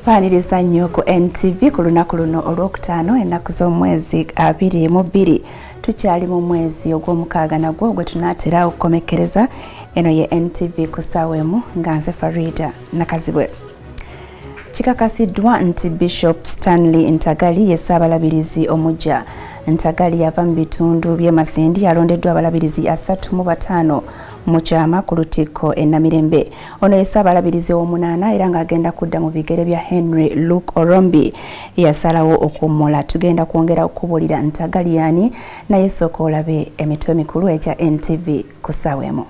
Paniriza nnyo ku NTV ku lunaku luno olwokutaano ennaku z'omwezi 22 tukyali mu mwezi ogw'omukaaga nagwo gwe tunaatera okukomekereza. Eno ye NTV ku ssaawa emu nga nze Farida Nakazibwe. Kikakasiddwa nti Bishop Stanley Ntagali ye Ssaabalabirizi omuggya. Ntagali yava mu bitundu by'e Masindi alondeddwa abalabirizi 35 mu kyama ku Lutikko e Namirembe. Ono ye Ssaabalabirizi ow'omunaana era ng'agenda kudda mu bigere bya Henry Luke Orombi eyasalawo okuwummula. Tugenda kwongera okubuulira Ntagali yani naye sooka olabe emitwe mikulu egya NTV ku ssaawa emu.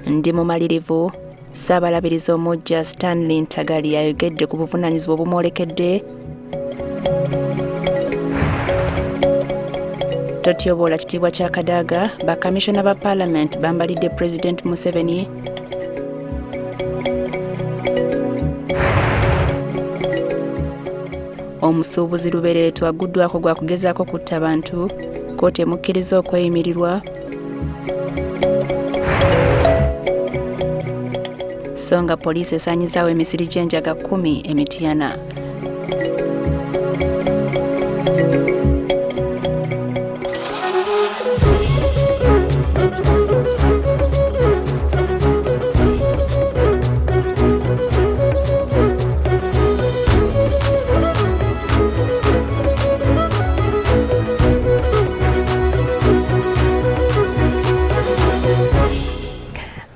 Ndi mumalirivu. Ssaabalabirizi omuggya Stanley Ntagali ayogedde ku buvunaanyizibwa obumwolekedde. Totyoboola kitiibwa kya Kadaga, bakamishona ba Parliament bambalidde President Museveni. Omusuubuzi Lubereetu aguddwako gwa kugezaako kutta bantu, kkooti emukkiriza okweyimirirwa. Songa poliisi esaanyizaawo emisiri gy'enjaga 10 e Mityana.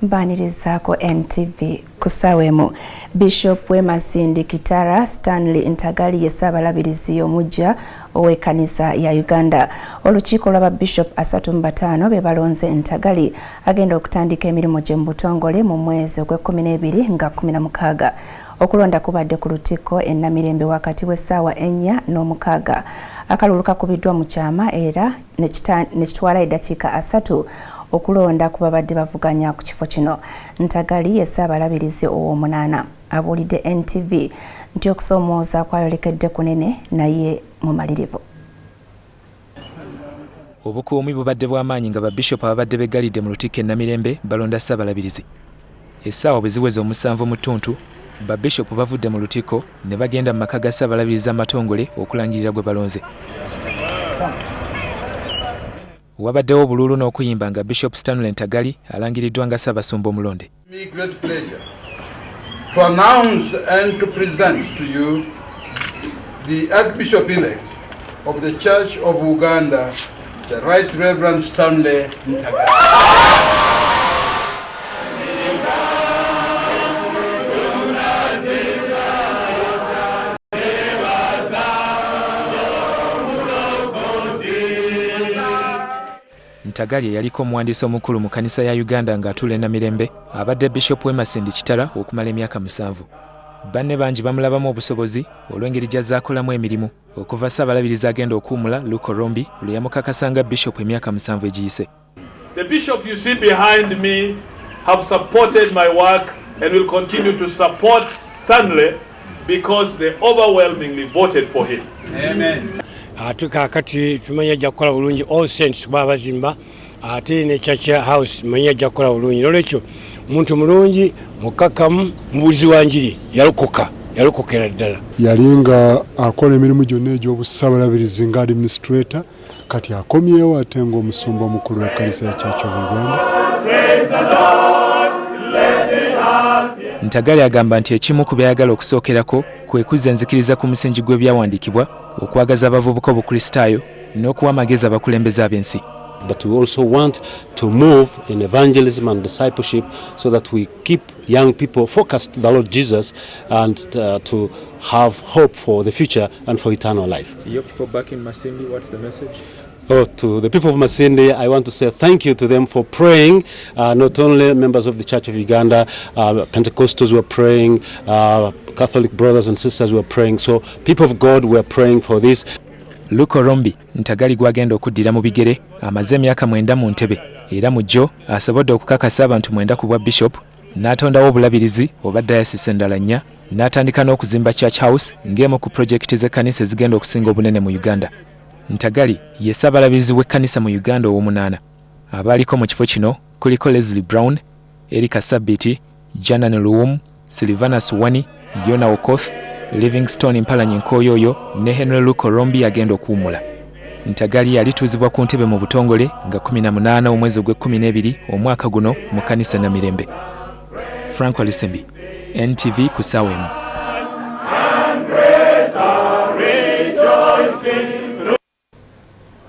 Banirizaako NTV ku ssaawa emu. Bishop w'e Masindi Kitara Stanley Ntagali ye Ssaabalabirizi omuggya ow'ekkanisa ya Uganda. Olukiiko lw'aba Bishop 35 be balonze Ntagali agenda okutandika emirimu gye mu butongole mu mwezi ogw'e12 nga 16. Okulonda kubadde ku Lutikko e Namirembe wakati w'essaawa 4 n'omukaaga. Akalulu kakubiddwa mu kyama era ne kitwala eddakiika 3 okulonda ku babadde bavuganya ku kifo kino. Ntagali ye Ssaabalabirizi ow'omunaana abuulidde NTV nti okusoomooza kwayolekedde kunene naye mumalirivu. Obukuumi bubadde bw'amaanyi nga babishopu ababadde beggalidde mu Lutikko e Namirembe balonda Ssaabalabirizi. Essaawa bwe ziweze 7 mu ttuntu, babishopu bavudde mu Lutikko ne bagenda mu maka ga Ssaabalabirizi amatongole okulangirira gwe balonze. Wabaddewo obululu n'okuyimba nga Bishop Stanley Ntagali alangiriddwa nga Ssaabasumba omulonde. Great pleasure to announce and to present to you the Archbishop-elect of the Church of Uganda, the Right Reverend Stanley Ntagali. Ntagali yaliko omuwandiisi omukulu mu kkanisa ya Uganda ng'atuula e Namirembe abadde Bishop w'e Masindi Kitara okumala emyaka 7. Banne bangi bamulabamu obusobozi olw'engeri gy'azaakolamu emirimu okuva Ssaabalabirizi agenda okuwummula Luke Orombi lwe yamukakasanga Bishop emyaka 7 egiyise. The Bishop you see behind me have supported my work and will continue to support Stanley because they overwhelmingly voted for him. Amen. Kakati tumanya jakola bulungi all saints babazimba ate ne church house manya jakola bulungi nolekyo muntu mulungi mukakamu mubuzi wanjiri yalokokera ddala yalinga akola emirimu gyonna egy'Obusaabalabirizi nga administrator kati akomyewo ate ng'omusumba omukulu w'ekkanisa ya Church of Uganda. Ntagali agamba nti ekimu ku byayagala okusookerako kwe kuzza enzikiriza ku musingi gw'ebyawandiikibwa okwagaza abavubuka obukristaayo n'okuwa amagezi abakulembeze ab'ensi. But we also want to move in evangelism and discipleship so that we keep young people focused on the Lord Jesus and to have hope for the future and for eternal life. Your people back in Masindi, what's the message? Oh, to the people of Masindi, I want to say thank you to them for praying. Not only members of the Church of Uganda, Pentecostals were praying, Catholic brothers and sisters were praying. So people of God were praying for this. Luke Orombi Ntagali gwagenda okuddira mu bigere amaze emyaka 9 mu ntebe era mu jjo asobodde okukakasa abantu 9 ku bwa Bishop n'atondawo obulabirizi oba diocese endala 4 n'atandika n'okuzimba Church House ng'emu ku projekiti z'ekkanisa ezigenda okusinga obunene mu Uganda. Ntagali ye Ssaabalabirizi w'ekkanisa mu Uganda ow'omunaana. Abaliko mu kifo kino kuliko Leslie Brown, Erika Sabiti, Janan Luwum, Sylvanus Wani, Yona Okoth, Livingstone Mpalanyi Nkoyoyo ne Henry Luko Rombi agenda okuwumula. Ntagali yalituuzibwa ku ntebe mu butongole nga 18 omwezi ogw'E12 omwaka guno mu kkanisa Namirembe. Frank Walisembi, NTV ku ssaawa emu.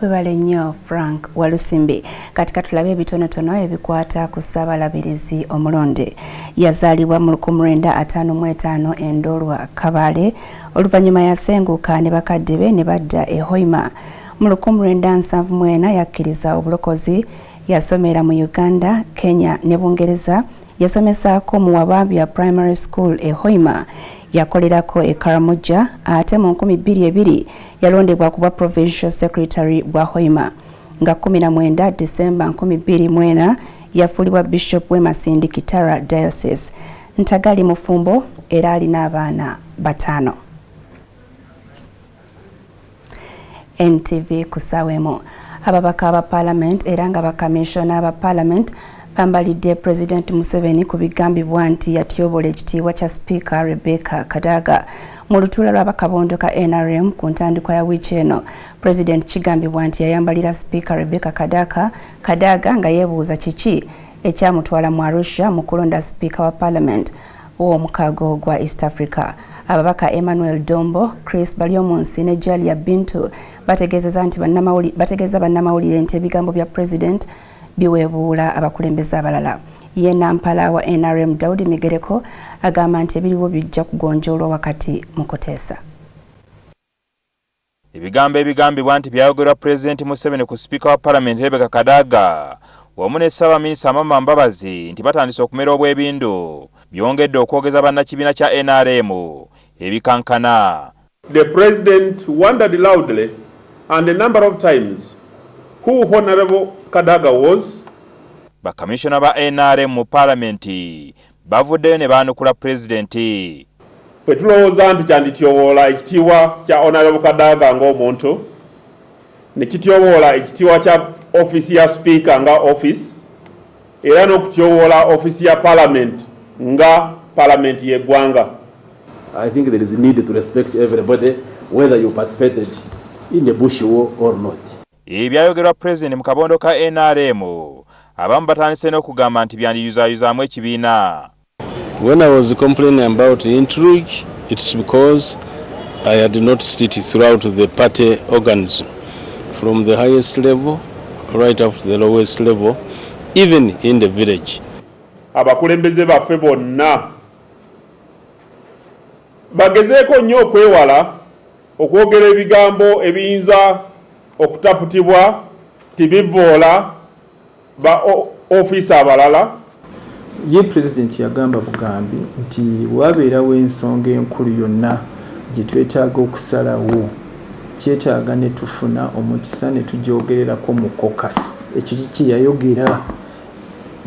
Webale nnyo Frank Walusimbi. Katika tulabe ebitonotono ebikwata ku Ssaabalabirizi omulonde. Yazaalibwa mu 1955 Endolwa Kabale, oluvannyuma yasenguka ne bakadde be ne badda e Hoima. Mu 1974 yakkiriza obulokozi, yasomera mu Uganda, Kenya ne Bungereza, yasomesaako mu Wabambya Primary School e Hoima. Yakolerako e Karamoja, ate mu 2002 yalondebwa kuba Provincial Secretary bwa Hoima. Nga 19 December 2024 yafuulibwa Bishop Masindi Kitara Diocese. Ntagali mufumbo era alina abaana 5. NTV ku ssaawa emu. Ababaka ba Parliament era nga bakamishona ba Parliament bambalidde President Museveni ku bigambibwa nti yatyobola ekitiibwa kya Speaker Rebecca Kadaga. Mu lutuula lw'abakabondo ka NRM ku ntandikwa ya wiiki eno, President kigambibwa nti yayambalira Speaker Rebecca Kadaga nga yeebuuza kiki ekyamutwala mu Arusha mu kulonda Speaker wa Parliament w'omukago gwa East Africa. Ababaka Emmanuel Dombo, Chris Balyomunsi ne Jalia Bintu bategeeza bannamawulire nti ebigambo bya President biweebuula abakulembeze abalala. Ye nampala wa NRM Daudi Migereko agamba nti ebiriwo bijja kugonjoolwa wakati mu kuteesa. Ebigambo ebigambibwa nti byayogerwa President Museveni ku Speaker wa Parliament Rebecca Kadaga wamu ne Ssaabaminisita Amama Mbabazi nti batandise okumera obwebindu byongedde okwogeza bannakibiina kya NRM ebikankana. The President wondered loudly and a number of times who Honorable Kadaga was. Bakamishona ba NRM mu Parliament bavuddeyo ne baanukula President. Ffe tulowooza nti kyandityobola ekitiibwa kya Honorable Kadaga ng'omuntu, ne kityoboola ekitiibwa kya office ya Speaker nga office, era n'okutyoboola office ya Parliament nga Parliament y'eggwanga. I think there is a need to respect everybody whether you participated in the bush war or not. Ebyayogerwa President mu kabondo ka NRM abamu batandise n'okugamba nti byandiyuzaayuzaamu ekibiina. When I was complaining about interlude, it's because I had not stated throughout the party organs, from the highest level right up to the lowest level, even in the village. Abakulembeze baffe bonna bagezeeko nnyo okwewala okwogera ebigambo ebiyinza okutaputibwa tibivoola ba office abalala. Ye President yagamba bugambi nti wabeerawo ensonga enkulu yonna gye twetaaga okusalawo, kyetaaga ne tufuna omukisa ne tugyogererako mu caucus. Ekyo kiki yayogera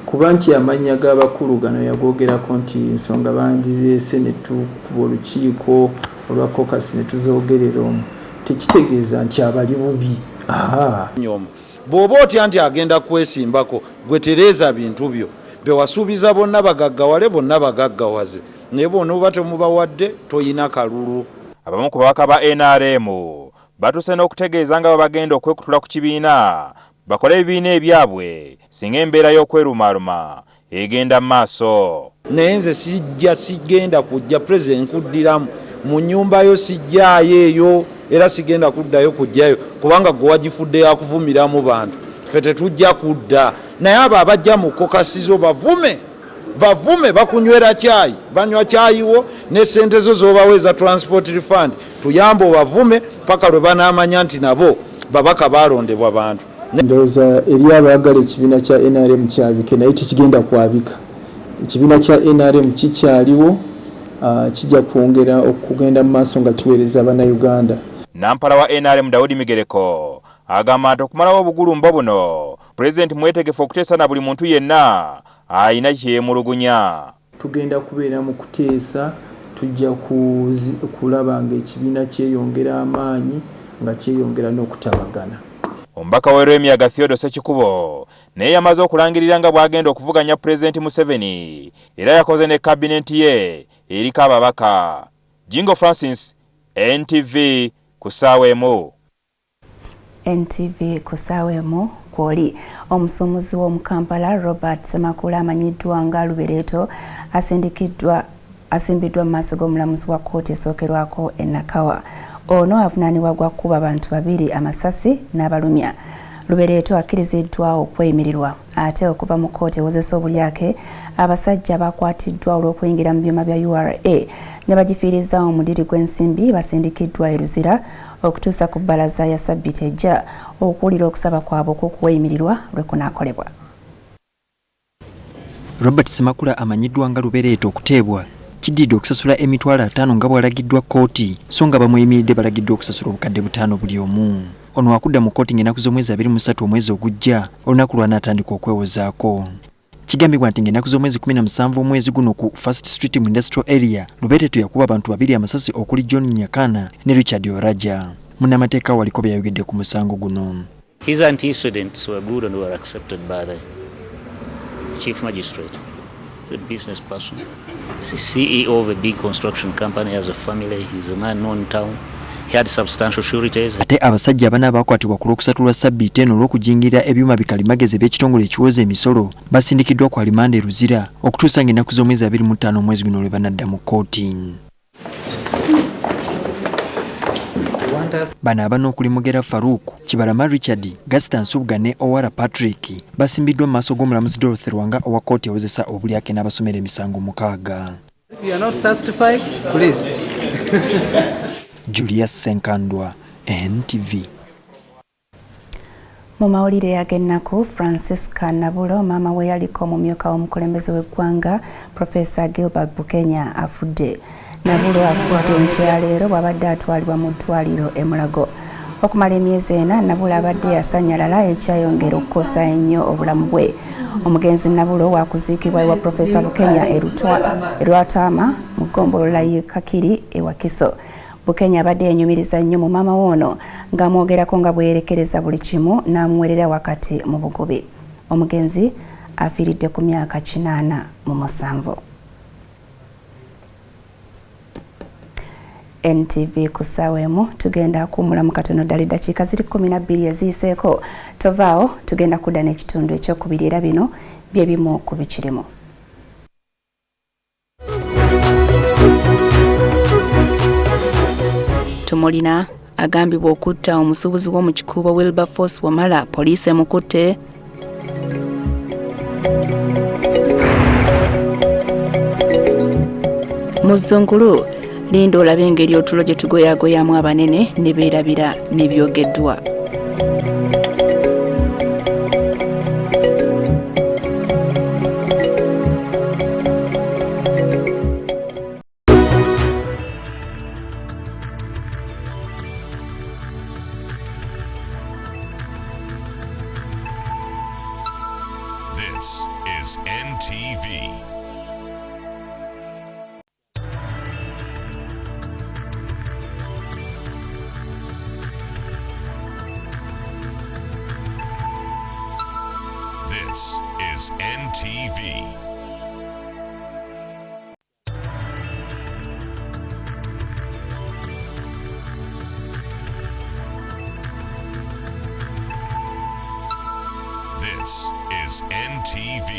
kuba nti amannya g'abakulu gano yagogerako nti ensonga bandireese ne tukuba olukiiko olwa caucus ne tuzoogerera omwo, tekitegeeza nti abali bubi. Bw'oba otya nti agenda kwesimbako gwe tereeza bintu byo bewasuubiza bonna bagaggawale bonna bagaggawaze, naye bonna oba temubawadde toyina kalulu. Abamu ku babaka ba NRM batuse n'okutegeeza nga bagenda okwekutula ku kibiina bakole ebibiina ebyabwe singa embeera y'okwerumaaluma egenda mu maaso. Naye nze sigenda kujja President kuddiramu mu nyumba yo, sijjaayo eyo era sigenda kuddayo kujjayo kubanga gwe wagifudde yakuvumiramu bantu. Ffe tetujja kudda, naye abo abajja mu kokasizo bavume bakunywera caayi, banywa caayiwo ne ssente zo z'obaweza transport refund, tuyambe obavume paka lwe banaamanya nti nabo babaka balondebwa bantu. Ndowooza eri abaagala ekibiina kya NRM kyabike naye tekigenda kwabika. Ekibiina kya NRM kikyaliwo, kijja kwongera okugenda mu maaso nga kiweereza Bannayuganda. Nampala wa NRM Daudi Migereko agamba nti okumalawo obugulumbo buno President mwetegefu okuteesa na buli muntu yenna ayina kyemulugunya. Tugenda kubeera mu kuteesa, tujja kulaba nga ekibiina kyeyongera amaanyi nga kyeyongera n'okutabagana. Omubaka w'Erwemiyaga Theodore Sekikubo naye yamaze okulangirira nga bw'agenda okuvuganya Pulezidenti Museveni era yakoze ne kabineti ye eriko ababaka. Jingo Francis, NTV ku ssaawa emu. NTV ku ssaawa emu kwoli. Omusumuzi w'omu Kampala Robert Semakula amanyiddwa nga Lubereto asimbiddwa mu maaso g'omulamuzi wa kkooti esookerwako e Nakawa. Ono avunaanibwa gwa kuba abantu babiri amasasi n'abalumya. Lubereto akkiriziddwa okweyimirirwa ate okuva mu kkooti ewozesa obulyake abasajja bakwatiddwa olw'okuyingira mu byuma bya URA ne bagifiiriza omudiri gw'ensimbi basindikiddwa eruzira okutuusa ku bbalaza ya Ssabbiiti ejja okuwulira okusaba kwabwe okw'okweyimirirwa lwe kunaakolebwa. Robert Semakula amanyiddwa nga Lubereto okuteebwa kididde okusasula emitwalo 5 nga bw'alagiddwa kkooti so nga bamuyimiridde balagiddwa okusasula obukadde 5 buli omu. Ono akudda mu kkooti ng'ennaku z'omwezi 23 omwezi ogujja olunaku lw'anaatandika okwewozaako. Kigambibwa nti ng'ennaku z'omwezi 17 omwezi guno ku First Street mu Industrial Area Lubereto yakuba abantu babiri amasasi okuli John Nyakana ne Richard Oraja. Munnamateeka waliko byayogedde ku musango guno. His antecedents were good and were accepted by the Chief Magistrate, a business person, CEO of a big construction company, has a family, he's a man known in town. He had substantial sureties. Ate abasajja abana bakwatibwa ku Lwokusatu lwa Ssabbiiti eno olw'okujingirira ebyuma bikalimagezi by'ekitongole ekiwoza emisolo basindikiddwa ku alimanda eruzira okutuusa ng'ennaku z'omwezi 25 omwezi guno lwe banadda mu kkooti. Bano abana okuli Mugera Farouk, Kibalama Richard, Gaston Nsubga ne Owara Patrick basimbiddwa mu maaso g'omulamuzi Dorothy Lwanga owa kkooti ewozesa obulyake n'abasomera emisango 6. You are not satisfied, please. Julius Senkandwa, NTV. Mu mawulire ag'ennaku, Francisca Nabulo maama we yaliko omumyuka w'omukulembeze w'eggwanga Professor Gilbert Bukenya afudde. Nabulo afudde enkya leero bw'abadde atwalibwa mu ddwaliro e Mulago. Okumala emyezi 4 Nabulo abadde yasanyalala ekyayongera okukosa ennyo obulamu bwe. Omugenzi Nabulo waakuziikibwa ewa Professor Bukenya Erwatama mu ggombolola y'e Kakiri ewa Kiso. Bukenya abadde yenyumiriza nnyo mu maama w'ono ng'amwogerako nga bweyerekereza buli kimu n'amuwerera wakati mu bugobe. Omugenzi afiiridde ku myaka 87. NTV ku ssaawa emu tugenda kuwummulamu katono ddala eddakiika ziri 12 eziyiseeko. Tovaawo tugenda kudda n'ekitundu ekyokubiri era bino bye bimu ku bikirimu. Tumulina agambibwa okutta omusuubuzi w'omu kikuubo Wilberforce Wamala, poliisi emukutte. Mu Zzungulu linda olabe engeri otulo gye tugoyaagoyamu abanene ne beerabira n'ebyogeddwa. This is NTV. This is NTV. This is NTV.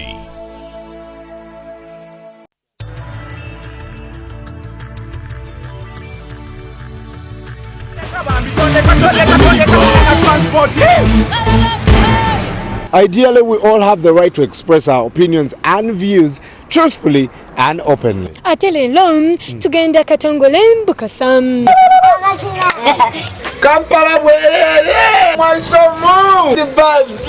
Ideally, we all have the right to express our opinions and views truthfully and openly. Atele lom tugenda katongole mbukasam. Kampala bwerere mwansomu the bus.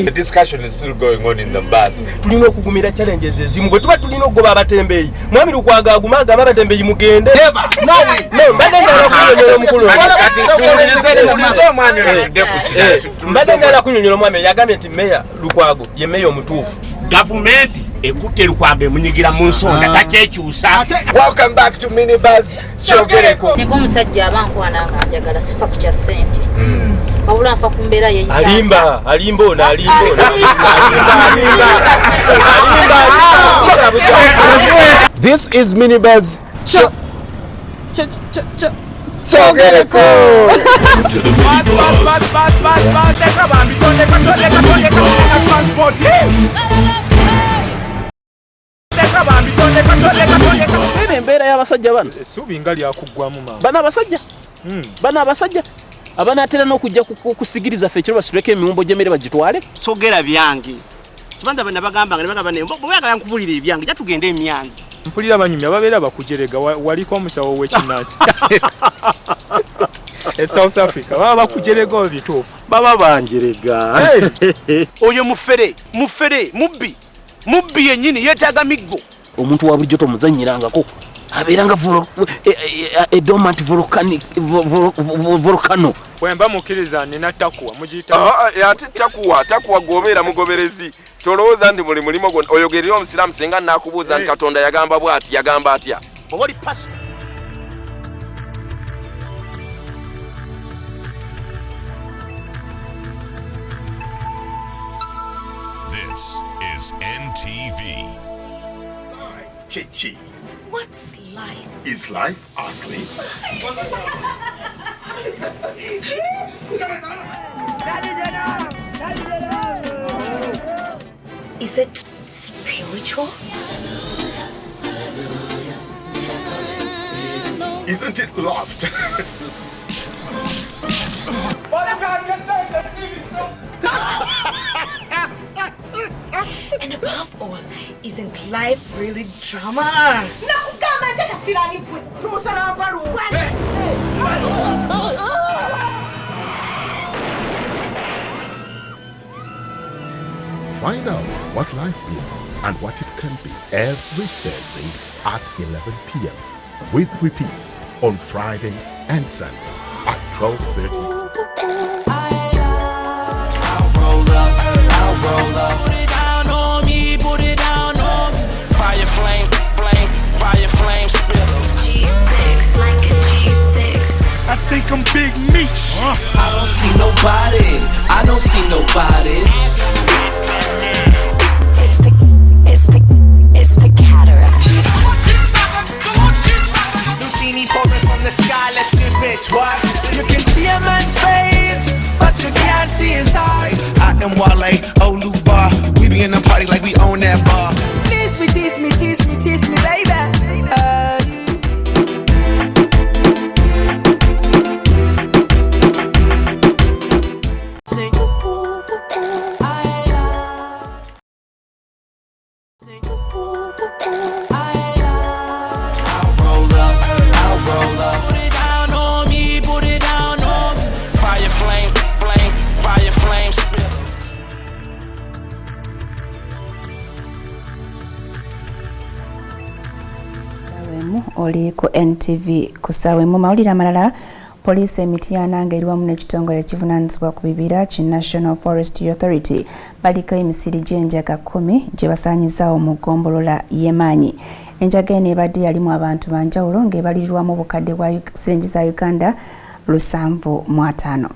The discussion is still going on in the bus. Tulino kugumira challenges ezimu bwe tuba tulino goba abatembeyi mwami lukwaga agumaga abatembeyi mugende no mbadde ndala kunyonyola omukulu mbadde ndala kunyonyola omwami yagambye nti meya lukwago ye meya omutuufu gavumenti ekutte lukwago emunyigira mu nsonga takyekyusa. Welcome back to minibus kyogereko. Singa omusajja abankwana nga njagala sifa ku kya ssente wabula afa ku mbeera ye alimba ono This is Minibuzz. embeera y'abasajja bano essuubi nga lyakuggwamu maama bano abasajja abanaatera n'okujja kusigiriza ffe ekiro basituleko emiwumbo gy'emmere bagitwale sogera byange kibanda bana bagamba nga bagamba ne bwagala nkubulira ebyange jatugende emyanzi mpulira banyumya babeera bakujerega waliko omusawo w'ekinnaasi South Africa baba bakujerega obituufu baba banjerega oyo mufere mubbi yennyini yeetaaga miggo omuntu wa bulijjo tomuzanyirangako abeeranga dormant volcano bwemba mukkiriza nina takuwa mugiyita ate takuwa gobeera mugoberezi tolowooza ndi buli mulimo gwonna oyogerera omusiraamu singa naakubuuza nti katonda yagamba bw'ati yagamba atya oba pasi. This is NTV. Chichi. What's life? Is life ugly? Is it spiritual? Isn't it loved? And above all, isn't life really drama? Find out what life is and what it can be every Thursday at 11 p.m. with repeats on Friday and Sunday at 12:30. I'll roll up. Put it down on me, put it down on me. Fire flame, spill. G6, like a G6. I think I'm Big Meech. I don't see nobody. It's the cataract. You see me pouring from the sky, let's get rich, what? You can see a man's face, but you can't see his heart. I am Wale, Oluba, we be in the party like we own that bar. Tease me, baby. Oli ku NTV kusawe mu mawulire amalala poliisi Emityana ng'eri wamu n'ekitongole ekivunaanyizibwa ku bibira ki National Forest Authority baliko emisiri gy'enjaga 10 gye basaanyizaawo mu ggombolola y'emaanyi. Enjaga eno ebadde yalimu abantu banjawulo ng'ebalirirwamu obukadde bwa siringi za Uganda 750.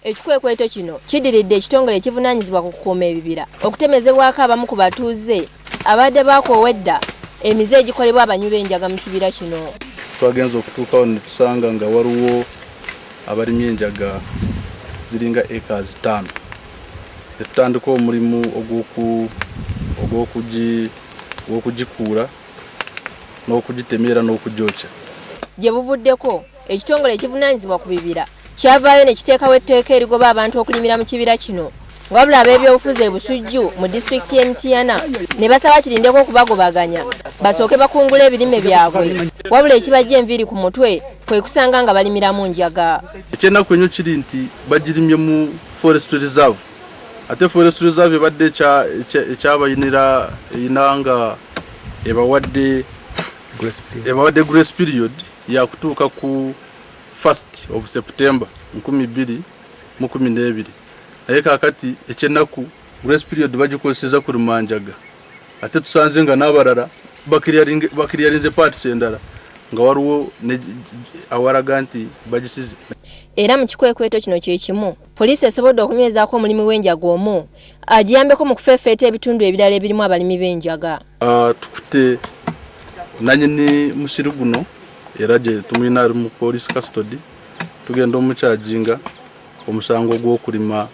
Ekikwekweto kino kidiridde ekitongole ekivunaanyizibwa ku kukuuma ebibira okutemezebwako abamu ku batuuze abadde bakoowedda emize egikolebwa abanywi b'enjaga mu kibira kino. Twagenza okutuukawo ne tusanga nga waliwo abalimi enjaga ziringa acres 5. Etutandika omulimu ogw'okugikuula n'okugitemera n'okugyokya. Gye buvuddeko ekitongole ekivunaanyizibwa ku bibira kyavaayo ne kiteekawo etteeka erigoba abantu okulimira mu kibira kino. Wabula ab'ebyobufuzi ebusujju mu disitulikiti y'Emityana ne basaba kirindeko okubagobaganya basooke bakungula ebirime byabwe. Wabula ekibajja enviiri ku mutwe kwe kusanga nga balimiramu njaga. Ekyennaku ennyo kiri nti bagirimye mu forest reserve. Ate forest reserve ebadde ekyabayinira eyinanga ebawadde grace period ya kutuuka ku 1st of September 2012. Naye kakati ekyennaku grace period bagikozeseza ku rumanjaga. Ate tusanze nga n'abalala bakiriyarinze parts endala nga waliwo awaraga nti bagisize. Era mu kikwekweto kino kye kimu poliisi esobodde okunywezako omulimi w'enjaga omu agiyambeko mu kufeefeeta ebitundu ebirala ebirimu abalimi b'enjaga. Tukute nanyini musiri guno era gye tumulina ali mu police custody tugenda omukyajinga omusango gw'okulima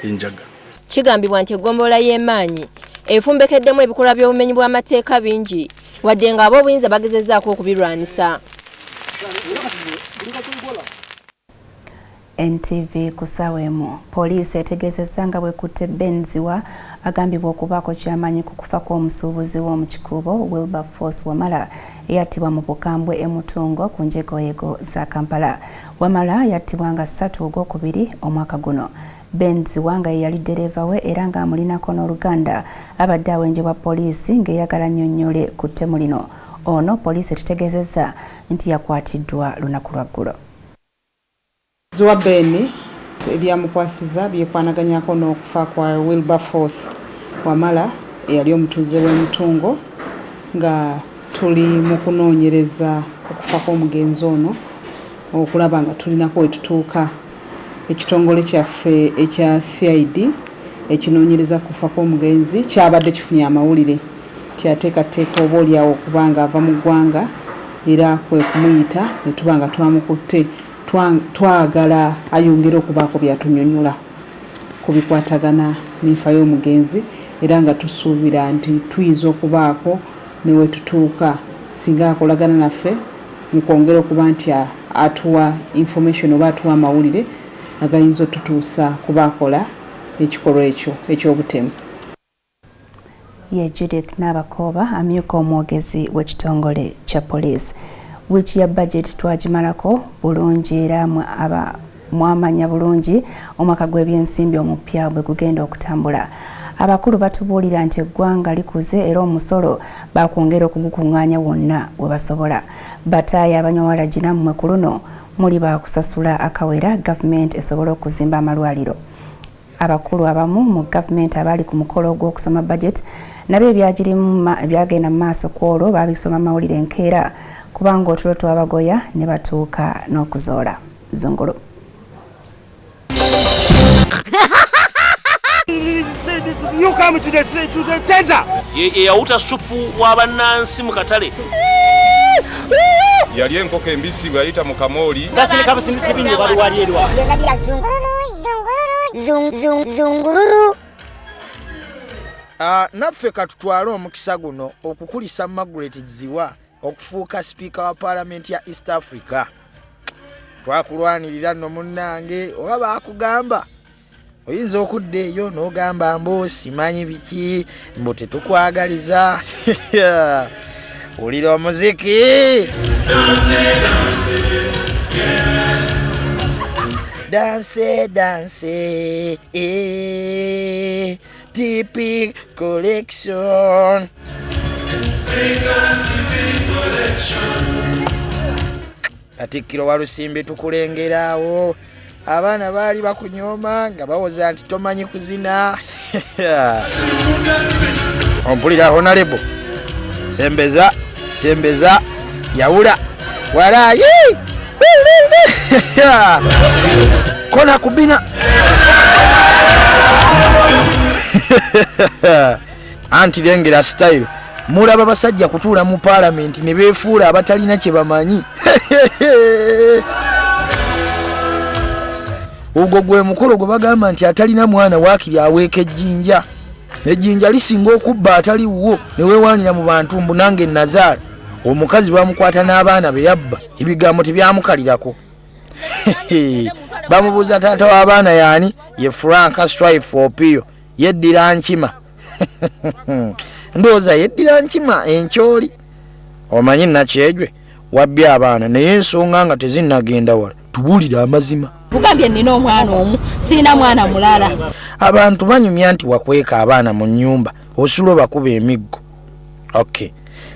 enjaga. Kigambibwa nti eggombolola y'emaanyi efumbekeddemu ebikolwa by'obumenyi bw'amateeka bingi wadde nga ab'obuyinza bagezezzaako okubirwanisa. NTV ku ssaawa emu poliisi etegeezezza nga bwekutte Benziwa agambibwa okubaako ky'amanyi ku kufa kw'omusuubuzi w'omu kikuubo Wilberforce Wamala eyattibwa mu bukambwe e Mutungo ku njegoyego za Kampala. Wamala yattibwa nga 3 Ogwokubiri omwaka guno. Benziwa nga yali ddereeva we era ng'amulinako n'Oluganda abadde awenjebwa poliisi ng'eyagala nnyonnyole ku ttemu lino. Ono poliisi tutegeezezza nti yakwatiddwa lunaku lwa ggulo. Zuwa Beni ebyamukwasiza byekwanaganyako n'okufa kwa Wilberforce Wamala eyali omutuuze w'Emutungo nga tuli mu kunoonyereza okufa kw'omugenzi ono okulaba nga tulinako wetutuuka. Ekitongole kyaffe ekya CID ekinoonyereza kufa kw'omugenzi kyabadde kifunye amawulire kyateekateeka oba oliawo okubanga ava mu ggwanga era kwe kumuyita ne tuba nga twamukutte. Twagala ayongere okubaako byatunyonyola ku bikwatagana n'enfa y'omugenzi era nga tusuubira nti tuyinza okubaako ne we tutuuka singa akolagana naffe mu kwongera okuba nti atuwa information oba atuwa amawulire agayinza otutuusa kubaakola ekikolwa ekyo eky'obutemu. Ye Judith Nabakoba amyuka omwogezi w'ekitongole kya poliisi. Wiiki ya budget twagimalako bulungi era mwamanya bulungi omwaka gw'ebyensimbi omupya bwe gugenda okutambula. Abakulu batubuulira nti eggwanga likuze era omusolo bakwongera okugukuŋŋaanya wonna we basobola. Bataaya abanyawala gina mmwe ku luno muli bakusasula akawera gavumenti esobola okuzimba amalwaliro. Abakulu abamu mu gavumenti abali ku mukolo gw'okusoma budget nabyo ebyagenda mu maaso ku olwo babisoma mawulire enkeera kubanga otulo twabagoya ne batuuka n'okuzoola. Zungulu. You come to the center. Yawuta supu w'abannansi mu katale. Yali enkoko embisi bwayita mu kamooli. Gasine kabusindisi binyo baluwali erwa. Zunguluru. Naffe katutwale omukisa guno okukulisa Margaret Ziwa okufuuka speaker wa parliament ya East Africa. Twakulwanirira nno munnange oba baakugamba oyinza okudda eyo n'ogamba mbu simanyi biki mbu tetukwagaliza. Wulira omuziki. Danse danse TP collection. Katikkiro Walusimbi tukulengeraawo abaana baali bakunyooma nga bawoza nti tomanyi kuzina. Ompulira honorable sembeza yawula walayi kona kubina. Anti lengera style mulaba basajja kutuula mu parliament ne beefuula abatalina kye bamanyi. Ogwo gwe mukolo gwe bagamba nti atalina mwana waakiri aweeka ejjinja. Ejjinja lisinga okubba atali wuwo ne weewaanira mu bantu mbu nange Nazaala. Omukazi bamukwata n'abaana be yabba ebigambo tebyamukalirako. Bamubuuza taata w'abaana yaani ye Frank Strife Opio yeddira nkima. Ndowooza yeddira nkima enkyoli. Omanyi nakyejwe wabbye abaana naye ensonga nga tezinnagenda wala tubuulira amazima. Bugambye nina omwana omu sirina mwana mulala. Abantu banyumya nti wakweka abaana mu nnyumba osulo bakuba emiggo. Okay.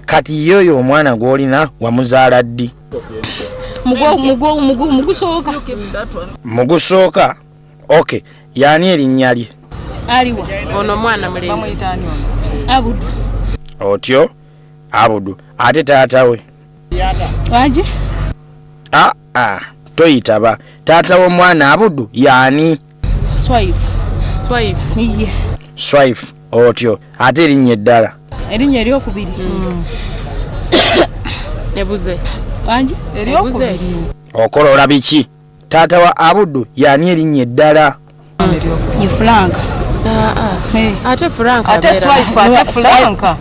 Kati yoyo omwana gw'olina wamuzaala ddi? Mugusooka. Okay. Yaani erinnya lye? Aliwa. Ono mwana mulenzi. Bamuyitaani ono? Abudu. Otyo? Abudu. Ate taata we? Waje? Toyitaba. Taata w'omwana Abudu yani? Swife. Iye. Swife. Otyo. Ate erinnya eddala. Erinnya eryokubiri. Nebuze. Waje? Eryokubiri. Okola olabiki? Taata wa Abudu yani erinnya eddala? Ye Frank. Ate Frank. Ate Swife, ate Frank.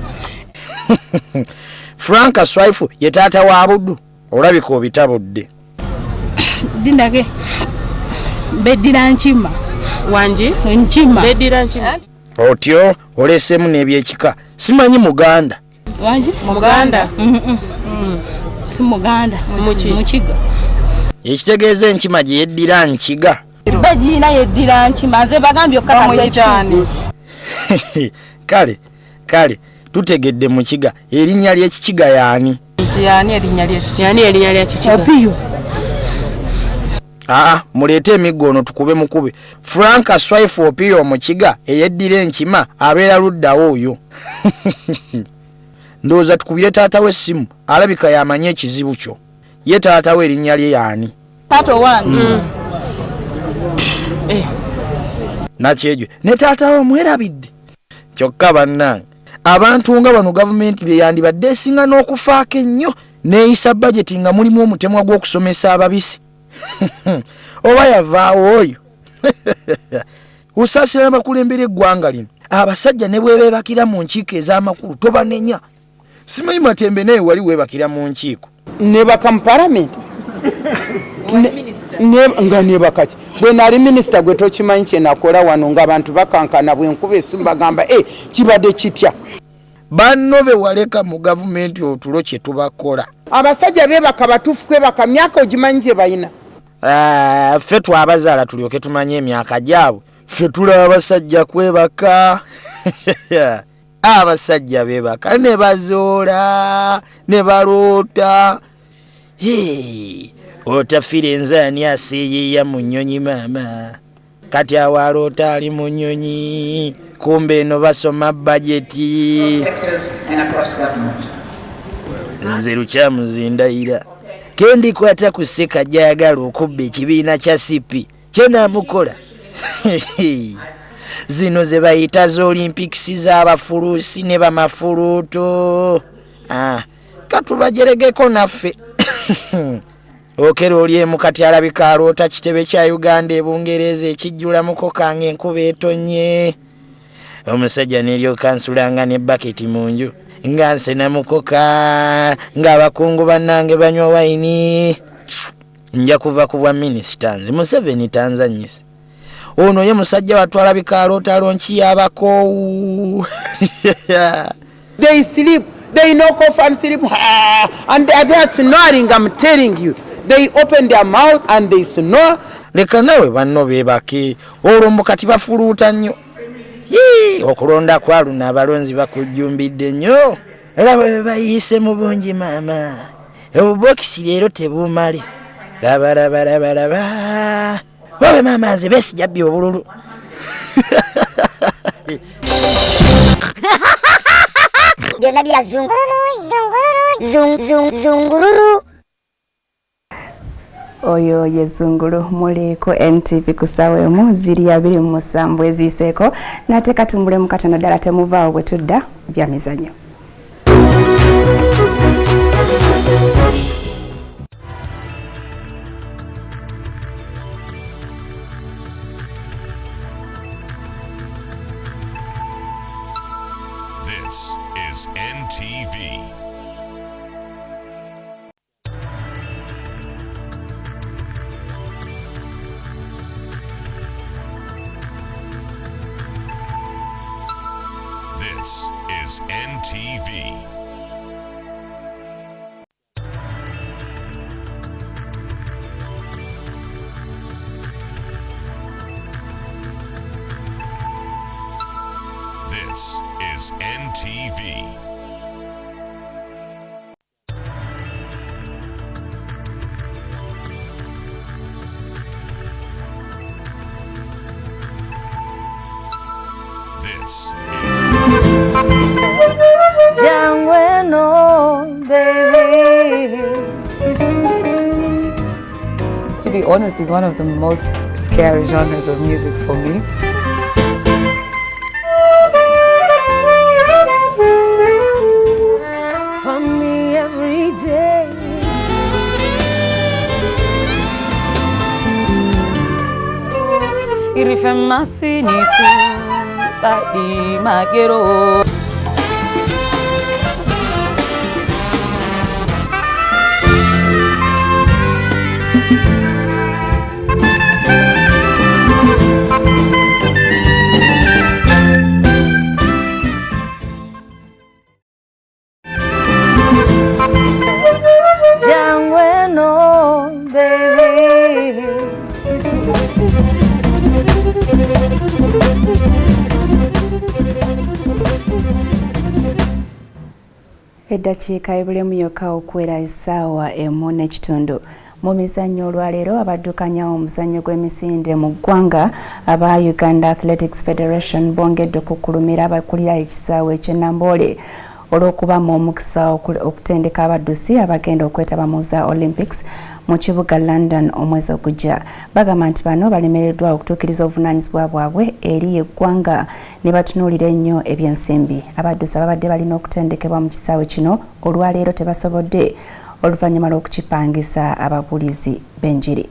Frank Swife ye taata wa Abudu. Olabika obitabudde. Dindage. Beddira nkima. Wanji? Nkima. Beddira nkima. Otyo olesemu n'ebyekika. Simanyi Muganda. Wanji? Muganda. Si Muganda. Mukiga. Ekitegeeza enkima gye yeddira nkiga. Bagina yeddira nkima ze bagambye okatasekyani. Kale tutegedde mukiga. Erinnya ly'ekikiga yani? Yani erinnya ly'ekikiga. Opiyo. Muleete emiggo ono tukube mukube. Frank Swife Opiyo omukiga eyeddira enkima abeera luddawo oyo. Ndowooza tukubire taata we essimu alabika yamanye ekizibu kyo. Ye taata we erinnya lye yani? Tato wange. Nakyejo ne taata we mwerabidde. Kyokka bannange abantu nga bano gavumenti bye yandibadde esinga n'okufaako ennyo neeyisa bajeti nga mulimu omutemwa gw'okusomesa ababisi. Oba yavaawo oyo. Usaasira abakulembera eggwanga lino. Abasajja ne bwebeebakira mu nkiiko ez'amakulu tobanenya. Simanyi Matembe naye wali weebakira mu nkiiko. Nebaka mu palamenti. Nga nebakaki. Bwe nali minisita gwe tokimanyi kye nakola wano ng'abantu bakankana bwenkuba esimu bagamba kibadde kitya. Banno be waleka mu gavumenti otulo kye tubakola. Abasajja beebaka batuufu kwebaka myaka ogimanyi gye bayina. Ffe twabazaala tulyoke tumanye emyaka gyabwe. Ffe tulaba abasajja kwebaka. Abasajja beebaka ne bazoola ne baloota. Otafira enzaani aseeyeeya mu nnyonyi maama. Kati awaloota ali mu nnyonyi. Kumbe eno basoma bajeti. Nze lukyamuzindaira. Kendikwata ku sseka gyayagala okubba ekibiina kya sipi kyenaamukola. Zino ze bayita z'Olympics z'abafuluusi ne bamafuluuto. Katubajeregeko naffe. Okero olyemu kati alabika aloota kitebe kya Uganda ebungereza ekijjulamuko kange enkuba etonye. Omusajja neryokansulanga ne baketi mu nju nga nsena mukoka ng'abakungu bannange banywa wayini. Nja kuva ku bwa minisita nze Museveni tanzanyisa. Ono ye musajja watwala bikaaloota lonki y'abakoowu. They sleep, they knock off and sleep, and they are snoring, I'm telling you. They open their mouth and they snore. Leka nawe banno beebake olwo kati bafuluuta nnyo. Okulonda kwaluna abalonzi bakujjumbidde nnyo. Laba bwe bayiise mu bungi maama. Obubokisi leero tebumale. Laba. Wowe maama nze beesijabbi obululu. Byonna bya zunguluru. Oyo ye Zungulu muliko NTV kusawemu ziri 27 eziseeko nate katumbule mu katono ddala temuvaawo bwe tudda bya mizanyo. This is NTV. This is NTV. This is NTV. This is Jangweno, baby. be honest, is one of the most scary genres of music for me. For me every day. Irifemasi nisu tadi magero. Eddakiika ebulemu yokka okuwera essaawa emu n'ekitundu. Mu mizannyo olwaleero abaddukanya omuzannyo gw'emisinde mu ggwanga aba Uganda Athletics Federation bongedde okukulumira abakulira ekisaawe ky'e Namboole olw'okubamu omukisa okutendeka abaddusi abagenda okwetaba mu za Olympics mu kibuga London omwezi ogujja. Bagamba nti bano balemereddwa okutuukiriza obuvunaanyizibwa bwabwe eri eggwanga ne batunuulira ennyo ebyensimbi. Abaddusi ababadde balina okutendekebwa mu kisaawe kino olwaleero tebasobodde oluvannyuma lw'okukipangisa ababulizi b'enjiri.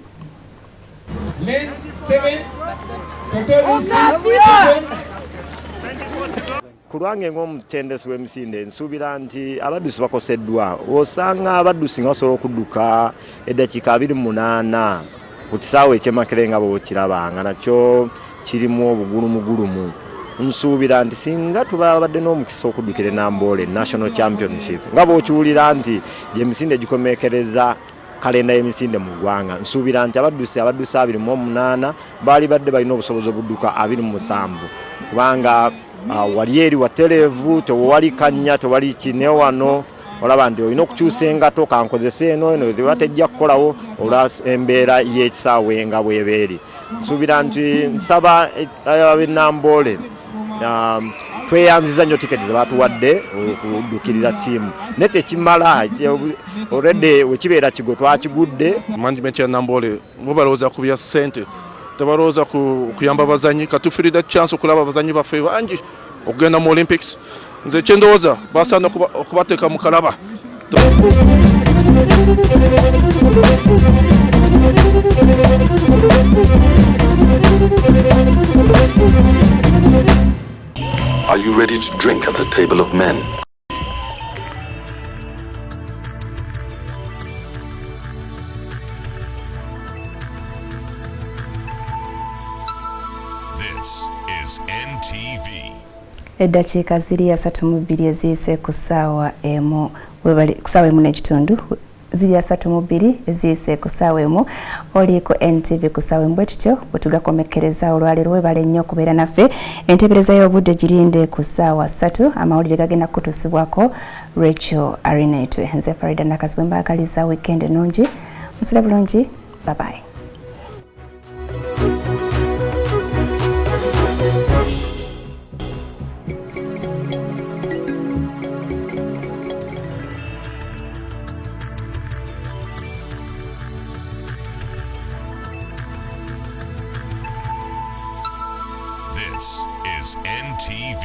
Ku lwange ng'omutendesi w'emisinde nsuubira nti abaddusi bakoseddwa. Osanga abaddusi nga basobola okudduka eddakiika 28 ku kisaawe eky'Emakerere nga bw'okiraba nga nakyo kirimu obugulumugulumu. Nsuubira nti singa tubadde n'omukisa okuddukira Namboole National Championship nga bw'okiwulira nti gy'emisinde gikomekereza kalenda y'emisinde mu ggwanga, nsuubira nti abaddusi 28 baali badde balina obusobozi obudduka 27 kubanga wali eri watereevu, tewali kannya, tewali kine wano olaba nti olina okukyusa engato kankozesa eno tebatejja kukolawo olwa embeera y'ekisaawe nga bwebeeri. Nsuubira nti nsaba ab'e Namboole tweyanziza nnyo tiketi ze batuwadde okuddukirira ttiimu naye tekimala already wekibeera kigo twakigudde. Management ya Namboole bo balowooza ku bya ssente, tebalowooza kuyamba abazanyi. Katufiirira chance okulaba abazanyi baffe bangi okugenda mu Olympics. Nze kyendowooza basaana okubateeka mu kalaba. Are you ready to drink at the table of men? This is NTV. Eddakiika ziri 32 eziyise ku ssaawa emu n'ekitundu. Ziri 32 eziyise ku ssaawa emu. Oli ku NTV ku ssaawa emu bwe tutyo bwe tugakomekereza olwaleero webale nnyo okubeera naffe. Enteebereza y'obudde girinde ku ssaawa 3 amawulire gagenda kutuusibwako Rachel Arinetwe. Nze Farida Nakazibwe mbaagaliza weekend ennungi. Musire bulungi. Bye bye. This is NTV.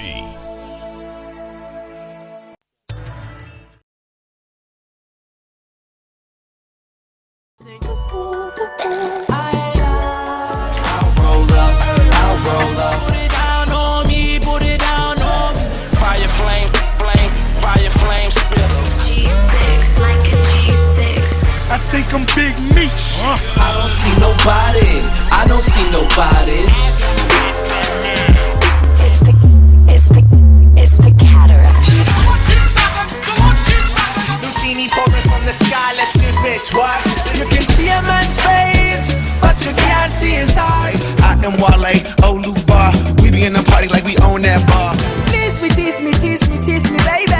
I think I'm Big Meech. I don't see nobody. I don't see nobody. It's the cataract. Lucini pouring from the sky. Let's get rich. What? You can see a man's face, but you can't see his heart. I am Wale, Oluba. We be in the party like we own that bar. Tease me, tease me, tease me, tease me, baby.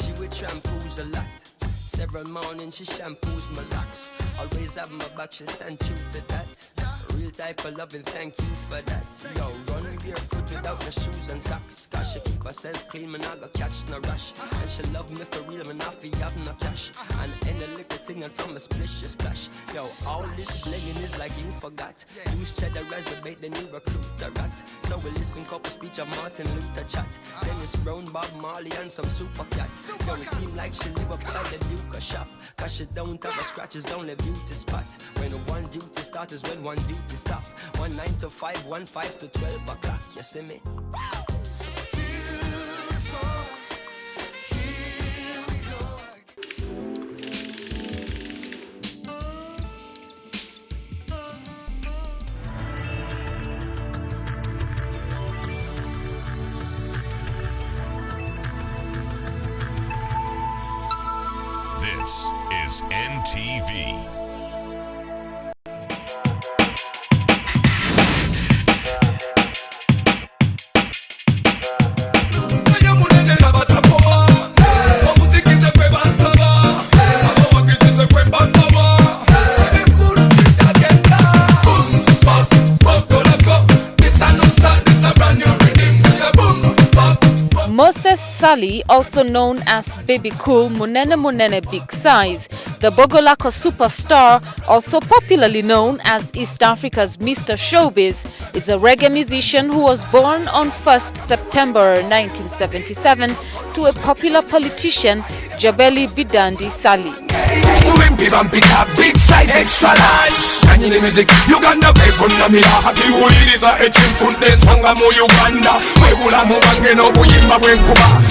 she with shampoos a lot. Several mornings she shampoos my locks. Always have my back, she stand true to that. Real type of loving, thank you for that. Yo, run barefoot without no shoes and socks. Cause she keep herself clean, man, I got catch no rush. And she love me for real, man, I feel have no cash. And any little thing and from a splish, she splash. Yo, all this blinging is like you forgot. Use cheddar as the bait, then you recruit the rat. So we listen couple speech of Martin Luther chat. Dennis Brown, Bob Marley and some super cats. Yo, it seem like she live upside the Duke shop. Cause she don't have a scratch, it's only beauty spot. When one duty start is when one duty stop. 1 9 to 5, 1 5 to 12 o'clock. You see me? This is NTV. Sally, also known as Baby Cool Munene Munene Big Size, the Bogolako superstar, also popularly known as East Africa's Mr. Showbiz, is a reggae musician who was born on 1st September 1977 to a popular politician, Jabeli Bidandi Sali. Wimpy bumpy cap, big size, extra large. Can you the music? Uganda pay for Namia. Happy Woolies are a foot then Sangamo Uganda.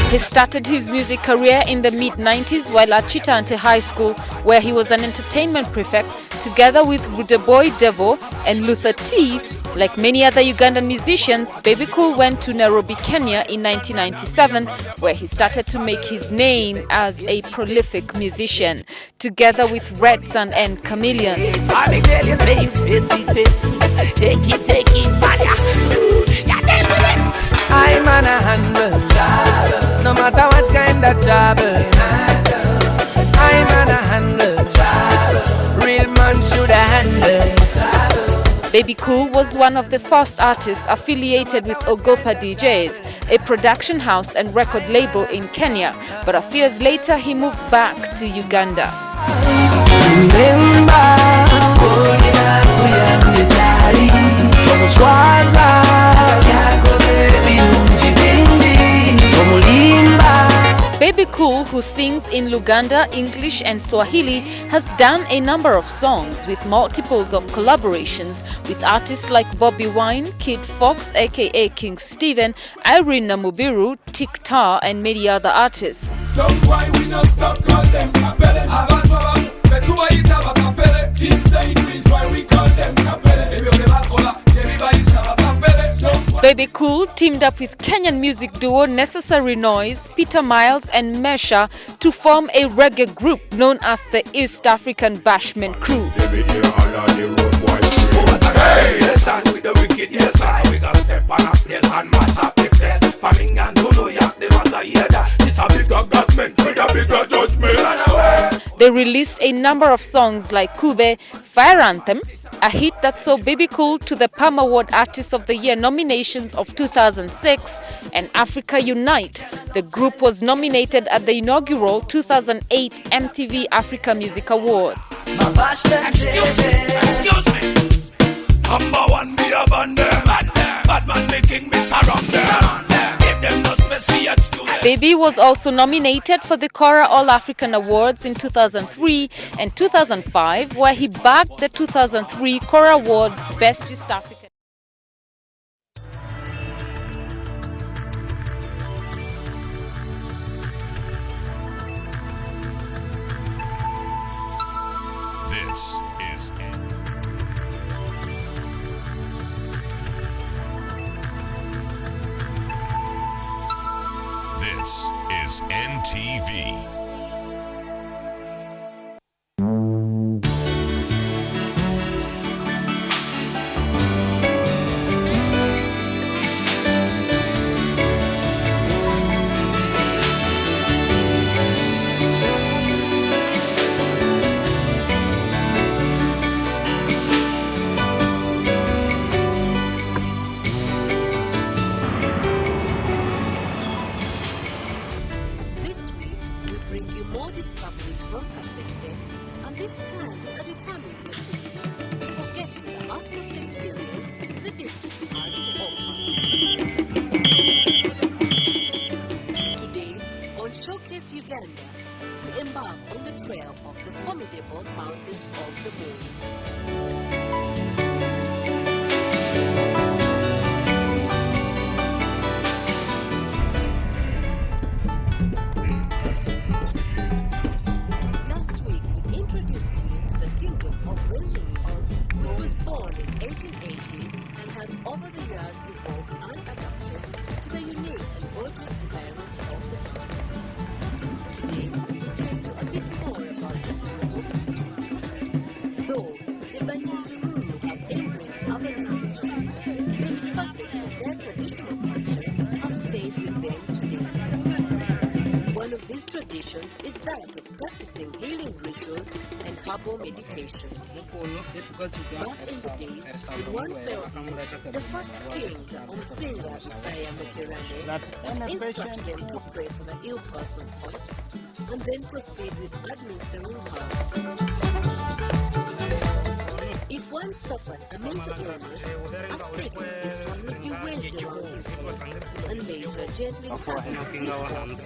He started his music career in the mid-90s while at Chitante High School, where he was an entertainment prefect, together with Rudeboy Devo and Luther T. Like many other Ugandan musicians, Baby Cool went to Nairobi, Kenya in 1997, where he started to make his name as a prolific musician, together with Red Sun and Chameleon. I'm on a handle, no matter what kind of trouble. I'm on a handle, real man should handle. Baby Cool was one of the first artists affiliated with Ogopa DJs, a production house and record label in Kenya, but a few years later he moved back to Uganda. Baby Cool, who sings in Luganda, English and Swahili, has done a number of songs with multiples of collaborations with artists like Bobby Wine, Kid Fox aka King Steven, Irene Namubiru, Tik Tar and many other artists. Baby Cool teamed up with Kenyan music duo Necessary Noise, Peter Miles and Mesha to form a reggae group known as the East African Bashment Crew. They released a number of songs like Kube, Fire Anthem, a hit that saw Baby Cool to the Palm Award Artist of the Year nominations of 2006, and Africa Unite. The group was nominated at the inaugural 2008 MTV Africa Music Awards. Excuse me. Number one, me a bad man making me surround them. Give them no space for excuse. Baby was also nominated for the Kora All African Awards in 2003 and 2005, where he bagged the 2003 Kora Awards Best East African. This is This is NTV. of the moon. Last week, we introduced you to the kingdom of Rosary, which was born in 1880 and has over the years evolved and adapted to the unique and gorgeous environments of the mountains. Today, we tell you a bit more about this group. Though the Banyazururu have embraced urbanization, many facets of their traditional culture have stayed with them to date. One of these traditions is that of practicing healing rituals and herbal medication. Back in the days, when one fell ill, the first king, the Omsinga Isaiah Mokirane, instructed them to pray for the ill person first, and then proceed with administering herbs. If one suffered a mental illness, a stick like this one would be waved around his head, and later gently tapped on his forehead.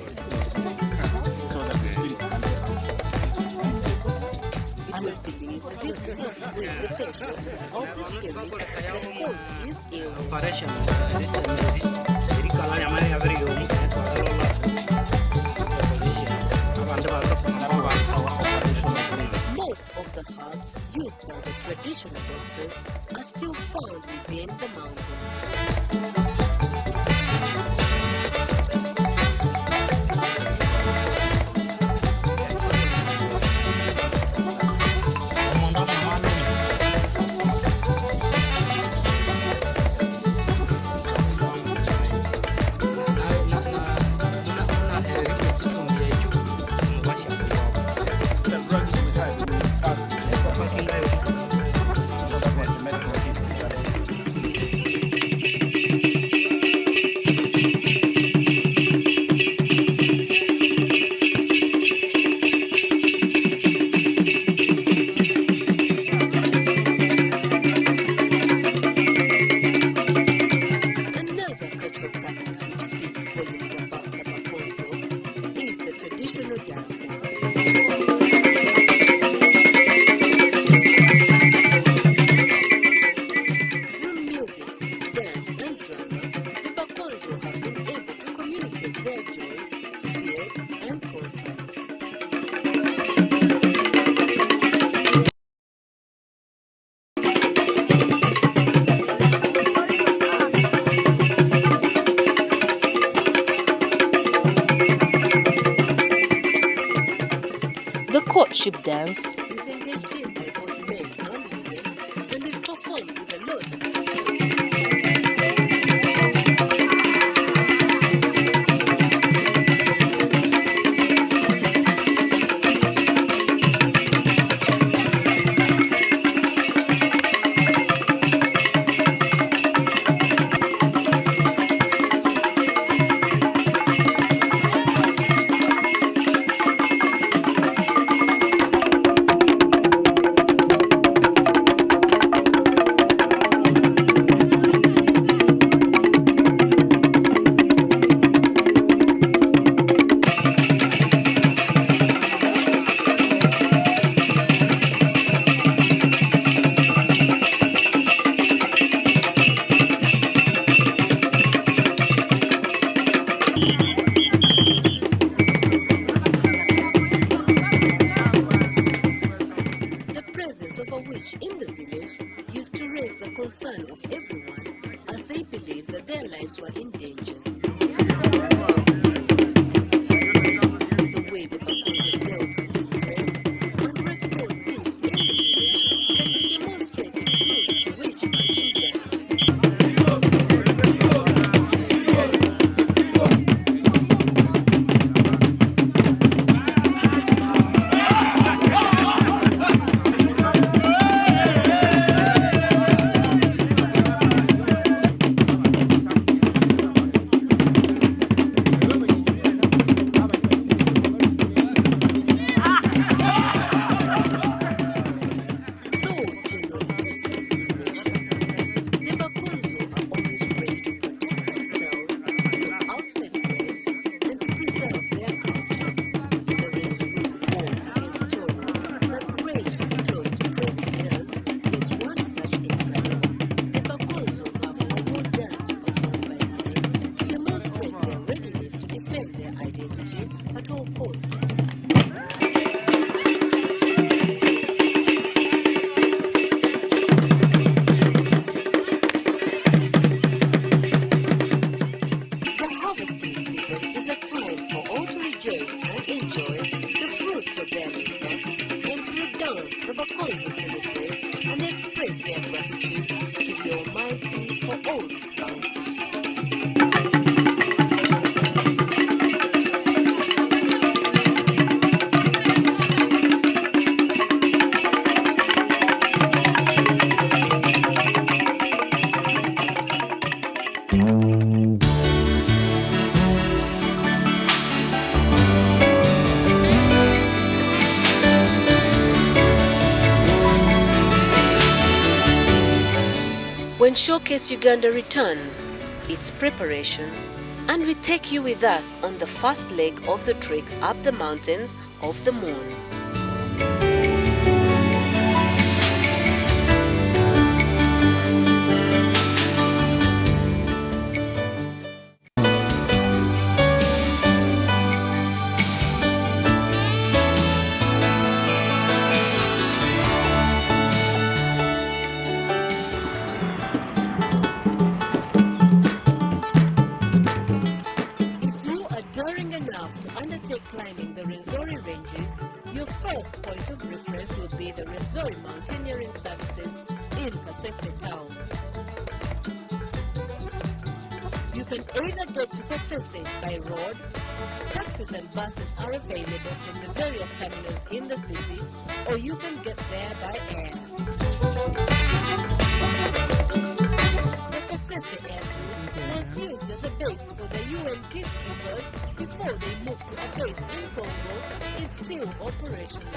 It was believed that this helped bring the pleasure of the spirits that caused his illness. Most of the herbs used by the traditional doctors are still found within the mountains. Courtship dance is engaged in by both men and women and is performed with a lot of gusto. In the village used to raise the concern of everyone as they believed that their lives were in danger. The way the Bakozo dealt with this threat and restored peace in the village can be demonstrated through its rich hunting dance. express their gratitude to the Almighty for all His bounty. When Showcase Uganda returns, its preparations, and we take you with us on the first leg of the trek up the mountains of the moon. Climbing the Rwenzori ranges, your first point of reference will be the Rwenzori Mountaineering Services in Kasese town. You can either get to Kasese by road, taxis and buses are available from the various terminals in the city, or you can get there by air. The Kasese airfield was used as a base for the UN peacekeepers before they moved to a base in Congo, is still operational.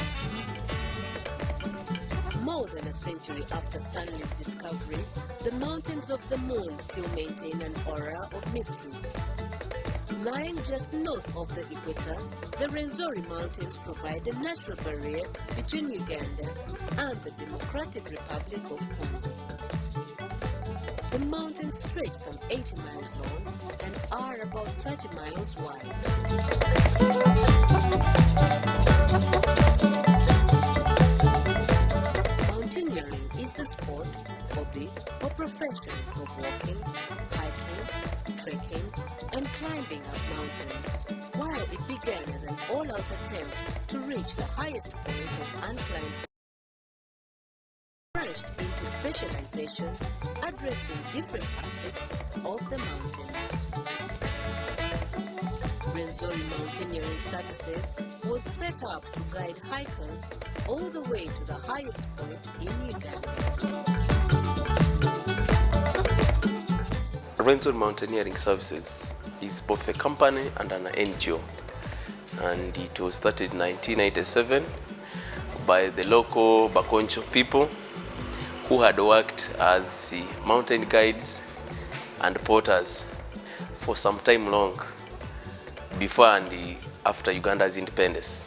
More than a century after Stanley's discovery, the mountains of the moon still maintain an aura of mystery. Lying just north of the equator, the Rwenzori Mountains provide a natural barrier between Uganda and the Democratic Republic of Congo. The mountains stretch some 80 miles long and are about 30 miles wide. Mountaineering is the sport, hobby, or profession of walking, hiking, trekking, and climbing up mountains. While it began as an all-out attempt to reach the highest point of unclimbed, branched into specializations addressing different aspects of the mountains. Rwenzori Mountaineering Services was set up to guide hikers all the way to the highest point in Uganda. Rwenzori Mountaineering Services is both a company and an NGO, and it was started in 1997 by the local Bakoncho people who had worked as mountain guides and porters for some time long before and after Uganda's independence.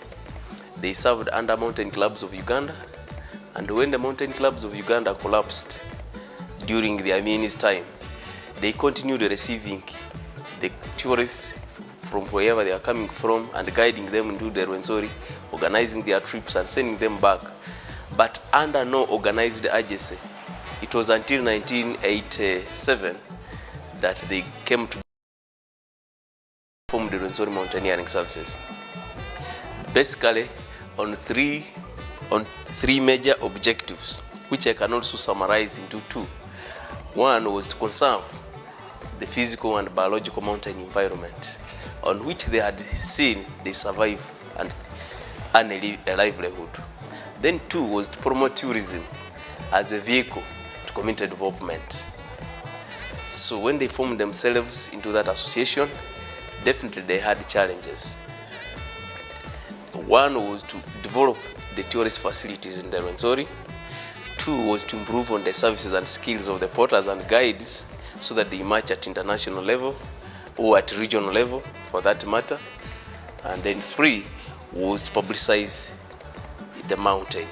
They served under Mountain Clubs of Uganda, and when the Mountain Clubs of Uganda collapsed during the Amin's time, they continued receiving the tourists from wherever they are coming from and guiding them into the Rwenzori, organizing their trips and sending them back, but under no organized agency. It was until 1987 that they came to form the Rwenzori Mountaineering Services. Basically on three major objectives, which I can also summarize into two. One was to conserve the physical and biological mountain environment on which they had seen they survive and earn a livelihood. Then two was to promote tourism as a vehicle to community development. So when they formed themselves into that association, definitely they had challenges. One was to develop the tourist facilities in the Rwenzori. Two was to improve on the services and skills of the porters and guides so that they match at international level or at regional level for that matter. And then three was to publicize the mountain.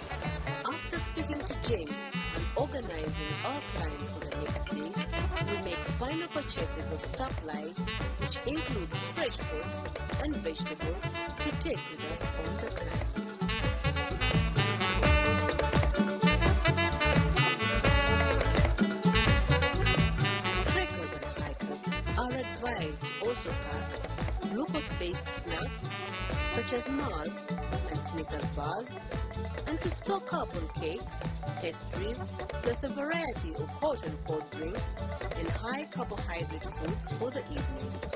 After speaking to James and organizing our climb for the next day, we make final purchases of supplies which include fresh fruits and vegetables to take with us on the climb. Trekkers and hikers are advised to also pack glucose-based snacks, such as Mars and Snickers bars, and to stock up on cakes, pastries, plus a variety of hot and cold drinks and high carbohydrate foods for the evenings.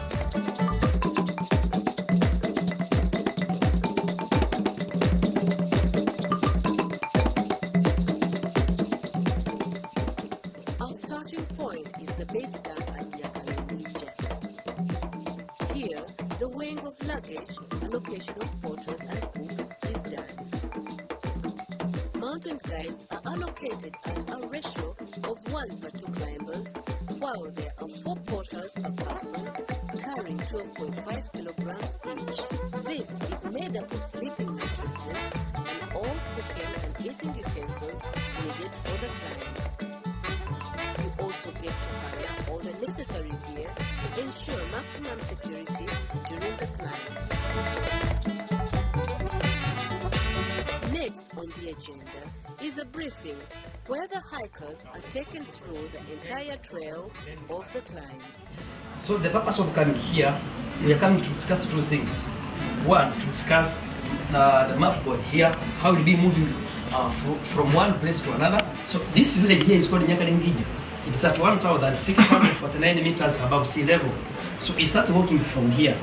Our starting point is the base camp at Yakalewija. Here, the weighing of luggage, allocation of porters and cooks is done. Mountain guides are allocated at a ratio of 1 per 2 climbers, while there are 4 porters per person carrying 12.5 kilograms each. This is made up of sleeping mattresses and all cooking and eating utensils needed for the climb. You also get to carry all the necessary gear to ensure maximum security during the climb. Next on the agenda is a briefing where the hikers are taken through the entire trail of the climb. So the purpose of coming here, we are coming to discuss 2 things. One, to discuss the map board here, how we'll be moving from one place to another. So this village here is called Nyakalengija. It's at 1,649 meters above sea level. So we start walking from here.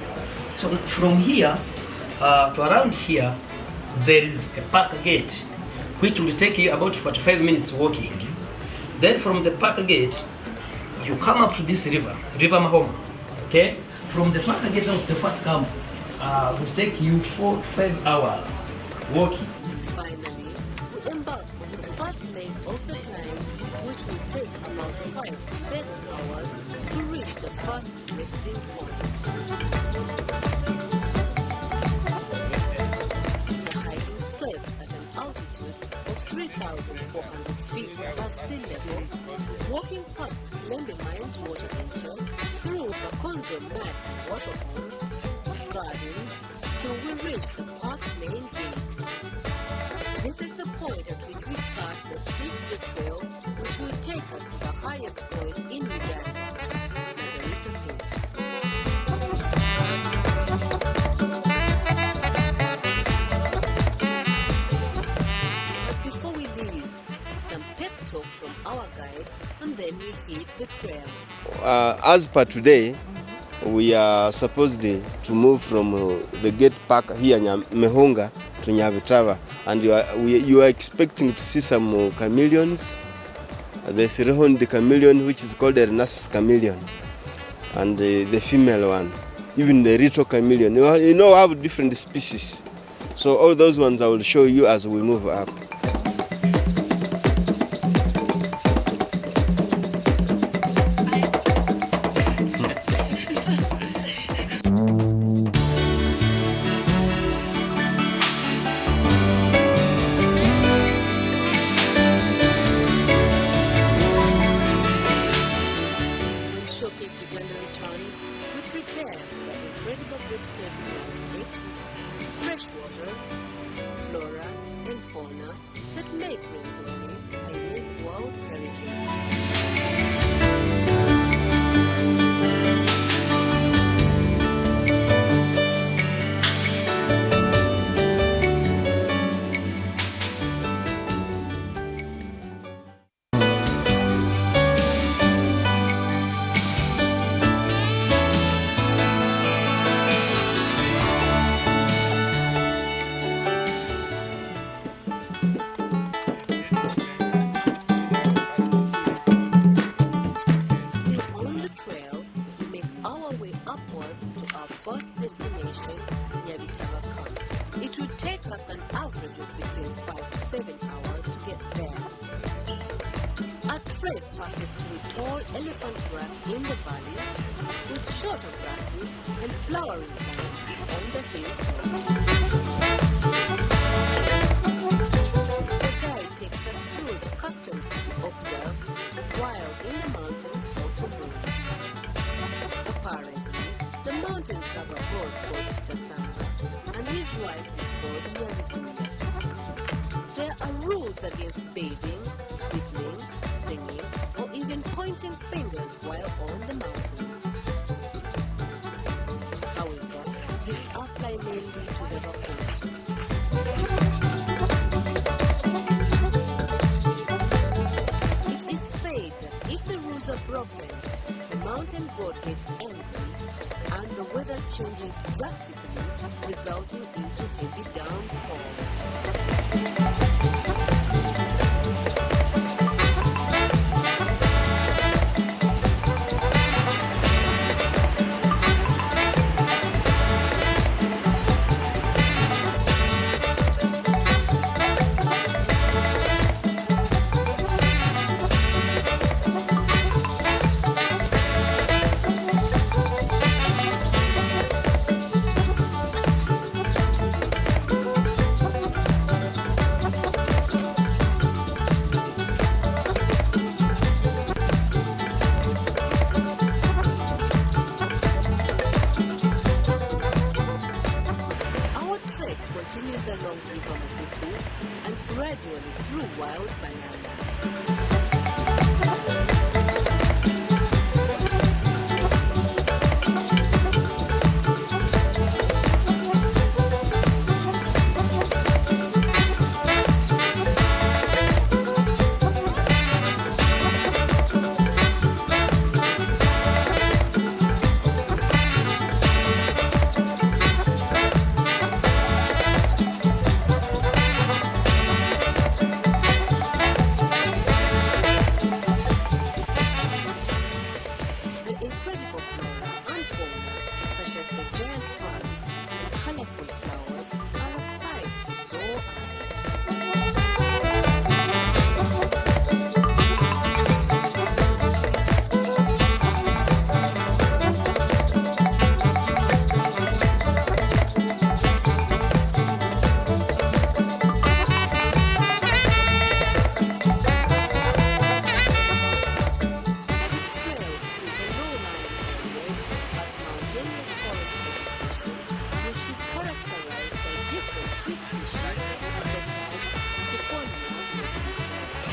So from here to around here, there is a park gate, which will take you about 45 minutes walking. Then from the park gate, you come up to this river Mahoma. Okay? From the park gate of the first camp, will take you 4 to 5 hours walking. Finally, we embark on the first leg of the climb, which will take about 5 to 7 hours to reach the first resting point. The hiking starts at an altitude of 3,400 feet above sea level, walking past Lembe Mines water enter, through Bakonzo mud waterfalls, gardens, till we reach the park's main gate. This is the point at which we start the 6th trail, which will take us to the highest point in Uganda, Margarita Peak. But before we leave, some pep talk from our guide, and then we hit the trail. As per today, we are supposed to move from the gate park here in Mehonga to Nyabitava, and you are expecting to see some chameleons, the 3-horned chameleon, which is called a Renaissance chameleon, and the female one, even the Rito chameleon. You know, we have different species, so all those ones I will show you as we move up. Flora and fauna that make Rwenzori a unique world heritage. Destination, Nyabitava Camp. It will take us an average of between 5 to 7 hours to get there. Our trek passes through tall elephant grass in the valleys, with shorter grasses and flowering plants on the hillsides. The guide takes us through the customs to be observed while in the mountains of the moon. Apparently, the mountains have a god called Tasanga, and his wife is called Nyarukuya. There are rules against bathing, whistling, singing, or even pointing fingers while on the mountains. However, These apply mainly to the Bakonzo. It is said that if the rules are broken, the mountain god gets angry and the weather changes drastically, resulting into heavy downpours. Continues along River Mukuku and gradually through wild bananas.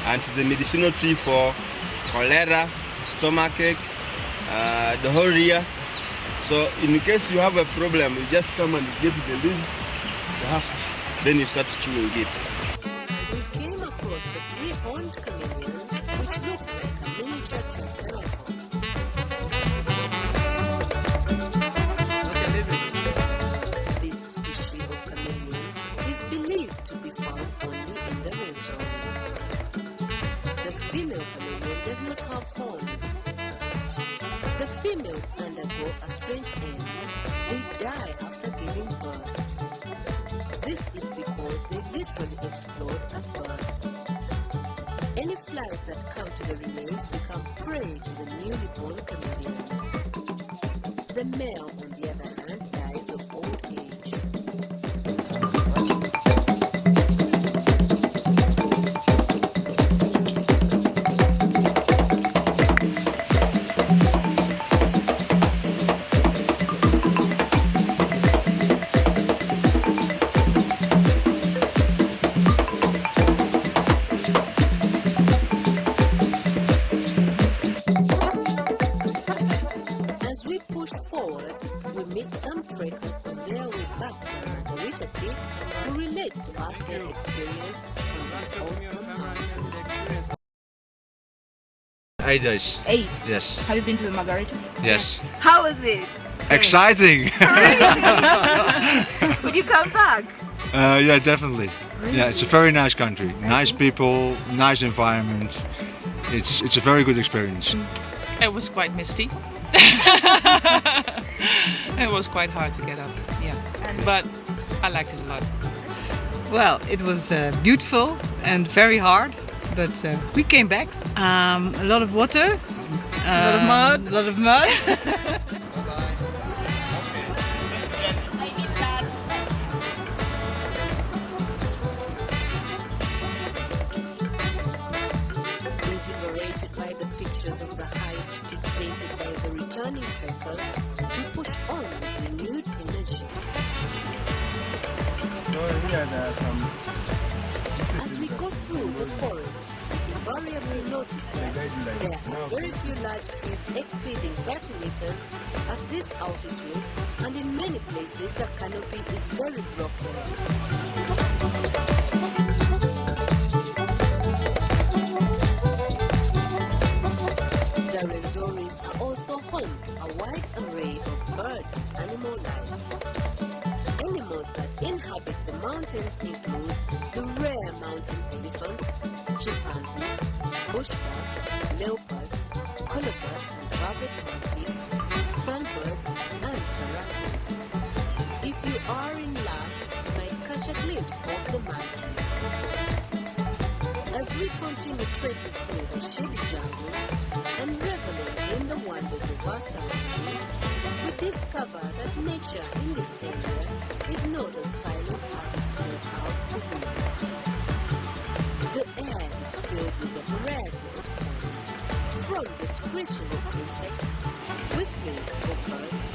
And it's a medicinal tree for cholera, stomachache, the whole area. So in case you have a problem, you just come and get the leaves, the husks, then you start chewing it. We came across the three-horned chameleon, which looks like a miniature triceratops. This species of chameleon is believed to be found only in the rain zones. The female chameleon does not have horns. The females undergo a strange end. They die after giving birth. This is because they literally explode at birth. Any flies that come to the remains become prey to the newly born chameleons. The male, on the other hand, dies of old age. Some trekkers on their way back from Obituary who relate to us their experience on this awesome mountain. 8 days. 8? Yes. Have you been to the Margarita? Yes. How was it? Exciting! Would you come back? Yeah, definitely. Really? Yeah, it's a very nice country. Nice people, nice environment. It's a very good experience. It was quite misty. It was quite hard to get up, yeah. But I liked it a lot. Well, it was beautiful and very hard, but we came back. A lot of water. A lot of mud. Invigorated by the pictures of the highest peak painted by the returning trekkers, we push on with renewed energy. As we go through the forests, we invariably noticed that there are very few large trees exceeding 30 meters at this altitude, and in many places the canopy is very broken. The resorts are also home to a wide array of bird and animal life. Animals that inhabit the mountains include the rare mountain elephants, chimpanzees, bushbuck, leopards, colobus and rabbit monkeys, sunbirds, and tarantulas. If you are in luck, you might catch a glimpse of the mountains. As we continue trekking through the shady jungles and reveling in the wonders of our surroundings, we discover that nature in this area is not as silent as it's made out to be. The air is filled with a variety of sounds, from the screeching of insects, whistling of birds,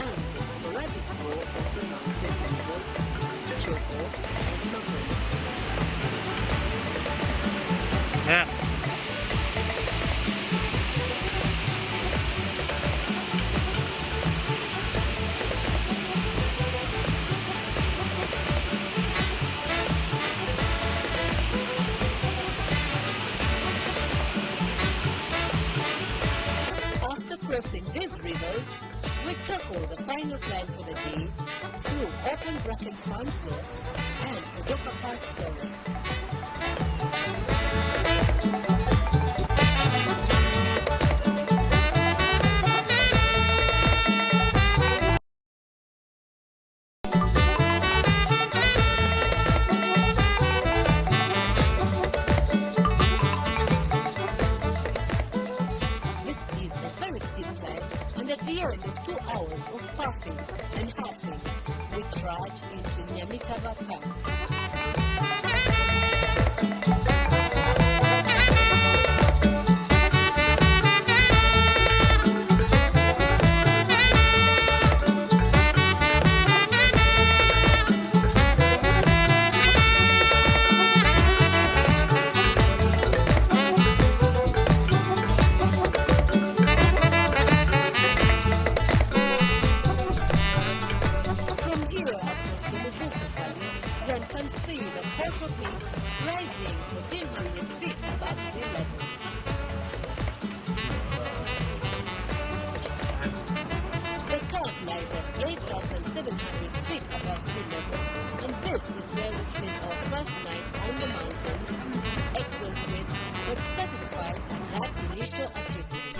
and the sporadic roar of the mountain animals, choco and mahogany. After crossing these rivers, we tackle the final climb for the day through open bracken farm slopes and Odoka Pass forest. This is a very steep climb, and at the end of 2 hours of puffing and huffing, we trudge into Nyamitaba camp. From here across the Lubutu Valley, one can see the Poto Peaks rising 1,400 feet above sea level. The camp lies at 8,700 feet above sea level, and this is where we spent our first night on the mountains, exhausted but satisfied at that initial achievement.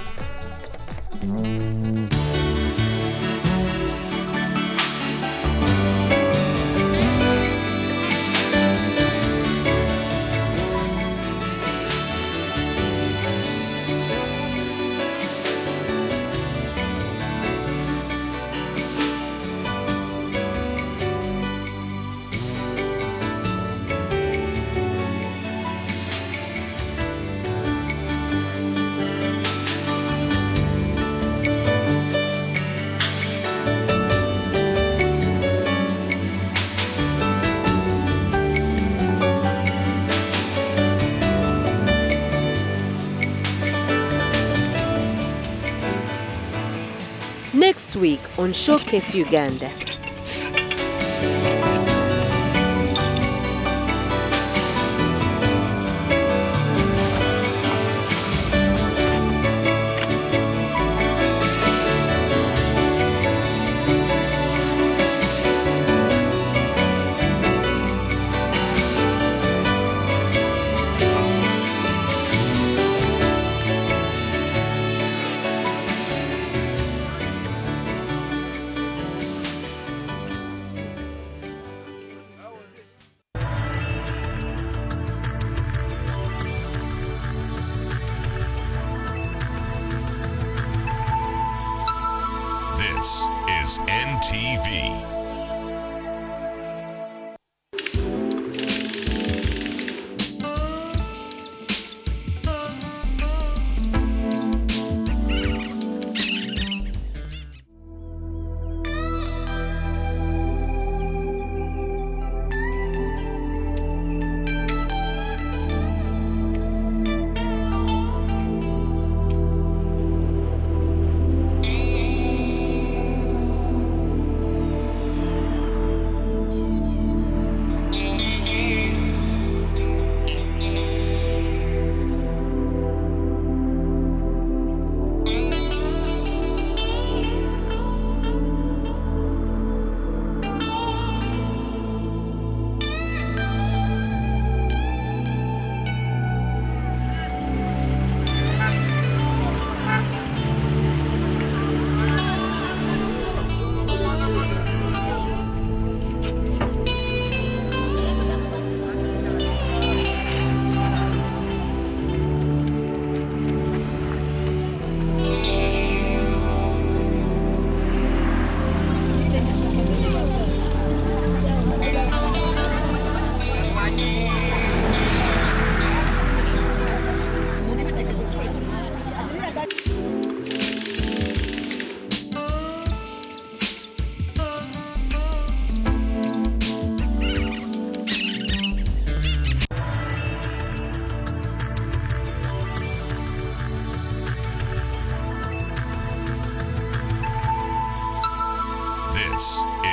Next week on Showcase Uganda. This is NTV.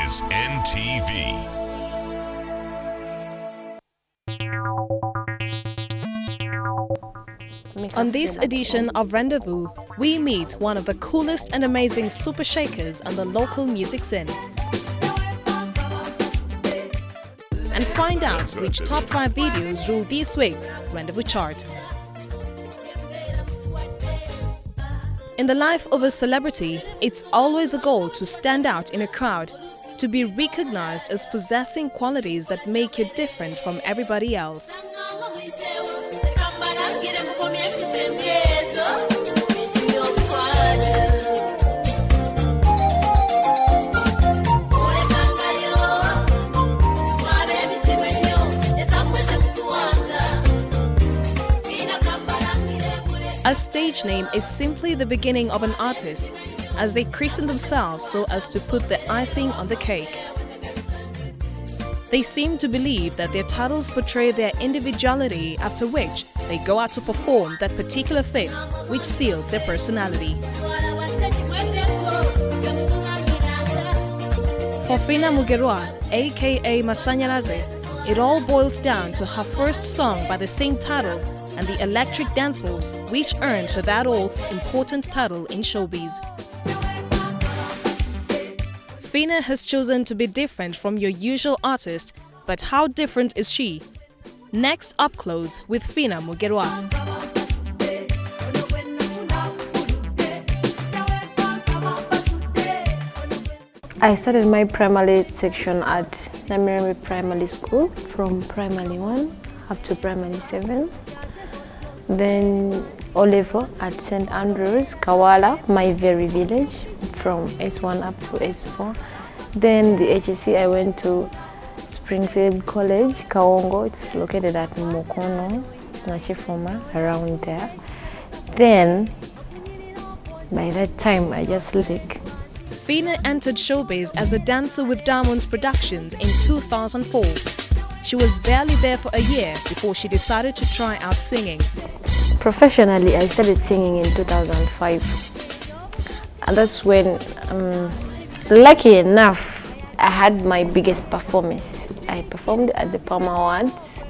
is NTV. On this edition of Rendezvous, we meet one of the coolest and amazing super shakers on the local music scene. And find out which top 5 videos rule this week's Rendezvous chart. In the life of a celebrity, it's always a goal to stand out in a crowd, to be recognized as possessing qualities that make you different from everybody else. A stage name is simply the beginning of an artist, as they christen themselves so as to put the icing on the cake. They seem to believe that their titles portray their individuality, after which they go out to perform that particular feat which seals their personality. For Fina Mugerwa, aka Masanyalaze, it all boils down to her first song by the same title and the electric dance moves which earned her that all-important title in showbiz. Fina has chosen to be different from your usual artist, but how different is she? Next, up close with Fina Mugerwa. I started my primary section at Mountaineering Primary School from primary 1 up to primary 7. Then O-level at St. Andrews, Kawala, my very village, from S1 up to S4. Then the HSC, I went to Springfield College, Kaongo. It's located at Mokono, Nachifoma, around there. Then, by that time, I just sick. Fina entered showbiz as a dancer with Diamonds Productions in 2004. She was barely there for a year before she decided to try out singing. Professionally, I started singing in 2005. And that's when, lucky enough, I had my biggest performance. I performed at the Palm Awards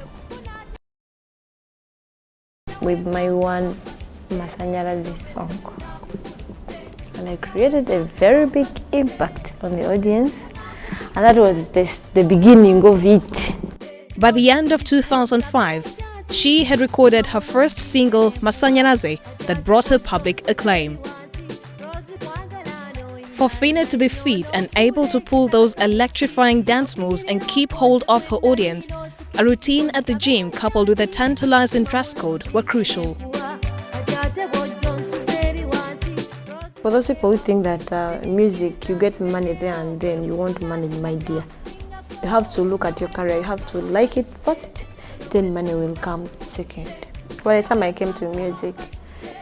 with my one Masanyalaze song. And I created a very big impact on the audience. And that was the beginning of it. By the end of 2005, she had recorded her first single, Masanyalaze, that brought her public acclaim. For Fina to be fit and able to pull those electrifying dance moves and keep hold of her audience, a routine at the gym coupled with a tantalizing dress code were crucial. For those people who think that music, you get money there and then you want money, my dear, you have to look at your career, you have to like it first, then money will come second. By the time I came to music,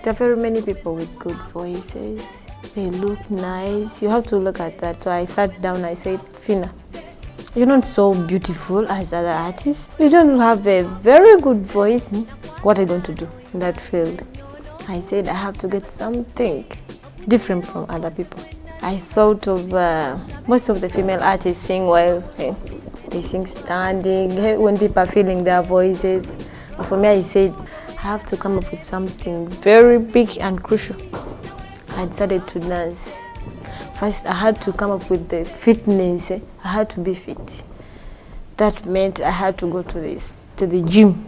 there are very many people with good voices. They look nice. You have to look at that. So I sat down, I said, Fina, you're not so beautiful as other artists. You don't have a very good voice. What are you going to do in that field? I said, I have to get something different from other people. I thought of most of the female artists sing well. They sing standing, when people are feeling their voices. But for me, I said, I have to come up with something very big and crucial. I decided to dance. First, I had to come up with the fitness. I had to be fit. That meant I had to go to the gym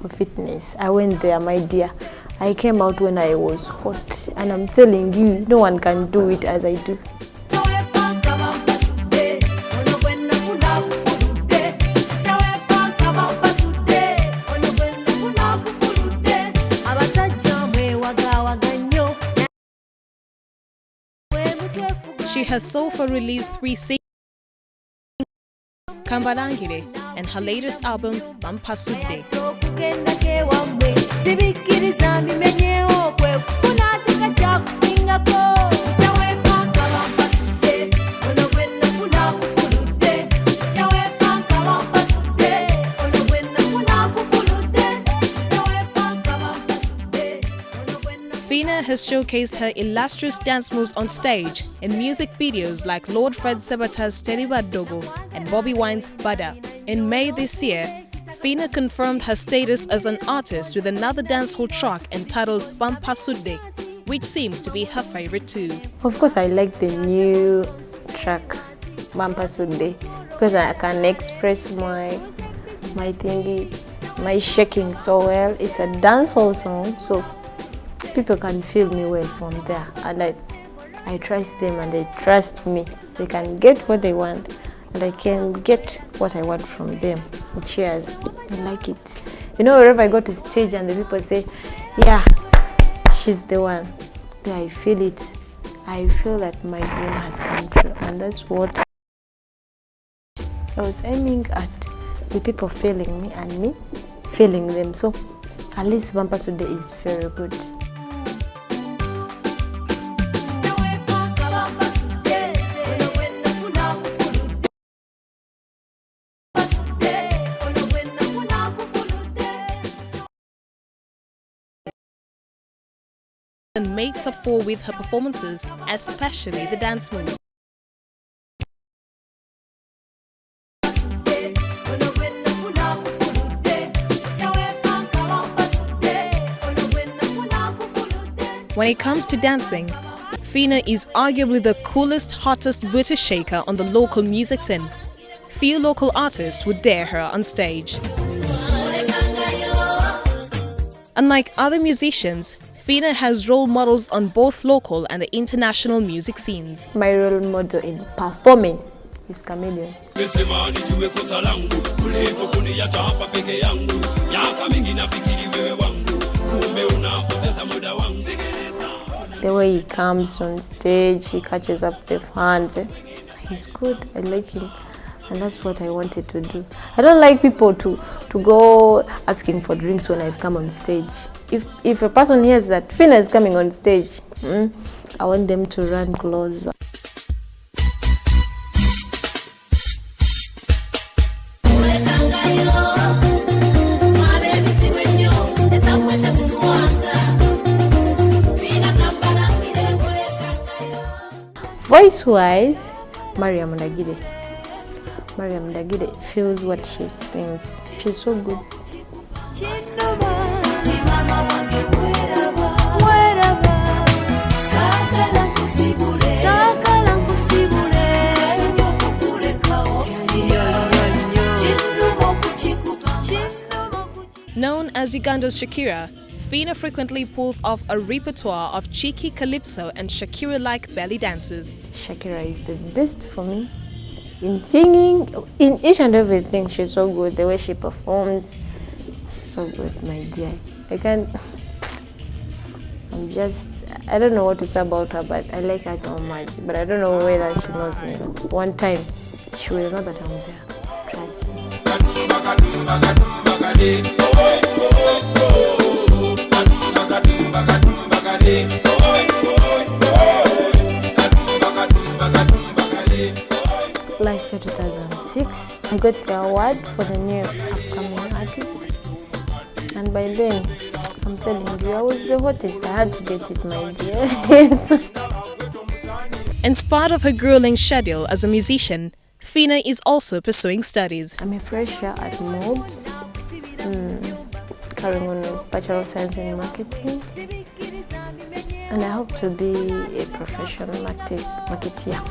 for fitness. I went there, my dear. I came out when I was hot. And I'm telling you, no one can do it as I do. She has so far released 3 singles, Kambarangire, and her latest album, Bampasude. Fina has showcased her illustrious dance moves on stage in music videos like Lord Fred Sebata's Steady Bad Dogo and Bobby Wine's Bada. In May this year, Fina confirmed her status as an artist with another dancehall track entitled Bampa Sudde, which seems to be her favorite too. Of course, I like the new track, Bampa Sudde, because I can express my thingy, my shaking so well. It's a dancehall song, so people can feel me well from there. And I trust them and they trust me. They can get what they want and I can get what I want from them. Cheers. I like it. You know, wherever I go to stage and the people say, yeah, she's the one. Yeah, I feel it. I feel that my dream has come true. And that's what I was aiming at, the people feeling me and me feeling them. So at least Bampa Sudde is very good. And makes up for with her performances, especially the dance moves. When it comes to dancing, Fina is arguably the coolest, hottest booty shaker on the local music scene. Few local artists would dare her on stage. Unlike other musicians, Fina has role models on both local and the international music scenes. My role model in performance is Chameleon. The way he comes on stage, he catches up the fans. He's good, I like him. And that's what I wanted to do. I don't like people to go asking for drinks when I've come on stage. If a person hears that Fina is coming on stage, I want them to run closer. Voice-wise, Mariam Ndagire feels what she thinks. She's so good. Known as Uganda's Shakira, Fina frequently pulls off a repertoire of cheeky calypso and Shakira-like belly dances. Shakira is the best for me. In singing, in each and everything, she's so good. The way she performs, she's so good, my dear. I don't know what to say about her, but I like her so much. But I don't know whether she knows me. One time, she will know that I'm there. Trust me. Last year, 2006, I got the award for the new upcoming artist. And by then, I'm telling you, I was the hottest. I had to get it, my dear. In spite of her grueling schedule as a musician, Fina is also pursuing studies. I'm a fresher at MOBS, carrying on a Bachelor of Science in Marketing. And I hope to be a professional marketeer.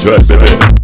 That's right, baby.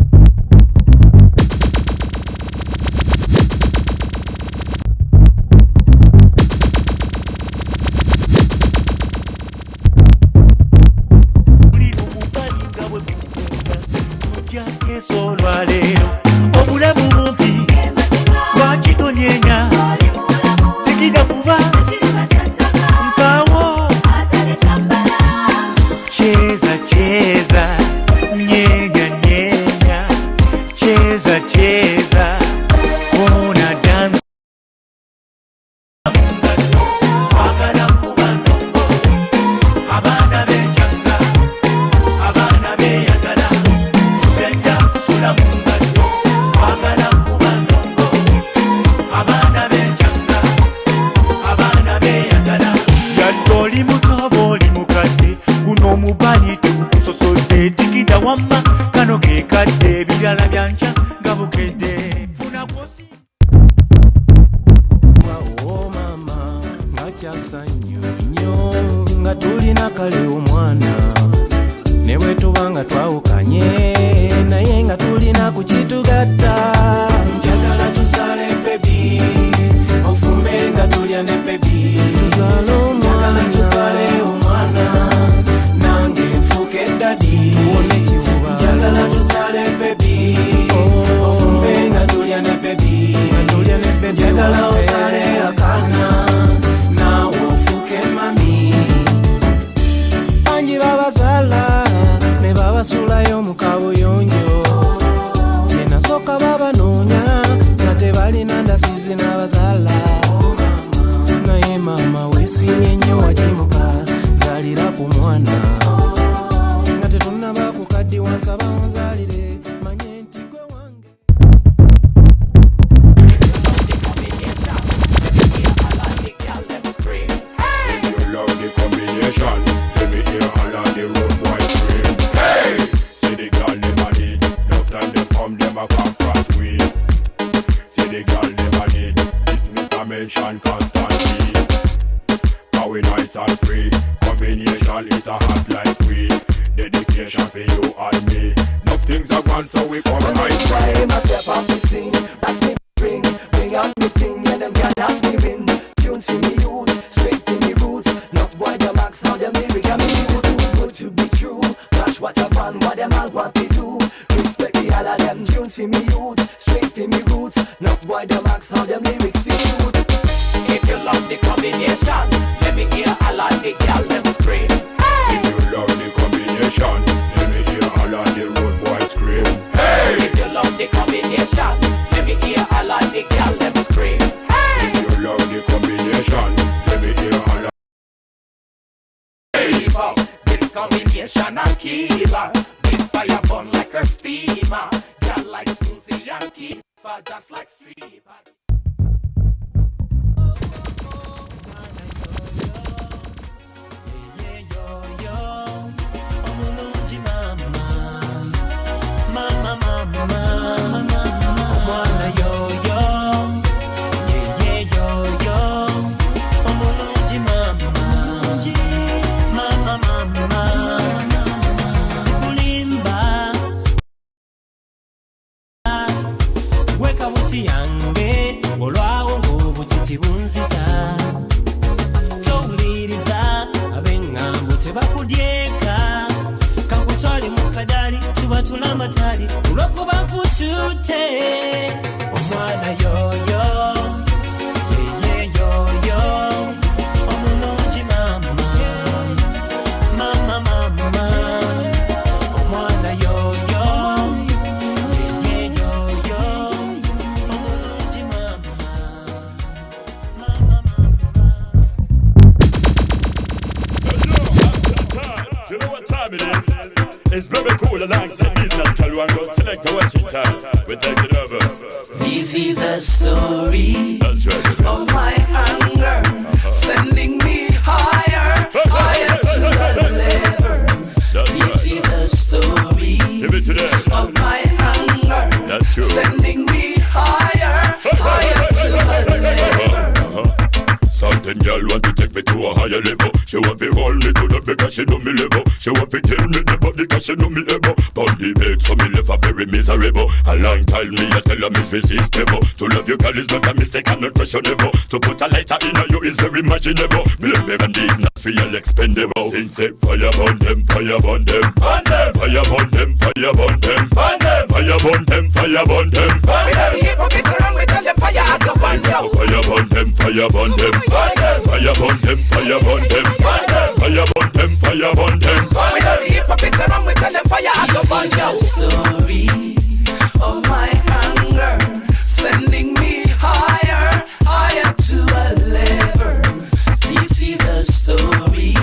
Yange is very cool alongside business. Kalu and go select a Washington. We take it over. This is a story That's right. of my anger, sending me higher, higher to the level. This is a story of my anger, That's true. sending me higher, higher to the level. Something girl want to take me to a higher level. She want to hold me to the because she know me level. She want to kill me the body because she know me able. Body big so me live a very miserable. A long time me I tell her me irresistible. To love you girl is not a mistake and not questionable. To put a lighter in you is very imaginable. Baby and these not feel expendable. Since it fire burn them, fire burn them, burn them, fire burn them, fire burn them, burn them, fire burn them, fire burn them. We have the hypocrites around, we tell them fire at the burn them. Fire burn them, fire burn them. Fire burn them, fire burn them. Fire burn them, fire burn them. We have the hypocrites around, we tell them fire at the burn them. This is a story of my anger, sending me higher, higher to a level. This is a story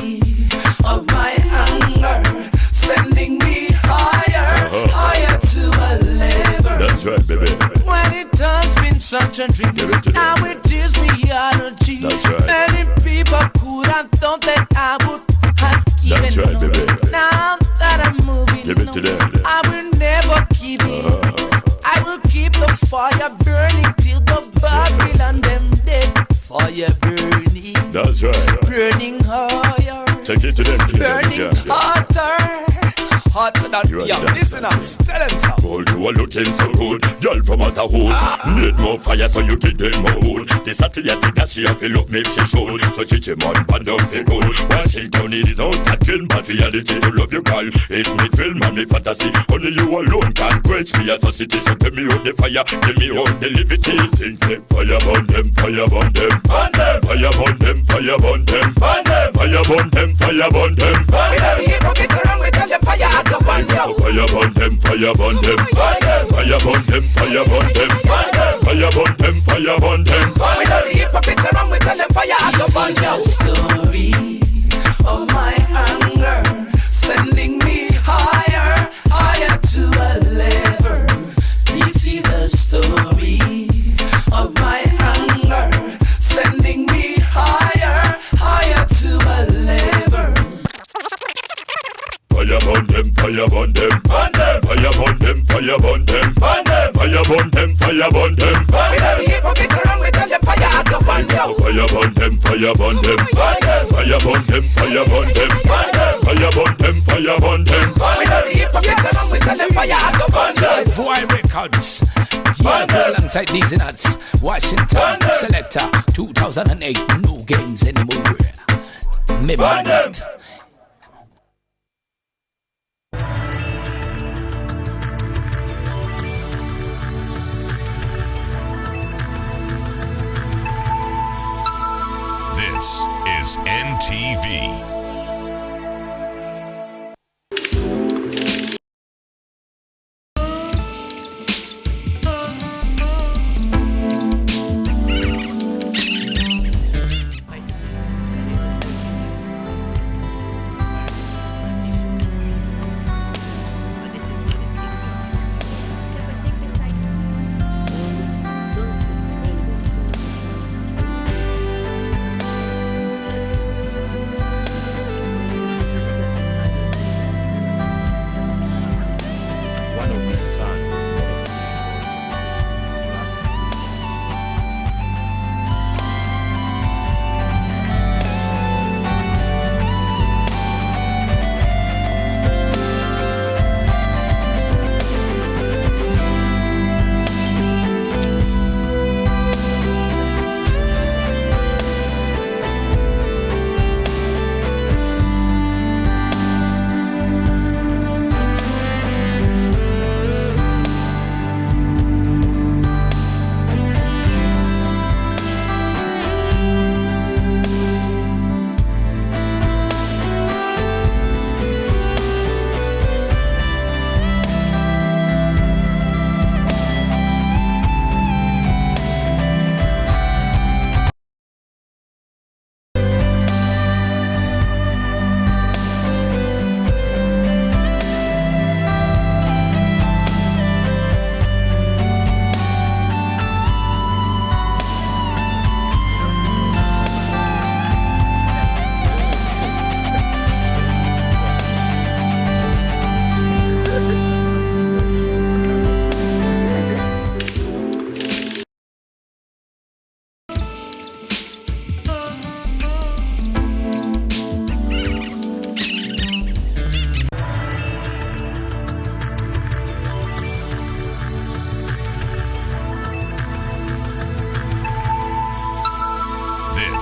of my anger, sending me higher, higher to a level. That's right, baby. When it has been such a dream, now it is reality. That's right. Many people could have thought that I would have given That's right, up. baby. Now that I'm moving Give it to them. I will never give in. I will keep the fire burning till the Babylon them dead. Fire burning. That's right. Burning higher. Take it to them. Burning hotter. Hotter than listen up, tell them so. Girl, you are looking so good. Girl from out of hood. Need more fire so you get them more wood. The satiety that she have to look me if she should. So chichi man, band up the good. Washington is not a dream, but reality to love you call. It's me film and me fantasy. Only you alone can quench me atrocity. So tell me out the fire, give me out the liberty. Sing say fire burn them, fire burn them, burn them. Fire burn them, fire burn them, burn them. Fire burn them, fire burn them. We have the hypocrites around, we tell them fire at the burn them. Fire burn them, fire burn them, fire burn them, fire burn them, fire burn them, fire burn them. We have the hypocrites around, we tell them fire at the burn them. This is a story of my anger, sending me higher, higher to a level. This is a story of my anger, sending me higher, higher to a level. Fire burn them, fire burn them, burn them. Fire burn them, fire burn them, burn them. Fire burn them, fire burn them. We have the hypocrites around, we tell them fire at the burn them. Fire burn them, fire burn them, burn them. Fire burn them, fire burn them, burn them. Fire burn them, fire burn them. We have the hypocrites around, we tell them fire at the burn them. Voy Records. Yeah, alongside these nuts. Washington Selector 2008. No games anymore. Remember that. This is NTV.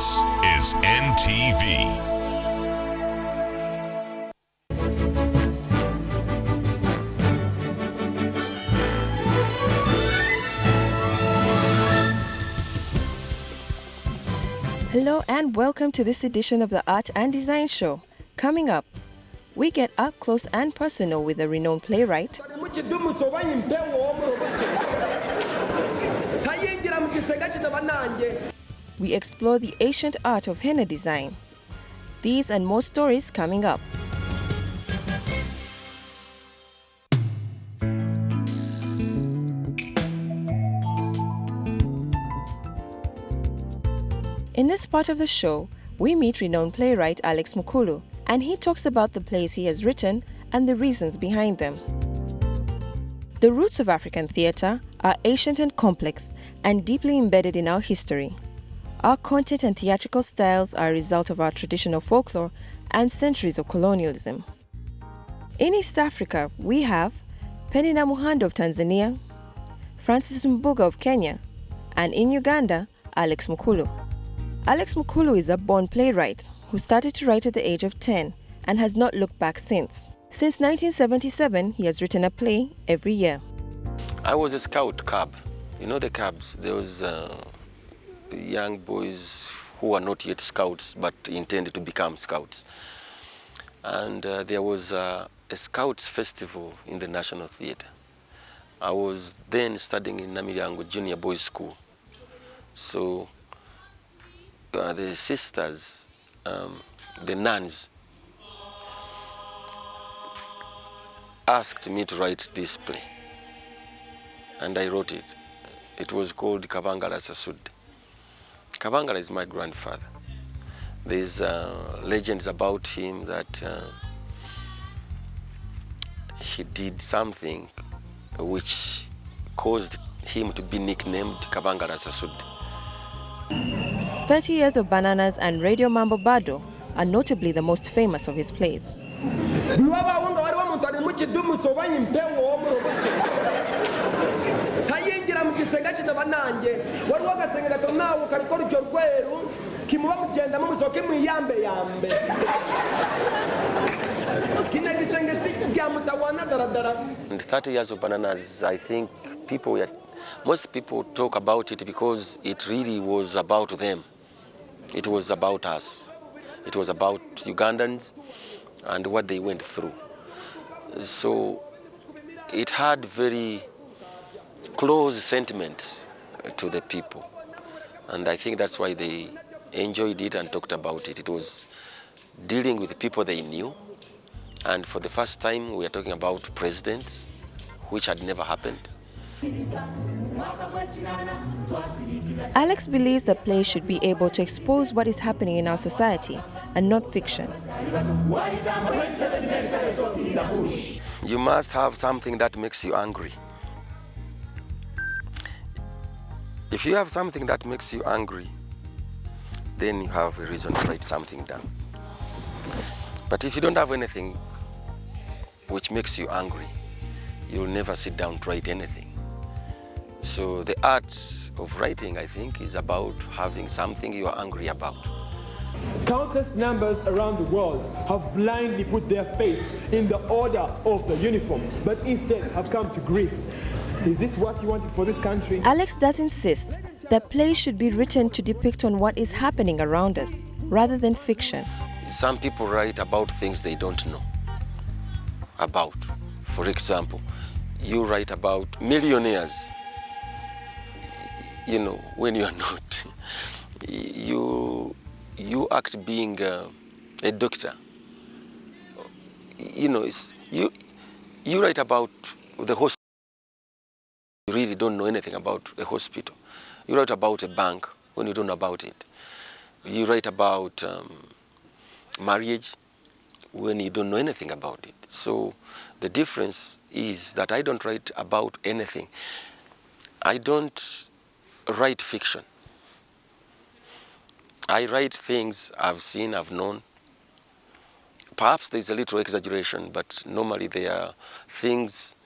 This is NTV. Hello and welcome to this edition of the Art and Design Show. Coming up, we get up close and personal with the renowned playwright. We explore the ancient art of henna design. These and more stories coming up. In this part of the show, we meet renowned playwright Alex Mukulu, and he talks about the plays he has written and the reasons behind them. The roots of African theatre are ancient and complex and deeply embedded in our history. Our content and theatrical styles are a result of our traditional folklore and centuries of colonialism. In East Africa, we have Penina Muhando of Tanzania, Francis Mbuga of Kenya, and in Uganda, Alex Mukulu. Alex Mukulu is a born playwright who started to write at the age of 10 and has not looked back since. Since 1977, he has written a play every year. I was a scout cub. You know the cubs, those young boys who are not yet scouts but intended to become scouts. And there was a scouts festival in the National Theatre. I was then studying in Namiryango Junior Boys School. So the sisters, the nuns, asked me to write this play. And I wrote it. It was called Kabangala Sasud. Kabangala is my grandfather. There's legends about him that he did something which caused him to be nicknamed Kabangala Sasud. 30 Years of Bananas and Radio Mambo Bado are notably the most famous of his plays. And 30 Years of Bananas, I think most people talk about it because it really was about them. It was about us. It was about Ugandans and what they went through. So it had very close sentiments to the people. And I think that's why they enjoyed it and talked about it. It was dealing with people they knew. And for the first time, we are talking about presidents, which had never happened. Alex believes that plays should be able to expose what is happening in our society and not fiction. You must have something that makes you angry. If you have something that makes you angry, then you have a reason to write something down. But if you don't have anything which makes you angry, you'll never sit down to write anything. So the art of writing, I think, is about having something you are angry about. Countless numbers around the world have blindly put their faith in the order of the uniform, but instead have come to grief. Is this what you wanted for this country? Alex does insist that plays should be written to depict on what is happening around us, rather than fiction. Some people write about things they don't know about. For example, you write about millionaires. You know, when you are not, you act being a doctor. You know, you write about the hospital. You really don't know anything about a hospital. You write about a bank when you don't know about it. You write about marriage when you don't know anything about it. So the difference is that I don't write about anything. I don't write fiction. I write things I've seen, I've known. Perhaps there's a little exaggeration, but normally they are things,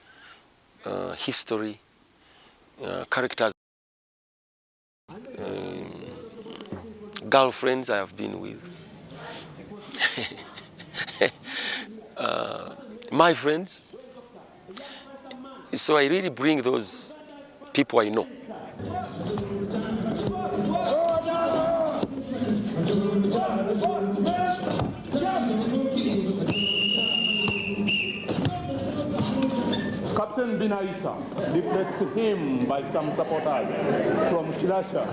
history, characters, girlfriends I have been with, my friends. So I really bring those people I know. Captain Binaisa replaced him by some supporters from Kilasha.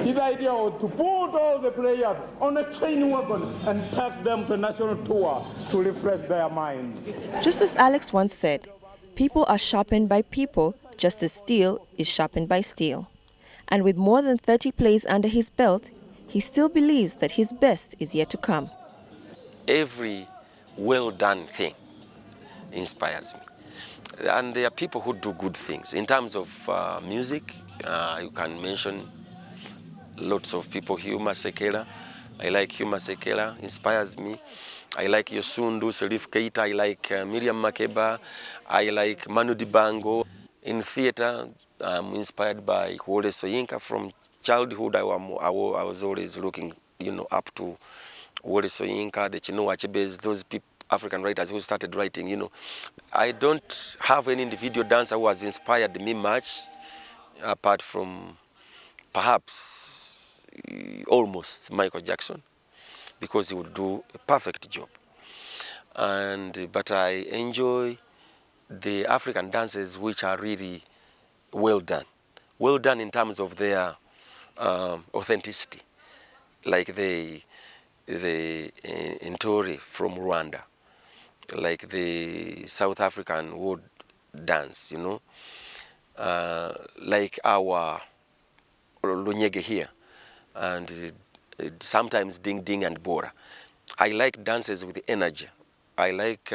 His idea was to put all the players on a train wagon and take them to a national tour to refresh their minds. Just as Alex once said, people are sharpened by people just as steel is sharpened by steel. And with more than 30 plays under his belt, he still believes that his best is yet to come. Every well-done thing inspires me. And there are people who do good things. In terms of music, you can mention lots of people. Huma Sekela, I like Huma Sekela, inspires me. I like Yosundu, Serif Keita, I like Miriam Makeba, I like Manu Dibango. In theater, I'm inspired by Wole Soyinka. From childhood, I was always looking, up to Wole Soyinka, the Chinua Achebes, those people, African writers who started writing, I don't have any individual dancer who has inspired me much, apart from perhaps almost Michael Jackson, because he would do a perfect job. But I enjoy the African dances which are really well done in terms of their authenticity, like the Ntori from Rwanda, like the South African wood dance, like our Lunyege here, and sometimes Ding Ding and Bora. I like dances with energy. I like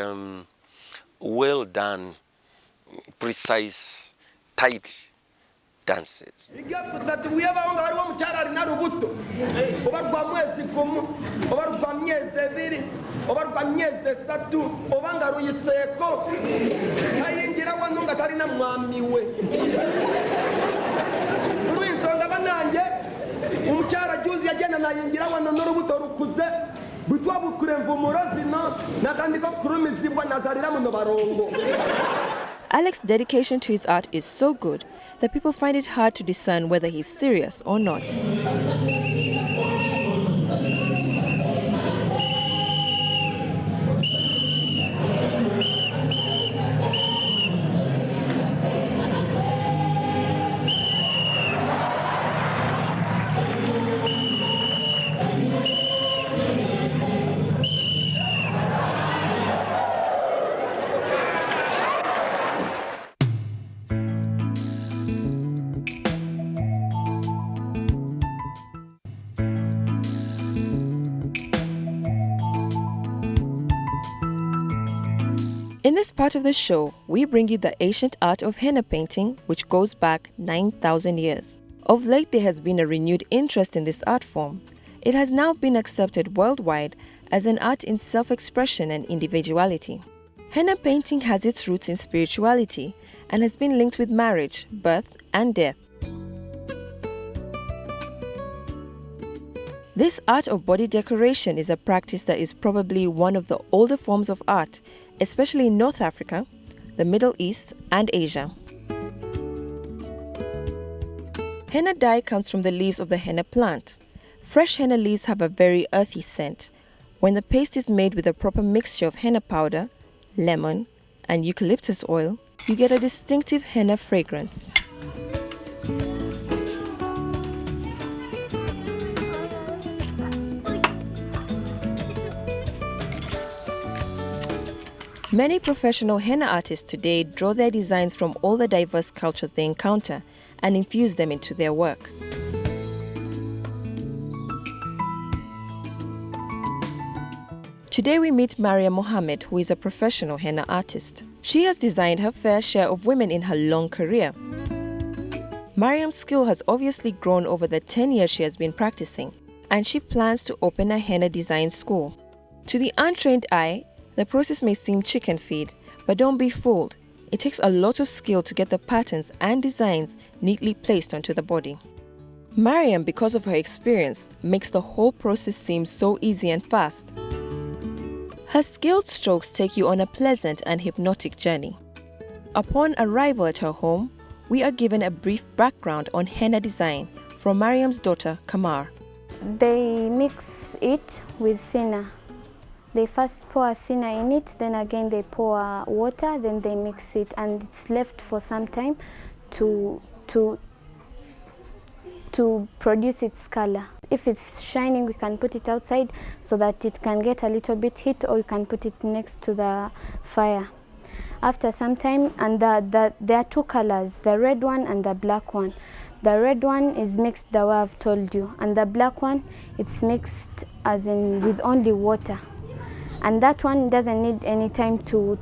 well done, precise, tight dances. Alex's dedication to his art is so good that people find it hard to discern whether he's serious or not. In this part of the show, we bring you the ancient art of henna painting, which goes back 9,000 years. Of late, there has been a renewed interest in this art form. It has now been accepted worldwide as an art in self-expression and individuality. Henna painting has its roots in spirituality and has been linked with marriage, birth, and death. This art of body decoration is a practice that is probably one of the older forms of art, especially in North Africa, the Middle East, and Asia. Henna dye comes from the leaves of the henna plant. Fresh henna leaves have a very earthy scent. When the paste is made with a proper mixture of henna powder, lemon, and eucalyptus oil, you get a distinctive henna fragrance. Many professional henna artists today draw their designs from all the diverse cultures they encounter and infuse them into their work. Today we meet Maria Mohammed, who is a professional henna artist. She has designed her fair share of women in her long career. Mariam's skill has obviously grown over the 10 years she has been practicing, and she plans to open a henna design school. To the untrained eye, the process may seem chicken feed, but don't be fooled. It takes a lot of skill to get the patterns and designs neatly placed onto the body. Mariam, because of her experience, makes the whole process seem so easy and fast. Her skilled strokes take you on a pleasant and hypnotic journey. Upon arrival at her home, we are given a brief background on henna design from Mariam's daughter, Kamar. They mix it with thinner. They first pour thinner in it, then again they pour water, then they mix it, and it's left for some time to produce its color. If it's shining, we can put it outside so that it can get a little bit heat, or you can put it next to the fire. After some time, and there are two colors, the red one and the black one. The red one is mixed the way I've told you, and the black one, it's mixed as in with only water. And that one doesn't need any time to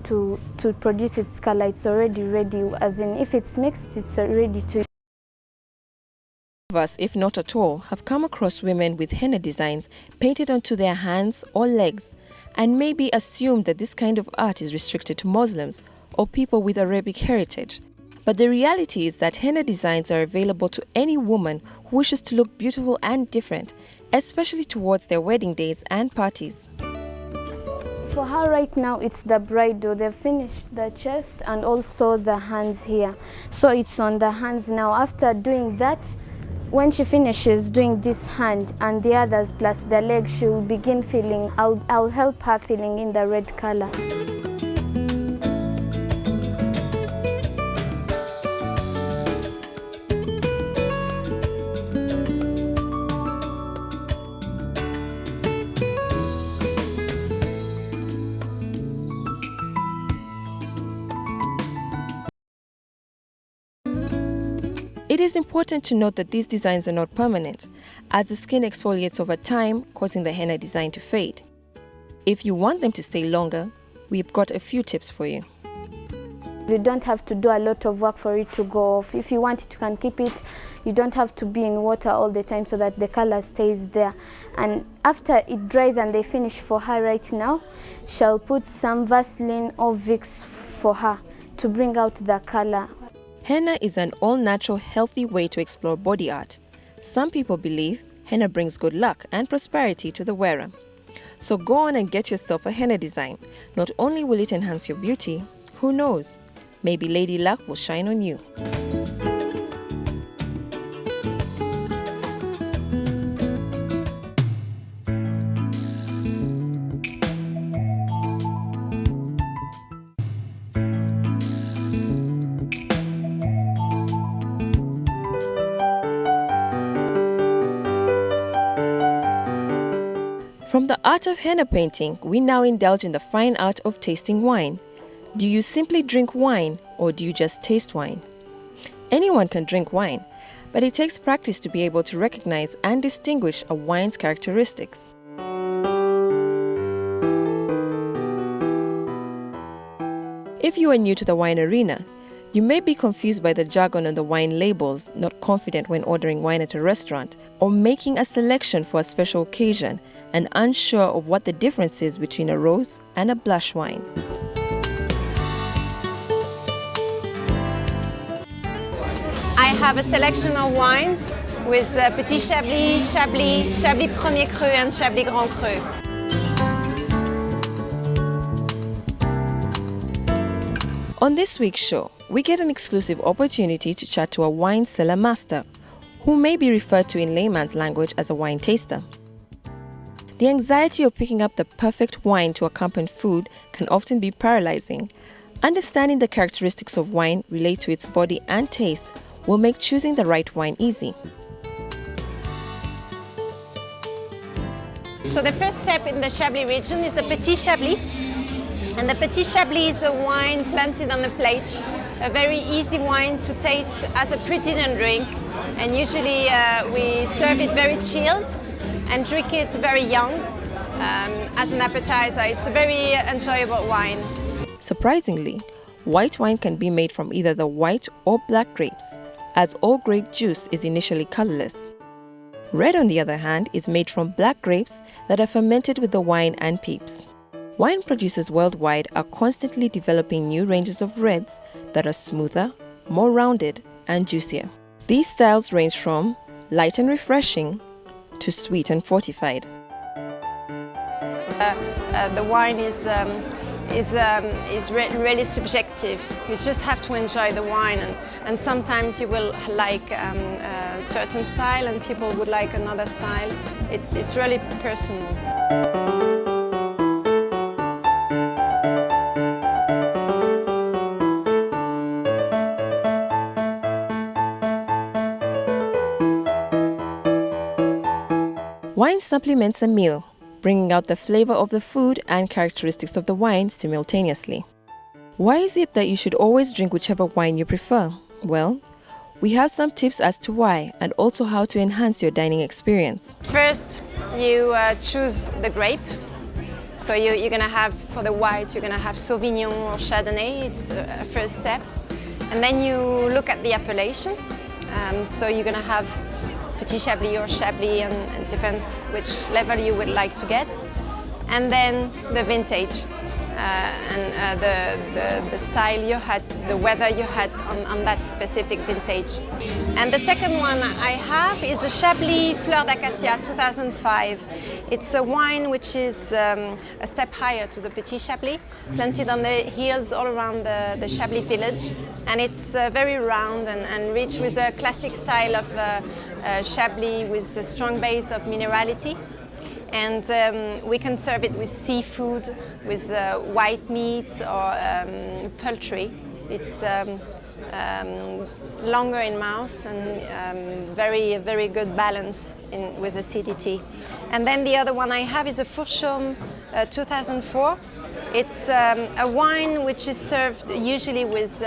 produce its color. It's already ready, as in if it's mixed, it's ready to. Of us, if not at all, have come across women with henna designs painted onto their hands or legs, and maybe assumed that this kind of art is restricted to Muslims or people with Arabic heritage. But the reality is that henna designs are available to any woman who wishes to look beautiful and different, especially towards their wedding days and parties. For her right now, it's the bridal. They've finished the chest and also the hands here. So it's on the hands now. After doing that, when she finishes doing this hand and the others plus the leg, she will begin filling. I'll help her filling in the red color. It is important to note that these designs are not permanent, as the skin exfoliates over time, causing the henna design to fade. If you want them to stay longer, we've got a few tips for you. You don't have to do a lot of work for it to go off. If you want it, you can keep it. You don't have to be in water all the time so that the color stays there. And after it dries and they finish for her right now, she'll put some Vaseline or Vicks for her to bring out the color. Henna is an all-natural, healthy way to explore body art. Some people believe henna brings good luck and prosperity to the wearer. So go on and get yourself a henna design. Not only will it enhance your beauty, who knows, maybe Lady Luck will shine on you. From the art of henna painting, we now indulge in the fine art of tasting wine. Do you simply drink wine, or do you just taste wine? Anyone can drink wine, but it takes practice to be able to recognize and distinguish a wine's characteristics. If you are new to the wine arena, you may be confused by the jargon on the wine labels, not confident when ordering wine at a restaurant, or making a selection for a special occasion, and unsure of what the difference is between a rose and a blush wine. I have a selection of wines with Petit Chablis, Chablis, Chablis Premier Cru and Chablis Grand Cru. On this week's show, we get an exclusive opportunity to chat to a wine cellar master, who may be referred to in layman's language as a wine taster. The anxiety of picking up the perfect wine to accompany food can often be paralyzing. Understanding the characteristics of wine relate to its body and taste will make choosing the right wine easy. So the first step in the Chablis region is the Petit Chablis. And the Petit Chablis is a wine planted on a plate, a very easy wine to taste as a pre-dinner drink. And usually we serve it very chilled and drink it very young as an appetizer. It's a very enjoyable wine. Surprisingly, white wine can be made from either the white or black grapes, as all grape juice is initially colorless. Red, on the other hand, is made from black grapes that are fermented with the wine and peats. Wine producers worldwide are constantly developing new ranges of reds that are smoother, more rounded, and juicier. These styles range from light and refreshing, to sweet and fortified. The wine is really subjective. You just have to enjoy the wine, and sometimes you will like a certain style and people would like another style. It's really personal. Wine supplements a meal, bringing out the flavor of the food and characteristics of the wine simultaneously. Why is it that you should always drink whichever wine you prefer? Well, we have some tips as to why and also how to enhance your dining experience. First, you choose the grape. So you're going to have, for the white, you're going to have Sauvignon or Chardonnay. It's a first step. And then you look at the appellation. So you're going to have Petit Chablis or Chablis, and it depends which level you would like to get. And then the vintage and the style you had, the weather you had on that specific vintage. And the second one I have is a Chablis Fleur d'Acacia 2005. It's a wine which is a step higher to the Petit Chablis, planted on the hills all around the Chablis village. And it's very round and rich with a classic style of Chablis with a strong base of minerality. And we can serve it with seafood, with white meats or poultry. It's longer in mouth and very good balance with acidity. And then the other one I have is a Fourchaume 2004. It's a wine which is served usually with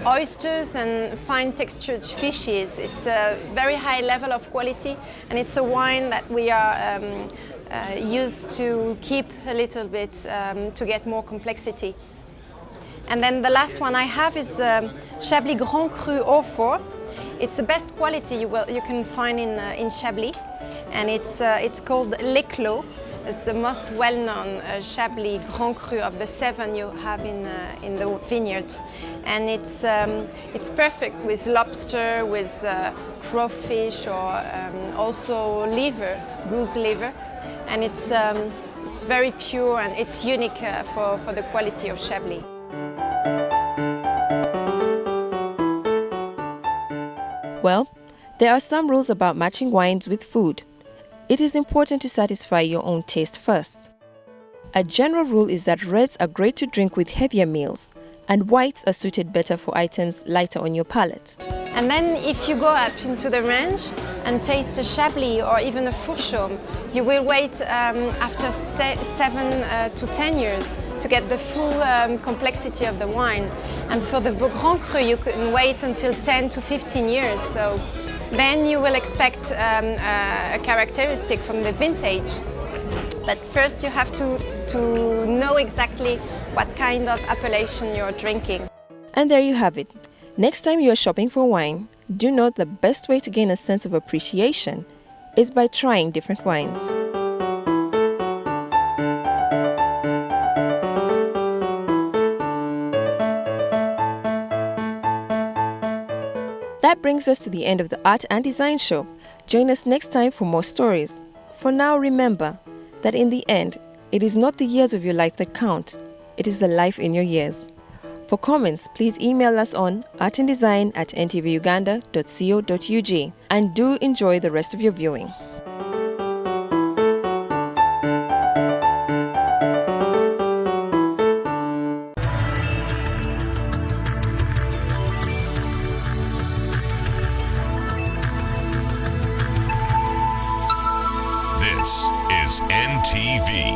oysters and fine textured fishes. It's a very high level of quality, and it's a wine that we are used to keep a little bit to get more complexity. And then the last one I have is Chablis Grand Cru 04. It's the best quality you can find in Chablis, and it's called L'Éclos. It's the most well-known Chablis Grand Cru of the 7 you have in the vineyard, and it's perfect with lobster, with crawfish, or also liver, goose liver, and it's very pure and it's unique for the quality of Chablis. Well, there are some rules about matching wines with food. It is important to satisfy your own taste first. A general rule is that reds are great to drink with heavier meals, and whites are suited better for items lighter on your palate. And then if you go up into the range and taste a Chablis or even a Fourchaume, you will wait after 7 to 10 years to get the full complexity of the wine. And for the Grand Cru, you can wait until 10 to 15 years. So then you will expect a characteristic from the vintage. But first you have to know exactly what kind of appellation you're drinking. And there you have it. Next time you are shopping for wine, do note the best way to gain a sense of appreciation is by trying different wines. That brings us to the end of the Art and Design Show. Join us next time for more stories. For now, remember that in the end, it is not the years of your life that count, it is the life in your years. For comments, please email us on artanddesign@ntvuganda.co.ug, and do enjoy the rest of your viewing. This is NTV.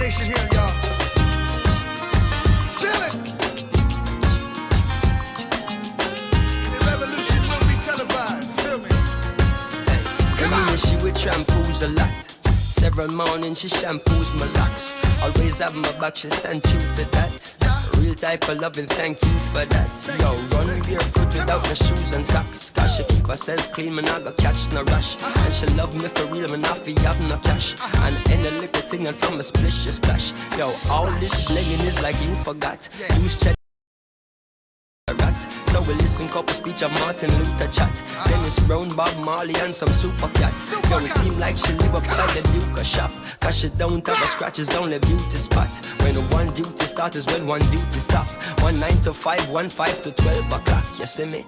nation here, y'all. Feel it. The revolution will be televised. Feel me? Come on. She would shampoos a lot. Several mornings she shampoos my locks. Always have my back, she stand true to that. Real type of loving, thank you for that. Yo, run barefoot without no shoes and socks. Cause she keep herself clean, man, I go catch no rush. And she love me for real, man, I feel have no cash. And any little thing and from a splish, she splash. Yo, all this blinging is like you forgot. Use check. So we listen couple speech of Martin Luther chat. Dennis Brown, Bob Marley and some super cats. Yo, it seem like she live upside the Duke shop. Cause she don't have a scratch, it's only beauty spot. When one duty start is when one duty stop. 1 9 to 5, 1 5 to 12 o'clock, you see me?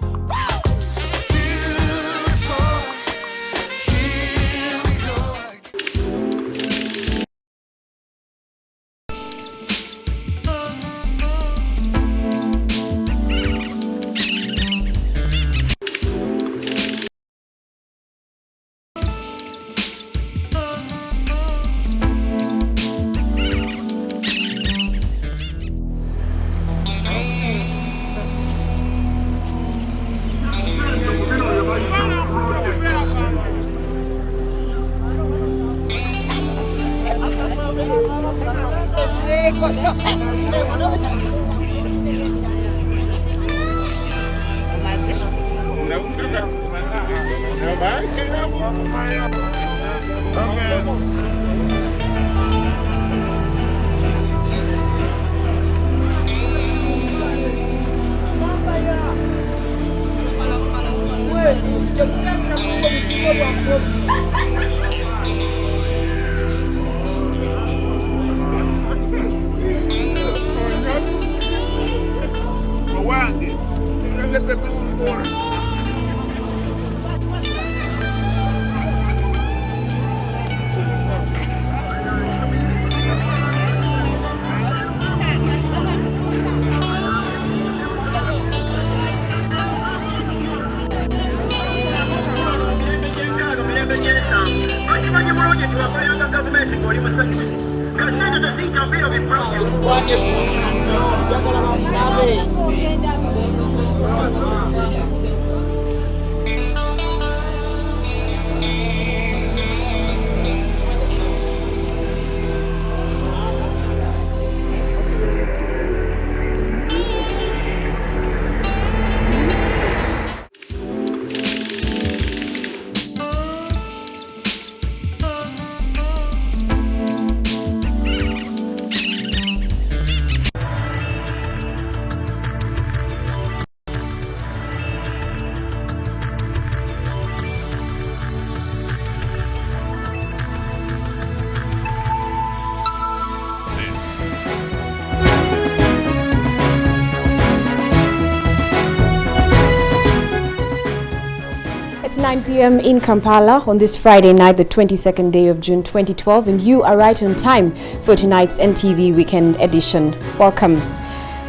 It's 9 p.m. in Kampala on this Friday night, the 22nd day of June 2012, and you are right on time for tonight's NTV Weekend Edition. Welcome.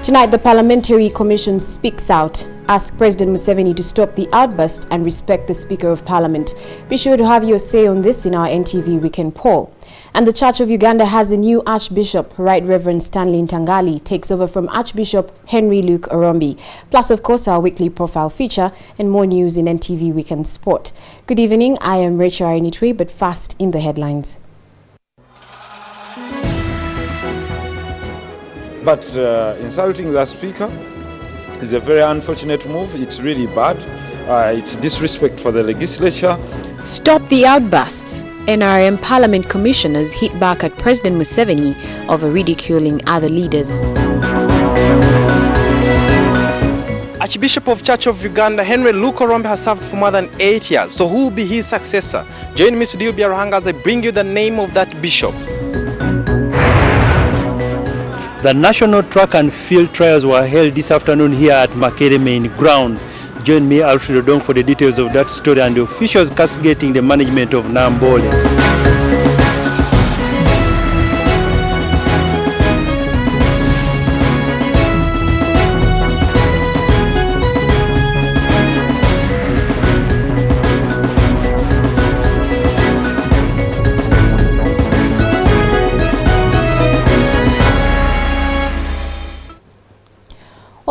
Tonight, the Parliamentary Commission speaks out, asks President Museveni to stop the outburst and respect the Speaker of Parliament. Be sure to have your say on this in our NTV Weekend poll. And the Church of Uganda has a new Archbishop. Right Reverend Stanley Ntangali takes over from Archbishop Henry Luke Orombi. Plus, of course, our weekly profile feature and more news in NTV Weekend Sport. Good evening, I am Rachel Arinitwe, but first in the headlines. But insulting the Speaker is a very unfortunate move. It's really bad. It's disrespect for the legislature. Stop the outbursts. NRM Parliament commissioners hit back at President Museveni over ridiculing other leaders. Archbishop of Church of Uganda, Henry Luke Orombi, has served for more than 8 years. So who will be his successor? Join me, Sudil Biaruhanga, as I bring you the name of that bishop. The National Track and Field Trials were held this afternoon here at Makere Main Ground. Join me, Alfred Odong, for the details of that story and the officials castigating the management of Nambole.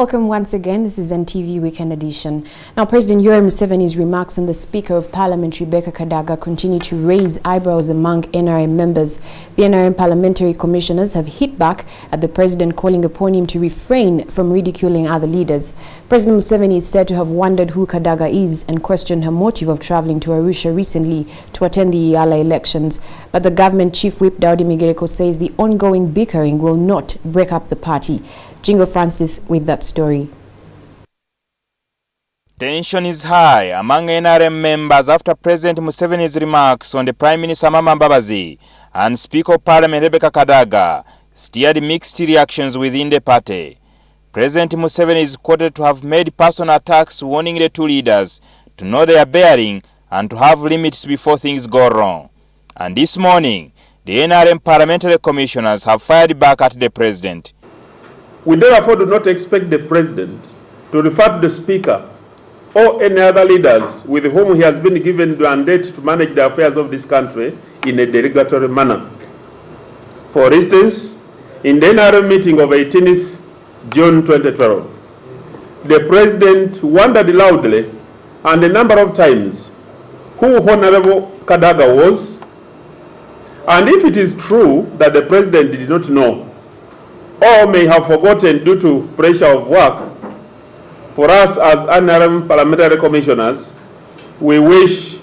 Welcome once again. This is NTV Weekend Edition. Now, President Yoweri Museveni's remarks on the Speaker of Parliament, Rebecca Kadaga, continue to raise eyebrows among NRM members. The NRM parliamentary commissioners have hit back at the President, calling upon him to refrain from ridiculing other leaders. President Museveni is said to have wondered who Kadaga is and questioned her motive of travelling to Arusha recently to attend the Yala elections. But the government chief whip, Daudi Migereko, says the ongoing bickering will not break up the party. Jingo Francis with that story. Tension is high among NRM members after President Museveni's remarks on the Prime Minister Mama Mbabazi and Speaker of Parliament Rebecca Kadaga stirred mixed reactions within the party. President Museveni is quoted to have made personal attacks, warning the two leaders to know their bearing and to have limits before things go wrong. And this morning, the NRM parliamentary commissioners have fired back at the president. We therefore do not expect the President to refer to the Speaker or any other leaders with whom he has been given the mandate to manage the affairs of this country in a derogatory manner. For instance, in the NRM meeting of 18th June 2012, the President wondered loudly and a number of times who Honorable Kadaga was, and if it is true that the President did not know or may have forgotten due to pressure of work, for us as NRM parliamentary commissioners, we wish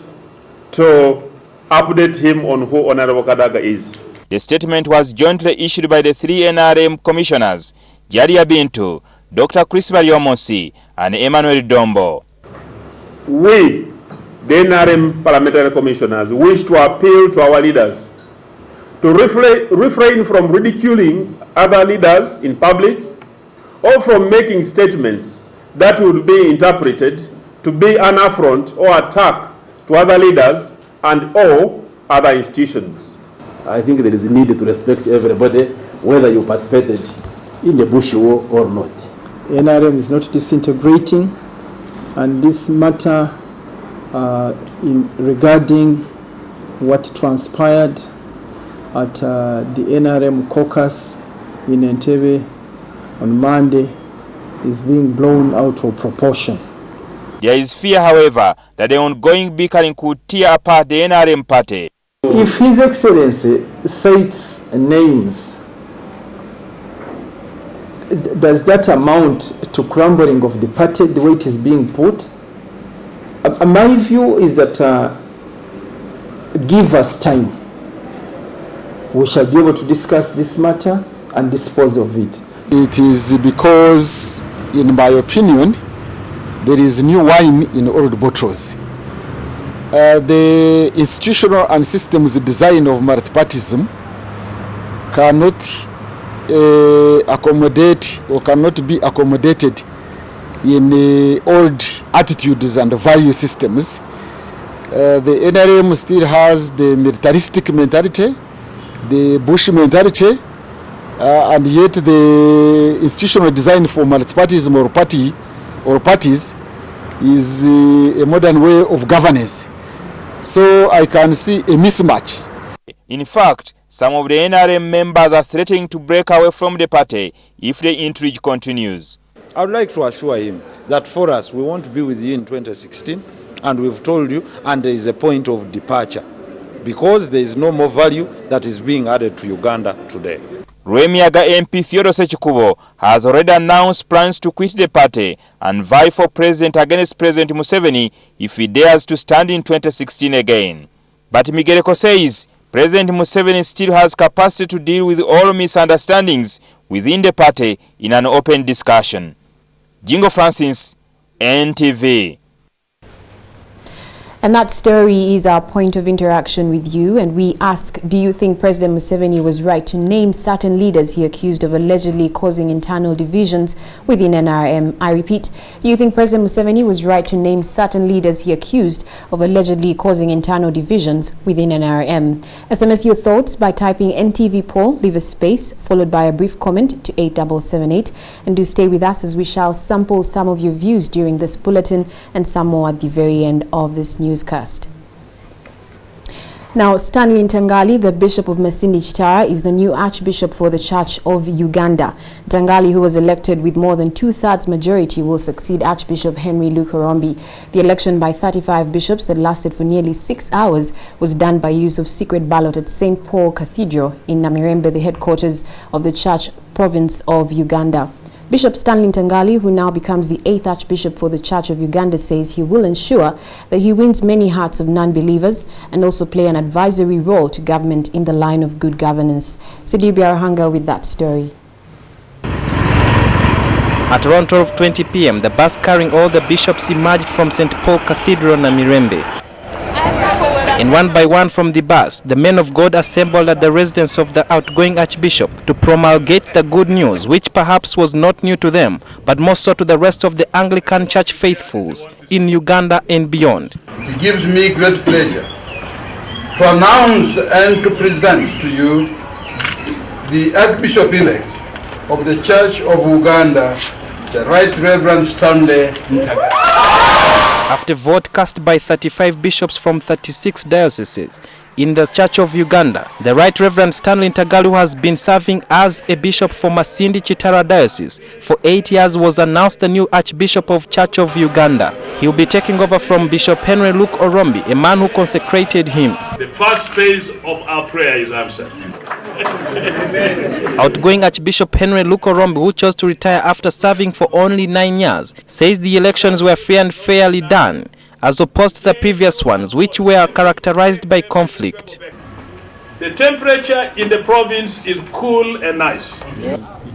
to update him on who Honorable Kadaga is. The statement was jointly issued by the three NRM commissioners, Jaria Bintu, Dr. Chris Bariomosi, and Emmanuel Dombo. We, the NRM parliamentary commissioners, wish to appeal to our leaders to refrain from ridiculing other leaders in public or from making statements that would be interpreted to be an affront or attack to other leaders and or other institutions. I think there is a need to respect everybody, whether you participated in the Bush war or not. NRM is not disintegrating, and this matter regarding what transpired at the NRM caucus in NTV on Monday is being blown out of proportion. There is fear, however, that the ongoing bickering could tear apart the NRM party. If His Excellency cites names, does that amount to crumbling of the party the way it is being put? My view is that give us time. We shall be able to discuss this matter and dispose of it. It is because, in my opinion, there is new wine in old bottles. The institutional and systems design of multipartyism cannot accommodate or cannot be accommodated in old attitudes and value systems. The NRM still has the militaristic mentality, the Bush mentality, and yet the institutional design for multipartyism or parties is a modern way of governance. So I can see a mismatch. In fact, some of the NRM members are threatening to break away from the party if the intrigue continues. I would like to assure him that for us, we want to be with you in 2016, and we've told you, and there is a point of departure, because there is no more value that is being added to Uganda today. Rwemiaga MP Theodore Chikubo has already announced plans to quit the party and vie for president against President Museveni if he dares to stand in 2016 again. But Migereko says President Museveni still has capacity to deal with all misunderstandings within the party in an open discussion. Jingo Francis, NTV. And that story is our point of interaction with you, and we ask, do you think President Museveni was right to name certain leaders he accused of allegedly causing internal divisions within NRM? I repeat, do you think President Museveni was right to name certain leaders he accused of allegedly causing internal divisions within NRM? SMS your thoughts by typing NTV poll, leave a space, followed by a brief comment to 8778, and do stay with us as we shall sample some of your views during this bulletin and some more at the very end of this newscast. Now, Stanley Ntangali, the Bishop of Masindi Chitara, is the new Archbishop for the Church of Uganda. Ntangali, who was elected with more than 2/3 majority, will succeed Archbishop Henry Lukorombi. The election by 35 bishops that lasted for nearly 6 hours was done by use of secret ballot at St. Paul Cathedral in Namirembe, the headquarters of the Church Province of Uganda. Bishop Stanley Ntangali, who now becomes the 8th Archbishop for the Church of Uganda, says he will ensure that he wins many hearts of non-believers and also play an advisory role to government in the line of good governance. Sudi Biarahanga with that story. At around 12:20 p.m., the bus carrying all the bishops emerged from St. Paul Cathedral, Namirembe. And one by one from the bus, the men of God assembled at the residence of the outgoing Archbishop to promulgate the good news, which perhaps was not new to them, but more so to the rest of the Anglican Church faithfuls in Uganda and beyond. It gives me great pleasure to announce and to present to you the Archbishop-elect of the Church of Uganda, the Right Reverend Stanley Ntangali. After vote cast by 35 bishops from 36 dioceses in the Church of Uganda, the Right Reverend Stanley Ntangali, who has been serving as a bishop for Masindi Chitara Diocese for 8 years, was announced the new Archbishop of Church of Uganda. He will be taking over from Bishop Henry Lukorombi, a man who consecrated him. The first phase of our prayer is answered. Outgoing Archbishop Henry Lukorombi, who chose to retire after serving for only 9 years, says the elections were fair and fairly done, as opposed to the previous ones, which were characterized by conflict. The temperature in the province is cool and nice.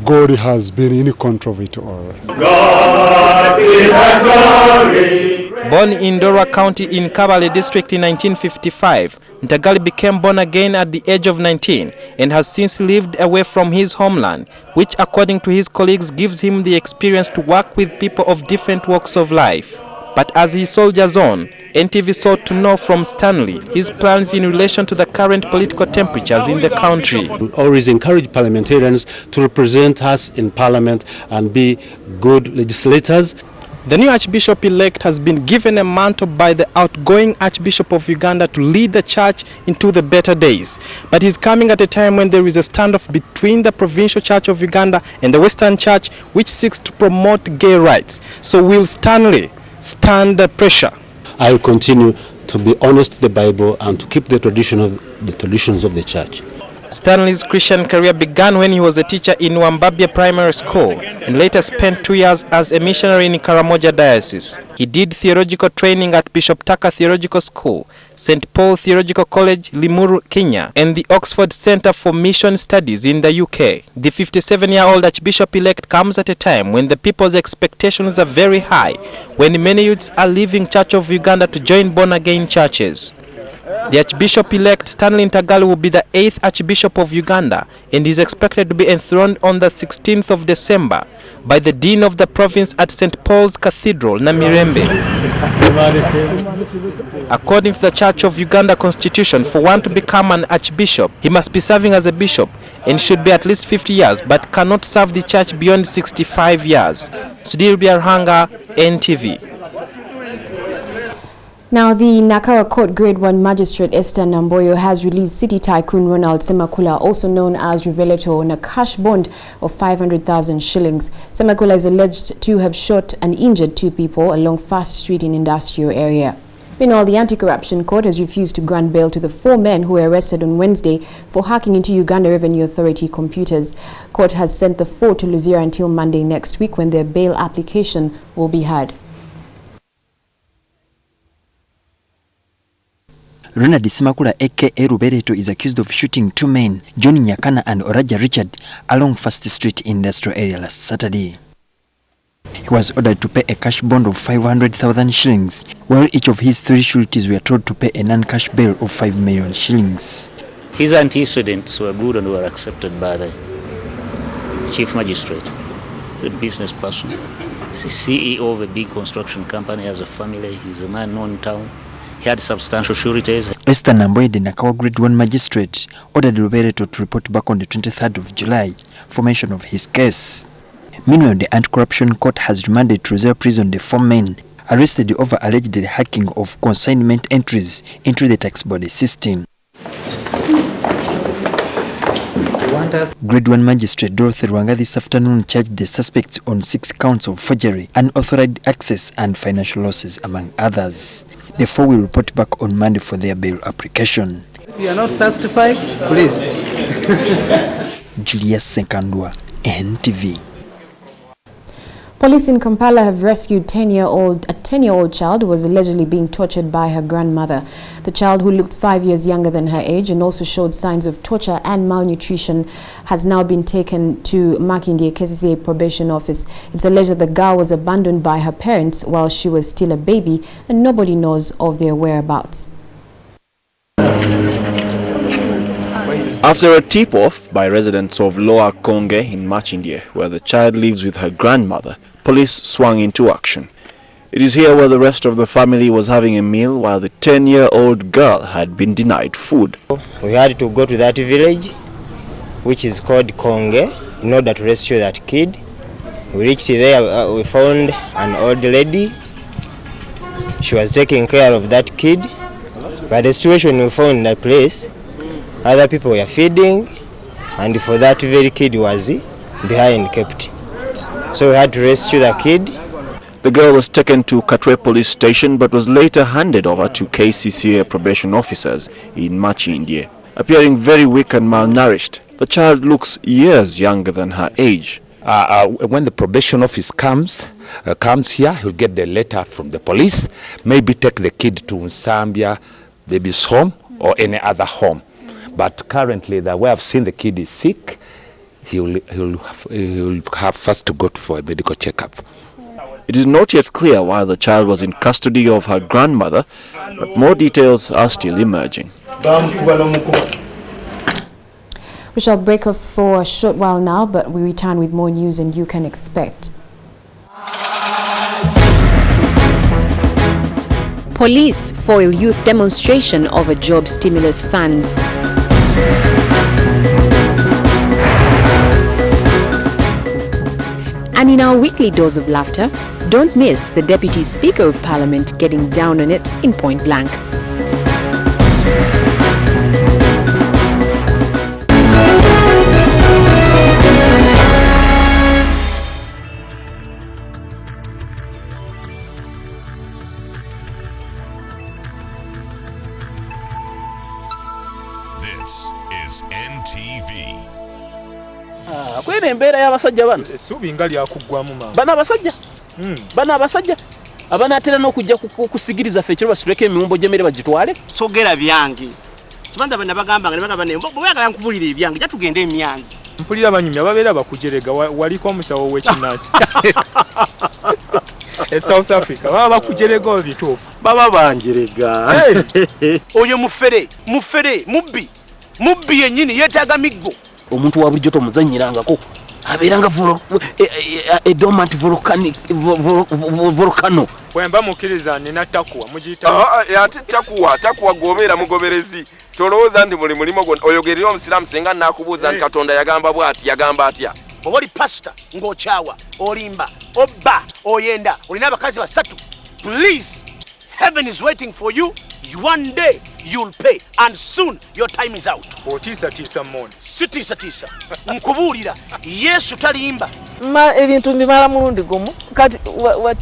God has been in control of it all. God be the glory. Born in Dora County in Kabale district in 1955, Ntangali became born again at the age of 19 and has since lived away from his homeland, which according to his colleagues gives him the experience to work with people of different walks of life. But as he soldiers on, NTV sought to know from Stanley his plans in relation to the current political temperatures in the country. We always encourage parliamentarians to represent us in parliament and be good legislators. The new Archbishop-elect has been given a mantle by the outgoing Archbishop of Uganda to lead the church into the better days. But he's coming at a time when there is a standoff between the Provincial Church of Uganda and the Western Church, which seeks to promote gay rights. So will Stanley stand the pressure? I will continue to be honest to the Bible and to keep the traditions of the church. Stanley's Christian career began when he was a teacher in Wambabia Primary School and later spent 2 years as a missionary in Karamoja Diocese. He did theological training at Bishop Tucker Theological School, St. Paul Theological College, Limuru, Kenya, and the Oxford Center for Mission Studies in the UK. The 57-year-old Archbishop-elect comes at a time when the people's expectations are very high, when many youths are leaving Church of Uganda to join born-again churches. The Archbishop-elect Stanley Ntangali will be the 8th Archbishop of Uganda and is expected to be enthroned on the 16th of December by the Dean of the province at St. Paul's Cathedral, Namirembe. According to the Church of Uganda Constitution, for one to become an Archbishop, he must be serving as a bishop and should be at least 50 years, but cannot serve the church beyond 65 years. Sudhir Biarhanga, NTV. Now, the Nakawa Court Grade 1 Magistrate Esther Namboyo has released city tycoon Ronald Semakula, also known as Revelator, on a cash bond of 500,000 shillings. Semakula is alleged to have shot and injured 2 people along Fast Street in industrial area. Meanwhile, the Anti-Corruption Court has refused to grant bail to the 4 men who were arrested on Wednesday for hacking into Uganda Revenue Authority computers. Court has sent the 4 to Luzira until Monday next week, when their bail application will be heard. Ronald Semakula aka Rubereto is accused of shooting 2 men, John Nyakana and Oraja Richard, along First Street industrial area last Saturday. He was ordered to pay a cash bond of 500,000 shillings, while each of his 3 sureties were told to pay a non-cash bail of 5 million shillings. His antecedents were good and were accepted by the Chief Magistrate, the business person. He's the CEO of a big construction company, has a family, he's a man known in town. He had substantial sureties. Esther Namboye, the Nakawa Grade 1 Magistrate, ordered Rubereto to report back on the 23rd of July for mention of his case. Meanwhile, the Anti-Corruption Court has remanded to Luzira prison the 4 men arrested over alleged hacking of consignment entries into the tax body system. Grade 1 Magistrate Dorothy Rwanga this afternoon charged the suspects on 6 counts of forgery, unauthorized access and financial losses, among others. The 4 will report back on Monday for their bail application. If you are not satisfied, please. Julius Senkandwa, NTV. Police in Kampala have rescued a 10-year-old child who was allegedly being tortured by her grandmother. The child, who looked 5 years younger than her age and also showed signs of torture and malnutrition, has now been taken to Makindye KCCA probation office. It's alleged that the girl was abandoned by her parents while she was still a baby and nobody knows of their whereabouts. After a tip-off by residents of Lower Konge in Makindye, where the child lives with her grandmother, police swung into action. It is here where the rest of the family was having a meal while the 10-year-old girl had been denied food. We had to go to that village, which is called Konge, in order to rescue that kid. We reached there, we found an old lady. She was taking care of that kid. But the situation we found in that place, other people were feeding, and for that very kid was behind kept. So we had to rescue the kid. The girl was taken to Katwe police station but was later handed over to KCCA probation officers in Makindye. Appearing very weak and malnourished, the child looks years younger than her age. When the probation office comes here, he'll get the letter from the police, maybe take the kid to Nsambya baby's home or any other home. But currently, the way I've seen the kid is sick, he'll have first to go for a medical checkup. It is not yet clear why the child was in custody of her grandmother, but more details are still emerging. We shall break off for a short while now, but we return with more news and you can expect. Police foil youth demonstration over job stimulus funds. And in our weekly dose of laughter, don't miss the Deputy Speaker of Parliament getting down on it in point blank. This is NTV. Kwene embeera y'abasajja bano essuubi nga lyakugwamu mama bano abasajja abanaatera n'okujja kusigiriza ffe ekiro basituleko emiwumbo gy'emmere bagitwale sogera byange kibanda bana bagamba nga nebagamba ne bwagala nkubulira ebyange ja tugende emyanzi mpulira abanyumya babeera bakujerega waliko omusawo w'ekinansi South Africa baba bakujerega obituufu baba banjerega oyo mufere mubbi yennyini yeetaaga miggo omuntu wa bulijjo tomuzannyirangako abeeranga dormant volcano bwemba mukkiriza nina takuwa mugiyita ate takuwa gobeera mugoberezi tolowooza ndi muli mulimo oyogerera omusiraamu singa naakubuuza nti Katonda yagamba atya oba oli pasita ng'okyawa olimba obba oyenda olina abakazi basatu please heaven is waiting for you. One day you'll pay and soon your time is out. Otisa mmono. Sitisa. Nkubulira Yesu talimba. Ebintu mbimala mulundi gumu. Kati what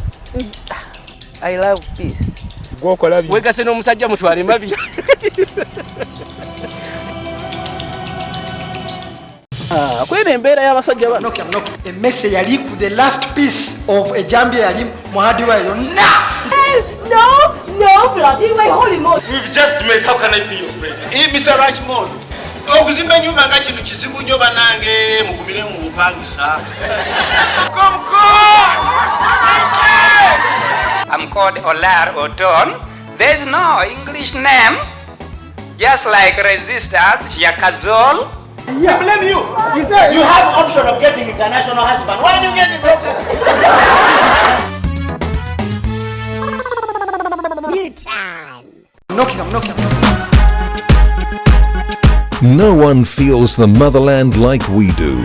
I love peace. Gwokola byo. Wegase n'omusajja mutwale mbabi. Kwene embeera y'abasajja bano. Emmese yali ku the last piece of a jambia yali muhadi wa yonna. No, bloody way, holy moly. We've just met. How can I be your friend? Mr. Rajmon. Okuzimba nyumba nga kintu kizibu nnyo banange mugumire mu bupangisa. Come. I'm called Olar Oton. There's no English name. Just like resistors, Yakazol. I blame you. You have option of getting international husband. Why do you get it local? I'm knocking. No one feels the motherland like we do.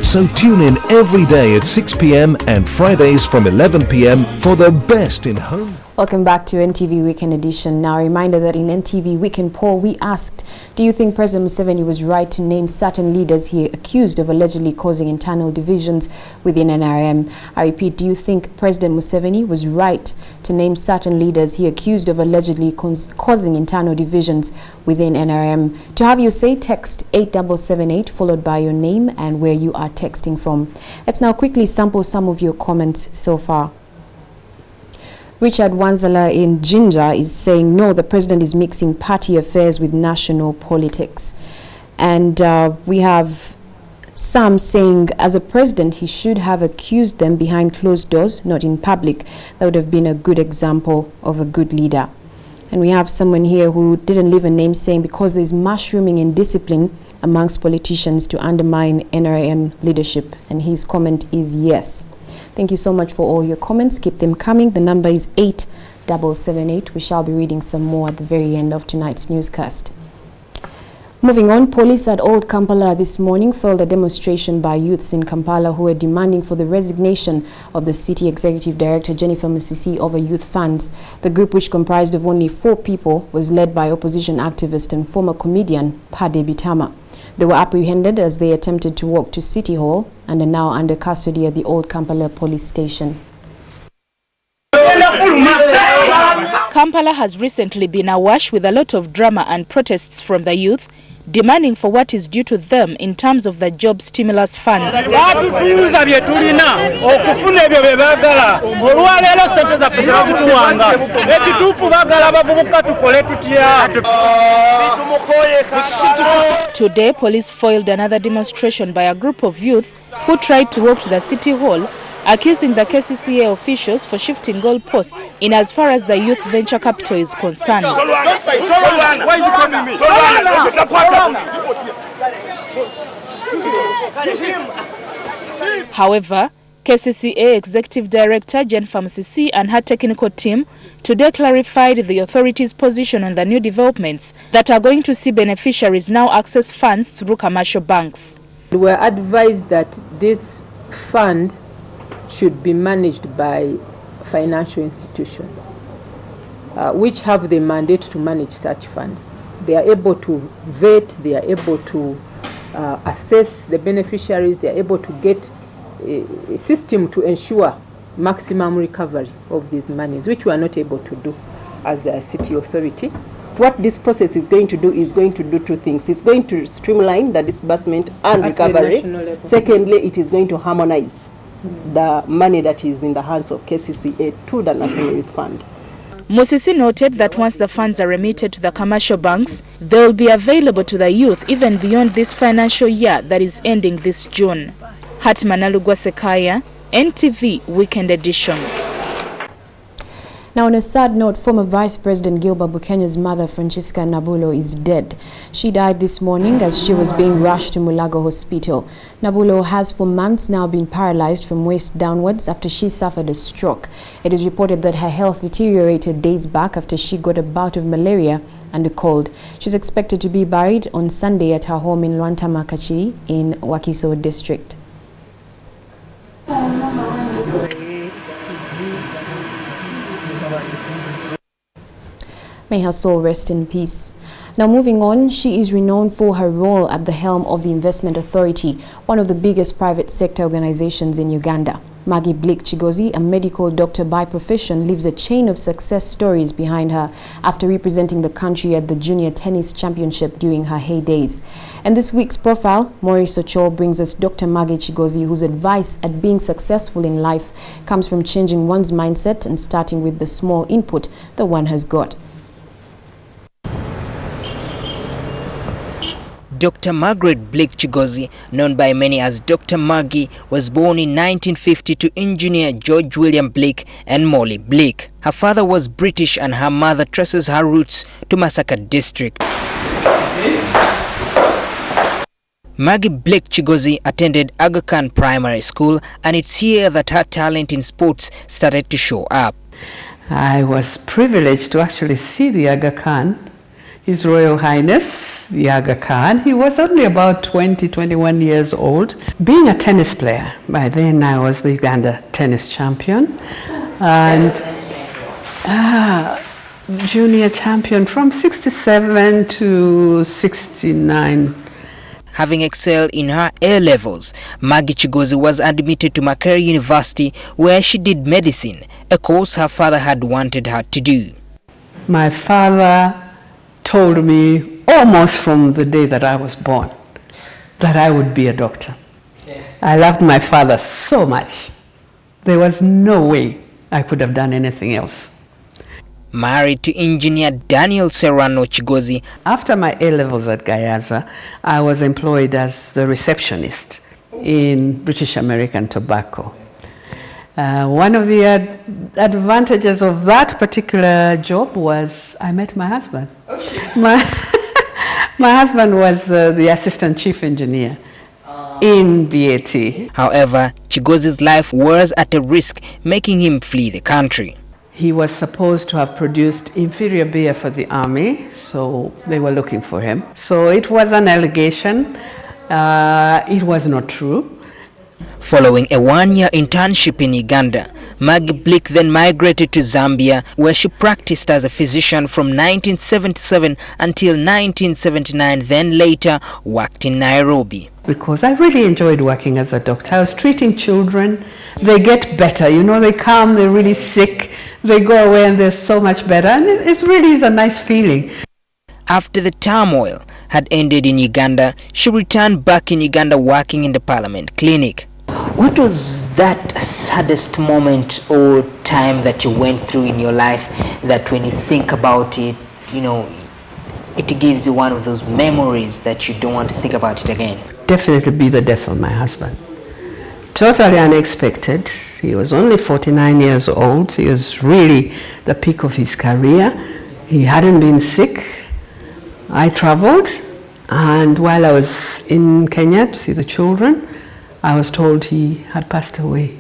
So tune in every day at 6 p.m. and Fridays from 11 p.m. for the best in home. Welcome back to NTV Weekend Edition. Now, a reminder that in NTV Weekend poll, we asked, do you think President Museveni was right to name certain leaders he accused of allegedly causing internal divisions within NRM? I repeat, do you think President Museveni was right to name certain leaders he accused of allegedly causing internal divisions within NRM? To have your say, text 8778 followed by your name and where you are texting from. Let's now quickly sample some of your comments so far. Richard Wanzala in Ginger is saying, no, the president is mixing party affairs with national politics. And we have some saying, as a president, he should have accused them behind closed doors, not in public. That would have been a good example of a good leader. And we have someone here who didn't leave a name saying, because there's mushrooming in discipline amongst politicians to undermine NRM leadership. And his comment is yes. Thank you so much for all your comments. Keep them coming. The number is 8778. We shall be reading some more at the very end of tonight's newscast. Moving on, police at Old Kampala this morning filed a demonstration by youths in Kampala who were demanding for the resignation of the city executive director Jennifer Musisi over youth funds. The group, which comprised of only 4 people, was led by opposition activist and former comedian Pade Bitama. They were apprehended as they attempted to walk to City Hall and are now under custody at the Old Kampala police station. Kampala has recently been awash with a lot of drama and protests from the youth, demanding for what is due to them in terms of the job stimulus funds. Today, police foiled another demonstration by a group of youth who tried to walk to the City Hall, accusing the KCCA officials for shifting goalposts in as far as the youth venture capital is concerned. However, KCCA Executive Director Jennifer Musisi and her technical team today clarified the authorities' position on the new developments that are going to see beneficiaries now access funds through commercial banks. We were advised that this fund should be managed by financial institutions, which have the mandate to manage such funds. They are able to vet, they are able to assess the beneficiaries, they are able to get a system to ensure maximum recovery of these monies, which we are not able to do as a city authority. What this process is going to do is going to do 2 things. It's going to streamline the disbursement and recovery. Secondly, it is going to harmonize the money that is in the hands of KCCA to the National Youth Fund. Musisi noted that once the funds are remitted to the commercial banks, they will be available to the youth even beyond this financial year that is ending this June. Hatmanalugwa Sekaya, NTV Weekend Edition. Now, on a sad note, former Vice President Gilbert Bukenya's mother, Francisca Nabulo, is dead. She died this morning as she was being rushed to Mulago Hospital. Nabulo has for months now been paralyzed from waist downwards after she suffered a stroke. It is reported that her health deteriorated days back after she got a bout of malaria and a cold. She's expected to be buried on Sunday at her home in Lwantama-Kachiri in Wakiso district. May her soul rest in peace. Now, moving on, she is renowned for her role at the helm of the Investment Authority, one of the biggest private sector organizations in Uganda. Maggie Blake Chigozi, a medical doctor by profession, leaves a chain of success stories behind her after representing the country at the Junior Tennis Championship during her heydays. And this week's profile, Maurice Ochol, brings us Dr. Maggie Chigozi, whose advice at being successful in life comes from changing one's mindset and starting with the small input that one has got. Dr. Margaret Blake Chigozi, known by many as Dr. Maggie, was born in 1950 to engineer George William Blake and Molly Blake. Her father was British and her mother traces her roots to Masaka district. Maggie Blake Chigozi attended Aga Khan Primary School, and it's here that her talent in sports started to show up. I was privileged to actually see the Aga Khan His Royal Highness, the Aga Khan. He was only about 20, 21 years old. Being a tennis player, by then I was the Uganda tennis champion. And junior champion from 67 to 69. Having excelled in her A-levels, Maggie Chigozi was admitted to Makerere University, where she did medicine, a course her father had wanted her to do. My father told me almost from the day that I was born that I would be a doctor. I loved my father so much. There was no way I could have done anything else. Married to engineer Daniel Serrano Chigozi. After my A-levels at Gayaza, I was employed as the receptionist in British American Tobacco. One of the advantages of that particular job was I met my husband. My husband was the assistant chief engineer in BAT. However, Chigozi's life was at a risk, making him flee the country. He was supposed to have produced inferior beer for the army, so they were looking for him. So it was an allegation. It was not true. Following a one-year internship in Uganda, Maggie Blick then migrated to Zambia, where she practiced as a physician from 1977 until 1979, then later worked in Nairobi. Because I really enjoyed working as a doctor. I was treating children. They get better, you know, they come, they're really sick, they go away and they're so much better. And it really is a nice feeling. After the turmoil had ended in Uganda, she returned back in Uganda working in the Parliament clinic. What was that saddest moment or time that you went through in your life that when you think about it, you know, it gives you one of those memories that you don't want to think about it again? Definitely be the death of my husband. Totally unexpected. He was only 49 years old. He was really the peak of his career. He hadn't been sick. I traveled, and while I was in Kenya to see the children, I was told he had passed away.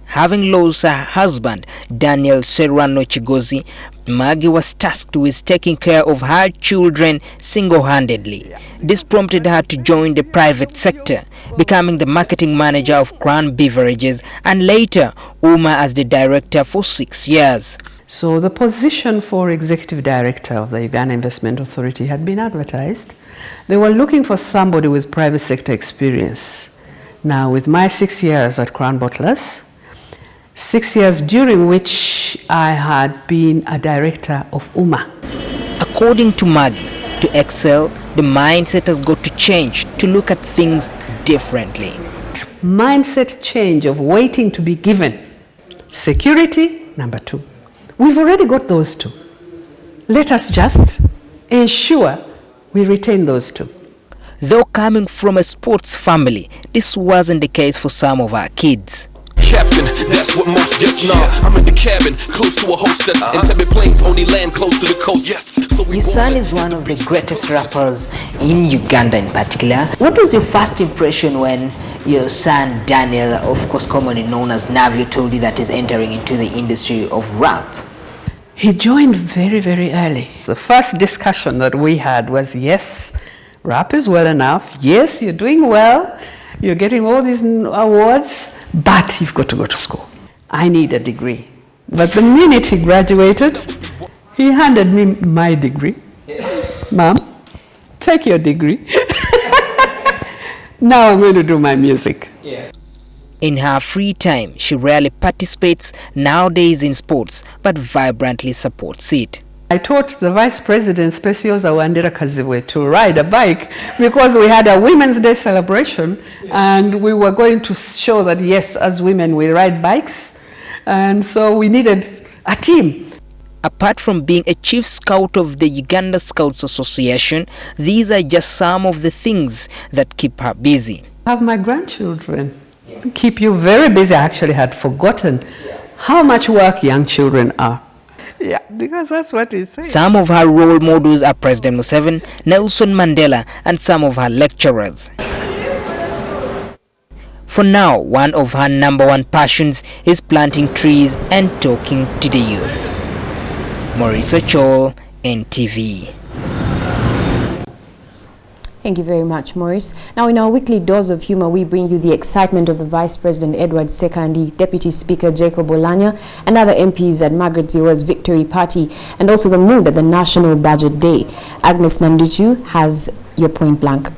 Having lost her husband, Daniel Serrano Chigozi, Maggie was tasked with taking care of her children single-handedly. This prompted her to join the private sector, becoming the marketing manager of Crown Beverages and later UMA as the director for 6 years. So the position for executive director of the Uganda Investment Authority had been advertised. They were looking for somebody with private sector experience. Now, with my 6 years at Crown Bottlers, 6 years during which I had been a director of UMA. According to Maggie, to excel, the mindset has got to change to look at things differently. Mindset change of waiting to be given. Security, number 2. We've already got those 2. Let us just ensure we retain those 2. Though coming from a sports family, this wasn't the case for some of our kids. Captain, that's what most guests know. I'm in the cabin, close to a hostess. NTV planes only land close to the coast. Yes. So Your son is one of the greatest rappers in Uganda in particular. What was your first impression when your son Daniel, of course commonly known as Navio, told you that he's entering into the industry of rap? He joined very, very early. The first discussion that we had was, yes, rap is well enough. Yes, you're doing well. You're getting all these awards, but you've got to go to school. I need a degree. But the minute he graduated, he handed me my degree. Mom, take your degree. Now I'm going to do my music. In her free time, she rarely participates nowadays in sports, but vibrantly supports it. I taught the Vice President, Speciosa Wandera Kazibwe, to ride a bike because we had a Women's Day celebration and we were going to show that, yes, as women, we ride bikes. And so we needed a team. Apart from being a chief scout of the Uganda Scouts Association, these are just some of the things that keep her busy. I have my grandchildren. Keep you very busy. I actually had forgotten how much work young children are. Yeah, because that's what he said. Some of her role models are President Museveni, Nelson Mandela, and some of her lecturers. For now, one of her #1 passions is planting trees and talking to the youth. Maurice Ochol, NTV. Thank you very much, Maurice. Now, in our weekly dose of humor, we bring you the excitement of the Vice President Edward Sekandi, Deputy Speaker Jacob Olanya, and other MPs at Margaret Ziwa's victory party, and also the mood at the National Budget Day. Agnes Nanduchu has your point blank.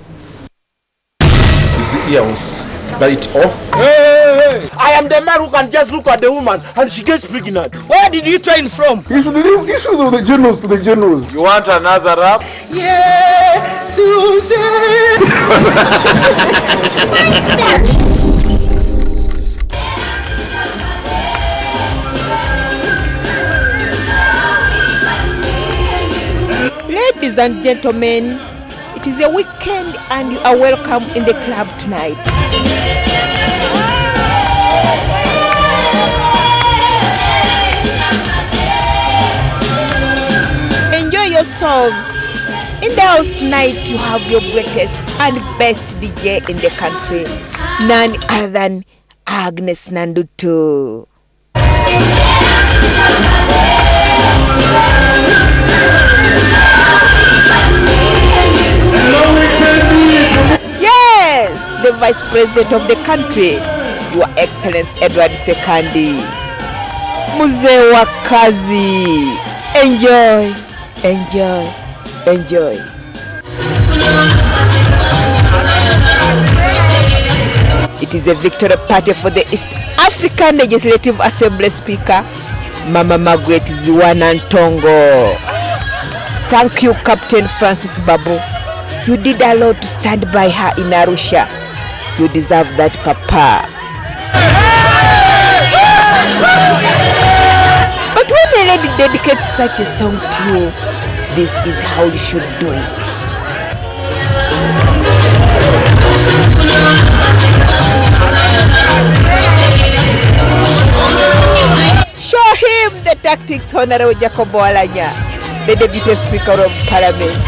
His ears bite off. Hey! I am the man who can just look at the woman and she gets pregnant. Where did you train from? You should leave issues of the generals to the generals. You want another rap? Yeah, Susan! Ladies and gentlemen, it is a weekend and you are welcome in the club tonight. Enjoy yourselves. In the house tonight you have your greatest and best DJ in the country, none other than Agnes Nanduchu. Yes, the Vice President of the country, Your Excellency Edward Sekandi. Mzee wa kazi. Enjoy, enjoy, enjoy. It is a victory party for the East African Legislative Assembly Speaker, Mama Margaret Ziwa Nantongo. Thank you, Captain Francis Babu. You did a lot to stand by her in Arusha. You deserve that, Papa. But when a lady dedicates such a song to you, this is how you should do it. Show him the tactics, Honorable Jacob Olanya, the Deputy Speaker of Parliament.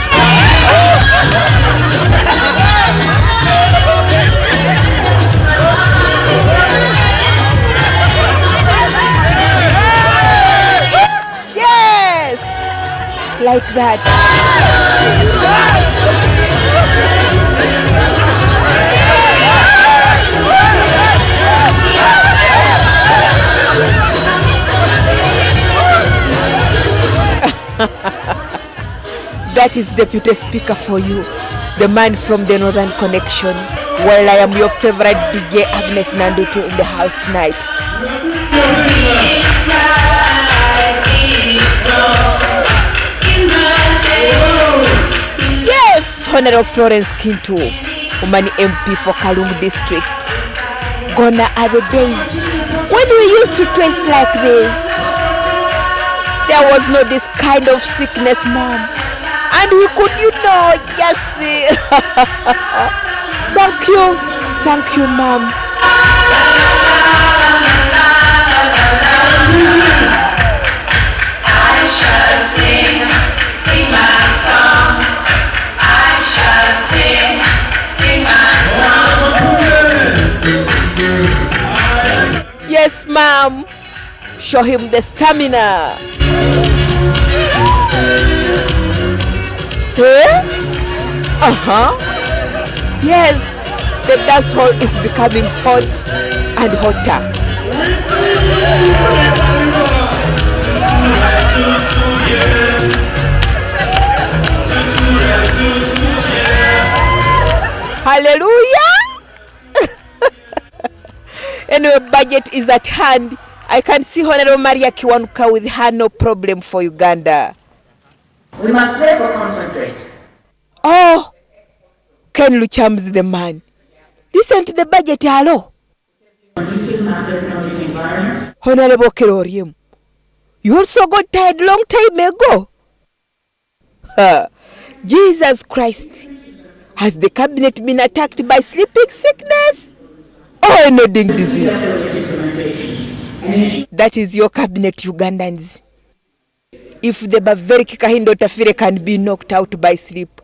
Yes, like that. That is Deputy Speaker for you, the man from the Northern Connection. While I am your favorite DJ Agnes Nanduchu in the house tonight. Yes, Honorable Florence Kintu, Umani MP for Kalungu District. Gonna are the days when we used to dress like this. There was no this kind of sickness, Mom. And we could, just see. Thank you, Mom. I shall sing my song. I shall sing my song. Yes, Mom. Show him the stamina. Yes, the dance hall is becoming hot and hotter. Hallelujah! Anyway, budget is at hand. I can see Honorable Maria Kiwanuka with her no problem for Uganda. We must therefore concentrate. Oh, Ken Lucham's the man. Listen to the budget, hello. Honorable Kerorium, you also got tired long time ago. Jesus Christ, has the cabinet been attacked by sleeping sickness or a nodding disease? That is your cabinet, Ugandans. If the Baveric Kahindo Tafire can be knocked out by sleep,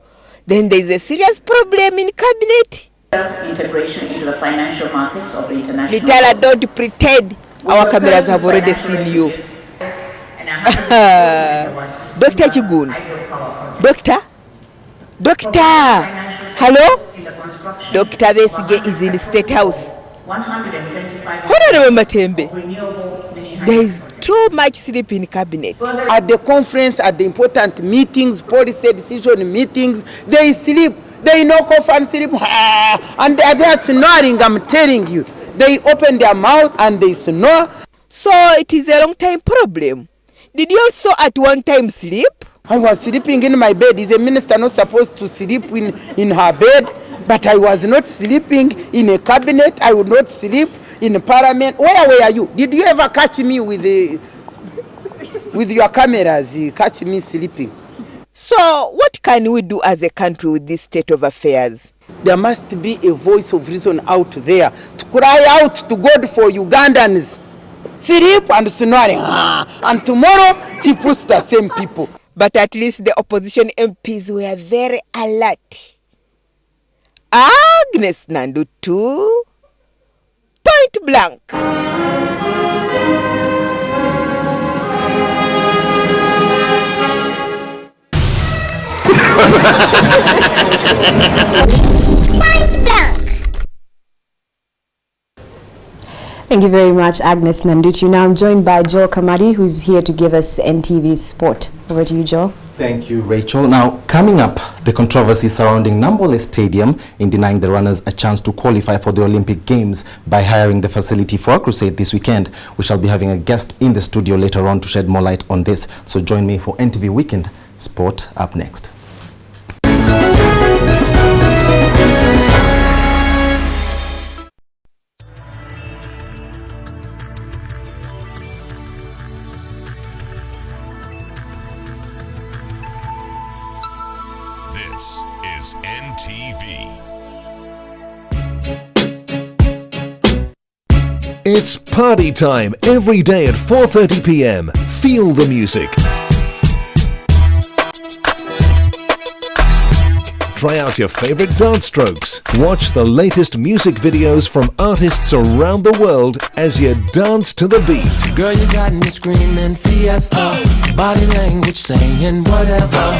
then there is a serious problem in cabinet. Integration into the financial markets of the international. Vitala, don't pretend. Our cameras have already seen you. Dr. Chigun. Doctor, Doctor! Hello? Dr. Besigye is in the State House. Honorable Matembe, there is too much sleep in cabinet. At the conference, at the important meetings, policy decision meetings, they sleep. They knock off and sleep. And they are snoring, I'm telling you. They open their mouth and they snore. So it is a long time problem. Did you also at one time sleep? I was sleeping in my bed. Is a minister not supposed to sleep in her bed? But I was not sleeping in a cabinet. I would not sleep in parliament. Where were you? Did you ever catch me with your cameras? Catch me sleeping? So what can we do as a country with this state of affairs? There must be a voice of reason out there to cry out to God for Ugandans. Sleep and snoring. And tomorrow she puts the same people. But at least the opposition MPs were very alert. Agnes Nandu too. Point blank. Thank you very much, Agnes Nanduchu. Now I'm joined by Joel Kamadi, who's here to give us NTV Sport. Over to you, Joel. Thank you, Rachel. Now, coming up, the controversy surrounding Nambole Stadium in denying the runners a chance to qualify for the Olympic Games by hiring the facility for a crusade this weekend. We shall be having a guest in the studio later on to shed more light on this. So join me for NTV Weekend Sport up next. This is NTV. It's party time every day at 4:30 p.m. Feel the music. Try out your favorite dance strokes. Watch the latest music videos from artists around the world as you dance to the beat. Girl, you got me screaming fiesta. Body language saying whatever.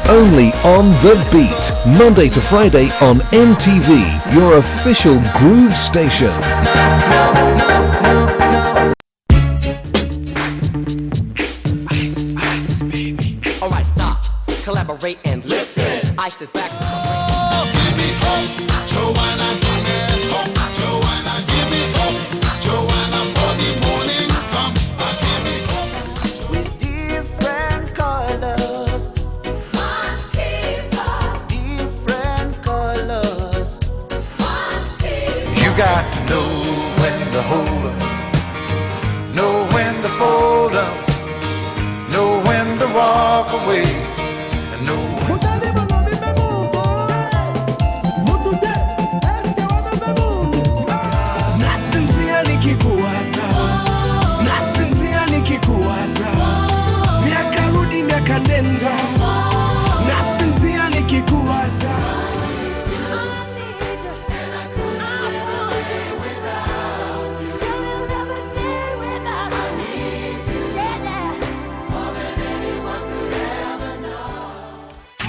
Only on the beat, Monday to Friday on NTV, your official groove station. Ice, ice, baby. Alright, stop, collaborate and listen. Ice is back. Give me hope, Joanna, give me hope, Joanna, give me hope, Joanna, for the morning come. Give me hope. With different colors. You got to know when to hold up, know when to fold up, know when to walk away, and know when to... Nasinzia nikikuwaza, nasinzia nikikuwaza, miaka rudi miaka nenda, nasinzia nikikuwaza.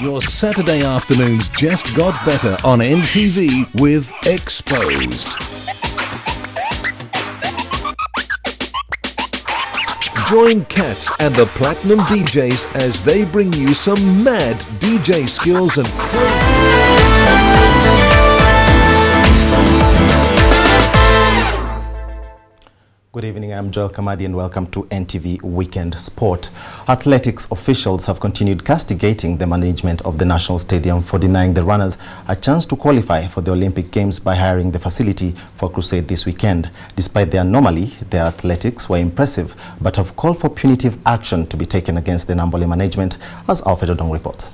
Your Saturday afternoons just got better on NTV with Exposed. Join Cats and the Platinum DJs as they bring you some mad DJ skills and Good evening, I'm Joel Kamadi and welcome to NTV Weekend Sport. Athletics officials have continued castigating the management of the National Stadium for denying the runners a chance to qualify for the Olympic Games by hiring the facility for crusade this weekend. Despite the anomaly, their athletics were impressive but have called for punitive action to be taken against the Nambole management, as Alfred Odong reports.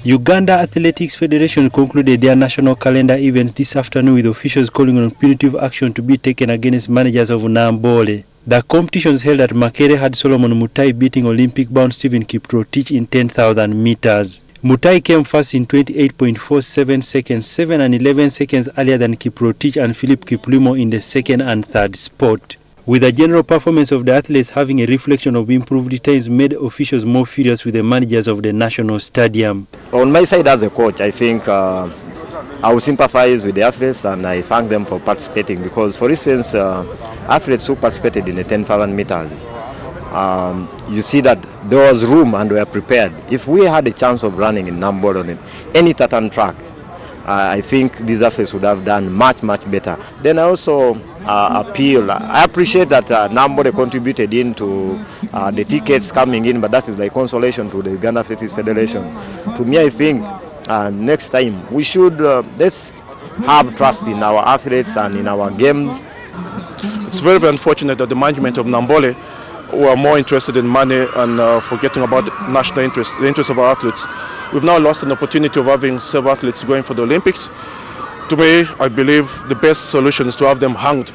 Uganda Athletics Federation concluded their national calendar events this afternoon with officials calling on punitive action to be taken against managers of Nambole. The competitions held at Makere had Solomon Mutai beating Olympic-bound Stephen Kiprotich in 10,000 meters. Mutai came first in 28.47 seconds, 7 and 11 seconds earlier than Kiprotich and Philip Kiplimo in the second and third spot. with the general performance of the athletes having a reflection of improved times made officials more furious with the managers of the national stadium. On my side as a coach, I think I will sympathize with the athletes and I thank them for participating because, for instance, athletes who participated in the 10,000 meters, you see that there was room and we were prepared. If we had a chance of running in Namboole on any tartan track, I think these athletes would have done much, much better. Then I also appeal. I appreciate that Namboole contributed into the tickets coming in, but that is like consolation to the Uganda Athletics Federation. To me, I think next time we should let's have trust in our athletes and in our games. It's very, very unfortunate that the management of Namboole were more interested in money and forgetting about the national interest, the interest of our athletes. We've now lost an opportunity of having several athletes going for the Olympics. To me, I believe the best solution is to have them hanged.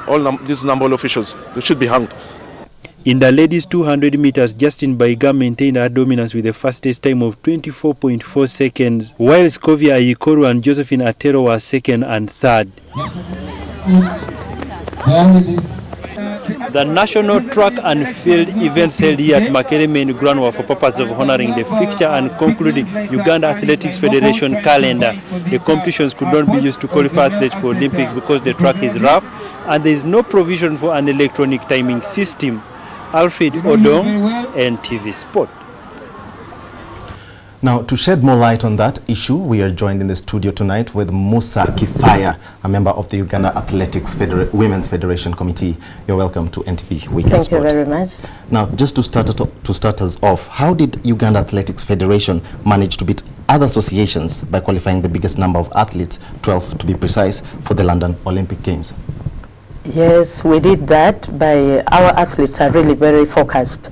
All these Namboole officials, they should be hanged. In the ladies 200 meters, Justin Baiga maintained her dominance with a fastest time of 24.4 seconds, while Scovia Ayikoru and Josephine Atero were second and third. The national track and field events held here at Makerere Main Ground were for purpose of honoring the fixture and concluding Uganda Athletics Federation calendar. The competitions could not be used to qualify athletes for Olympics because the track is rough and there is no provision for an electronic timing system. Alfred Odong, NTV Sport. Now, to shed more light on that issue, we are joined in the studio tonight with Musa Kifaya, a member of the Uganda Athletics Women's Federation Committee. You're welcome to NTV Weekend Sport. Thank you very much. Now, just to start us off, how did Uganda Athletics Federation manage to beat other associations by qualifying the biggest number of athletes, 12 to be precise, for the London Olympic Games? Yes, we did that by our athletes are really very focused.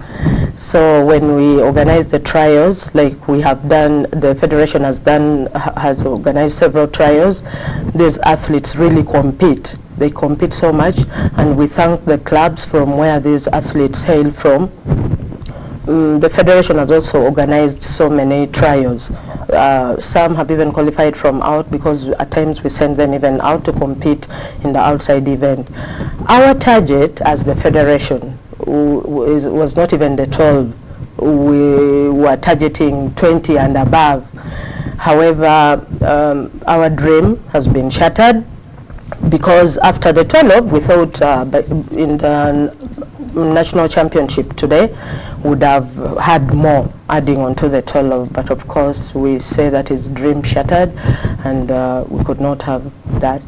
So when we organize the trials, like we have done, the federation has organized several trials, these athletes really compete. They compete so much, and we thank the clubs from where these athletes hail from. The federation has also organized so many trials. Some have even qualified from out because at times we send them even out to compete in the outside event. Our target as the federation was not even the 12. We were targeting 20 and above. However, our dream has been shattered because after the 12, we thought in the national championship today would have had more adding on to the 12, but of course we say that is dream shattered and we could not have that.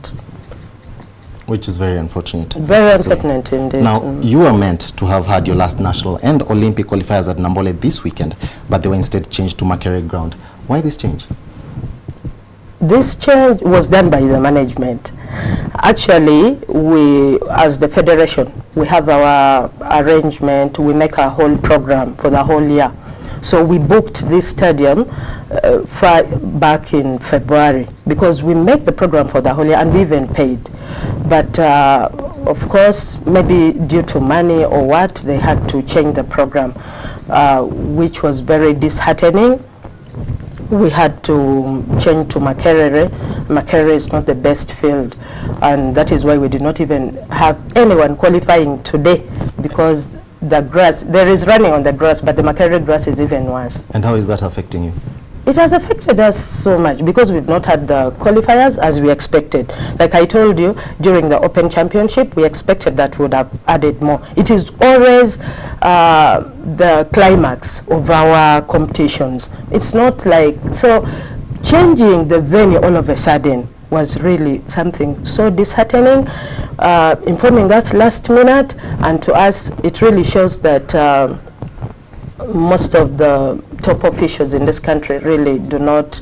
Which is very unfortunate. Very unfortunate indeed. Now, you were meant to have had your last national and Olympic qualifiers at Namboole this weekend, but they were instead changed to Makerere ground. Why this change? This change was done by the management. Actually, we, as the federation, we have our arrangement, we make a whole program for the whole year. So we booked this stadium back in February because we make the program for the whole year and we even paid. But of course, maybe due to money or what, they had to change the program, which was very disheartening. We had to change to Makerere. Makerere is not the best field, and that is why we did not even have anyone qualifying today because the grass, there is running on the grass, but the Makerere grass is even worse. And how is that affecting you? It has affected us so much because we've not had the qualifiers as we expected. Like I told you, during the Open Championship, we expected that would have added more. It is always the climax of our competitions. It's not like, so changing the venue all of a sudden was really something so disheartening, informing us last minute, and to us it really shows that most of the top officials in this country really do not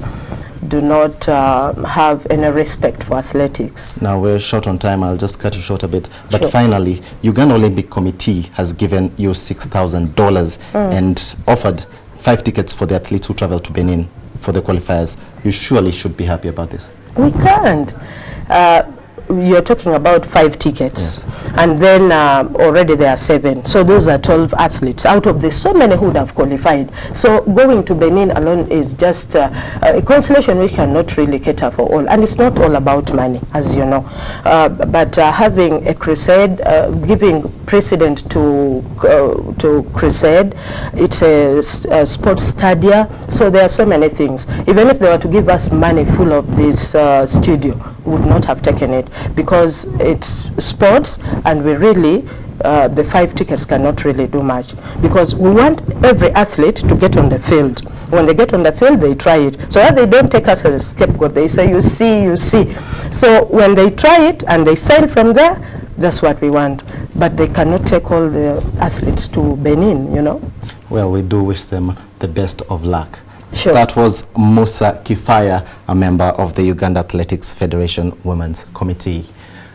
have any respect for athletics. Now we're short on time, I'll just cut you short a bit. But Sure. Finally, Uganda Olympic Committee has given you $6,000 and offered 5 tickets for the athletes who travel to Benin for the qualifiers. You surely should be happy about this. We can't. You're talking about 5 tickets. Yes. And then already there are 7. So those are 12 athletes out of the so many who would have qualified. So going to Benin alone is just a constellation which cannot really cater for all. And it's not all about money, as you know. But having a crusade, giving precedent to crusade, it's a sports stadia. So there are so many things. Even if they were to give us money full of this studio, we would not have taken it, because it's sports, and we really the 5 tickets cannot really do much, because we want every athlete to get on the field. When they get on the field, they try it, so that they don't take us as a scapegoat. They say, you see. So when they try it and they fail from there, that's what we want. But they cannot take all the athletes to Benin, you know. Well, we do wish them the best of luck. Sure. That was Musa Kifaya, a member of the Uganda Athletics Federation Women's Committee.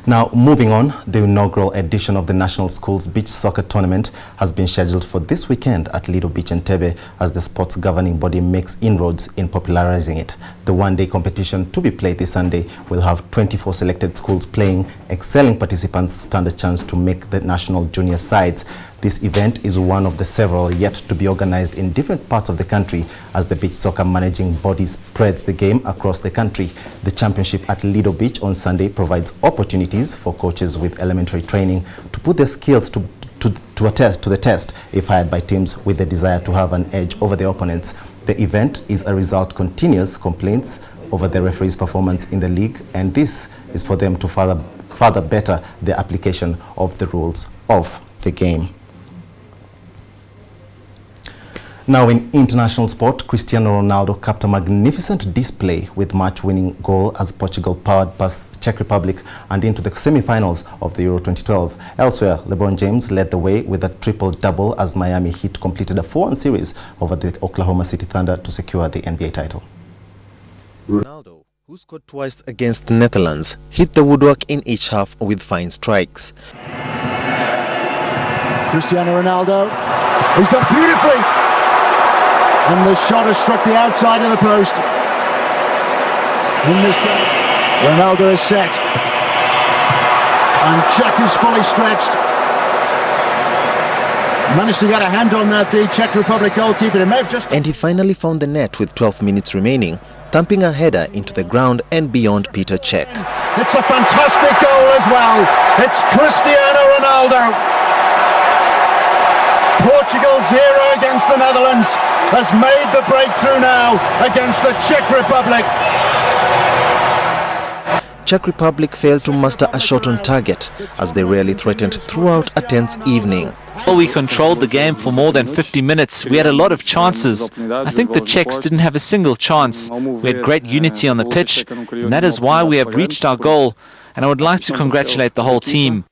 Now, moving on, the inaugural edition of the National Schools Beach Soccer Tournament has been scheduled for this weekend at Lido Beach, Entebbe, as the sports governing body makes inroads in popularizing it. The one-day competition to be played this Sunday will have 24 selected schools playing. Excelling participants stand a chance to make the national junior sides. This event is one of the several yet to be organized in different parts of the country as the beach soccer managing body spreads the game across the country. The championship at Lido Beach on Sunday provides opportunities for coaches with elementary training to put their skills to the test if hired by teams with the desire to have an edge over their opponents. The event is a result of continuous complaints over the referee's performance in the league, and this is for them to further better the application of the rules of the game. Now in international sport, Cristiano Ronaldo capped a magnificent display with match-winning goal as Portugal powered past Czech Republic and into the semi-finals of the Euro 2012. Elsewhere, LeBron James led the way with a triple-double as Miami Heat completed a 4-1 series over the Oklahoma City Thunder to secure the NBA title. Ronaldo, who scored twice against the Netherlands, hit the woodwork in each half with fine strikes. Cristiano Ronaldo, he's got beautifully! And the shot has struck the outside of the post. And this time, Ronaldo is set. And Czech is fully stretched. Managed to get a hand on that, the Czech Republic goalkeeper. And he finally found the net with 12 minutes remaining, thumping a header into the ground and beyond Peter Cech. It's a fantastic goal as well. It's Cristiano Ronaldo. Portugal 0 against the Netherlands has made the breakthrough now against the Czech Republic. Czech Republic failed to muster a shot on target as they rarely threatened throughout a tense evening. Well, we controlled the game for more than 50 minutes. We had a lot of chances. I think the Czechs didn't have a single chance. We had great unity on the pitch, and that is why we have reached our goal, and I would like to congratulate the whole team.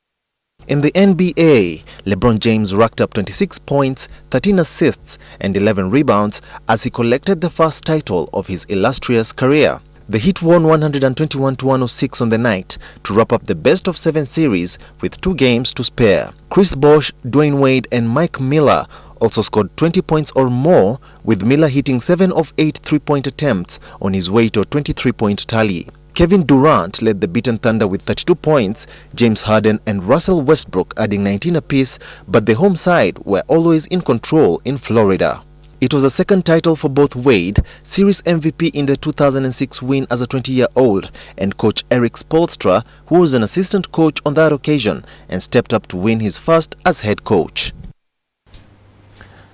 In the NBA, LeBron James racked up 26 points, 13 assists and 11 rebounds as he collected the first title of his illustrious career. The Heat won 121-106 on the night to wrap up the best-of-7 series with 2 games to spare. Chris Bosh, Dwayne Wade and Mike Miller also scored 20 points or more, with Miller hitting 7 of 8 three-point attempts on his way to a 23-point tally. Kevin Durant led the beaten Thunder with 32 points, James Harden and Russell Westbrook adding 19 apiece, but the home side were always in control in Florida. It was a second title for both Wade, series MVP in the 2006 win as a 20-year-old, and coach Eric Spoelstra, who was an assistant coach on that occasion and stepped up to win his first as head coach.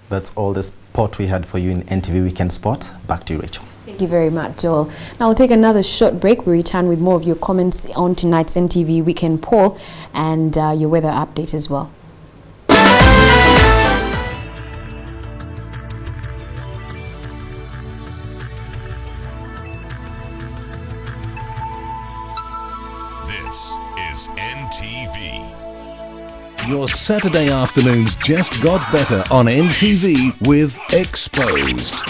That's all the sport we had for you in NTV Weekend Sport. Back to you, Rachel. Thank you very much, Joel. Now we'll take another short break. We return with more of your comments on tonight's NTV Weekend poll and your weather update as well. This is NTV. Your Saturday afternoons just got better on NTV with Exposed.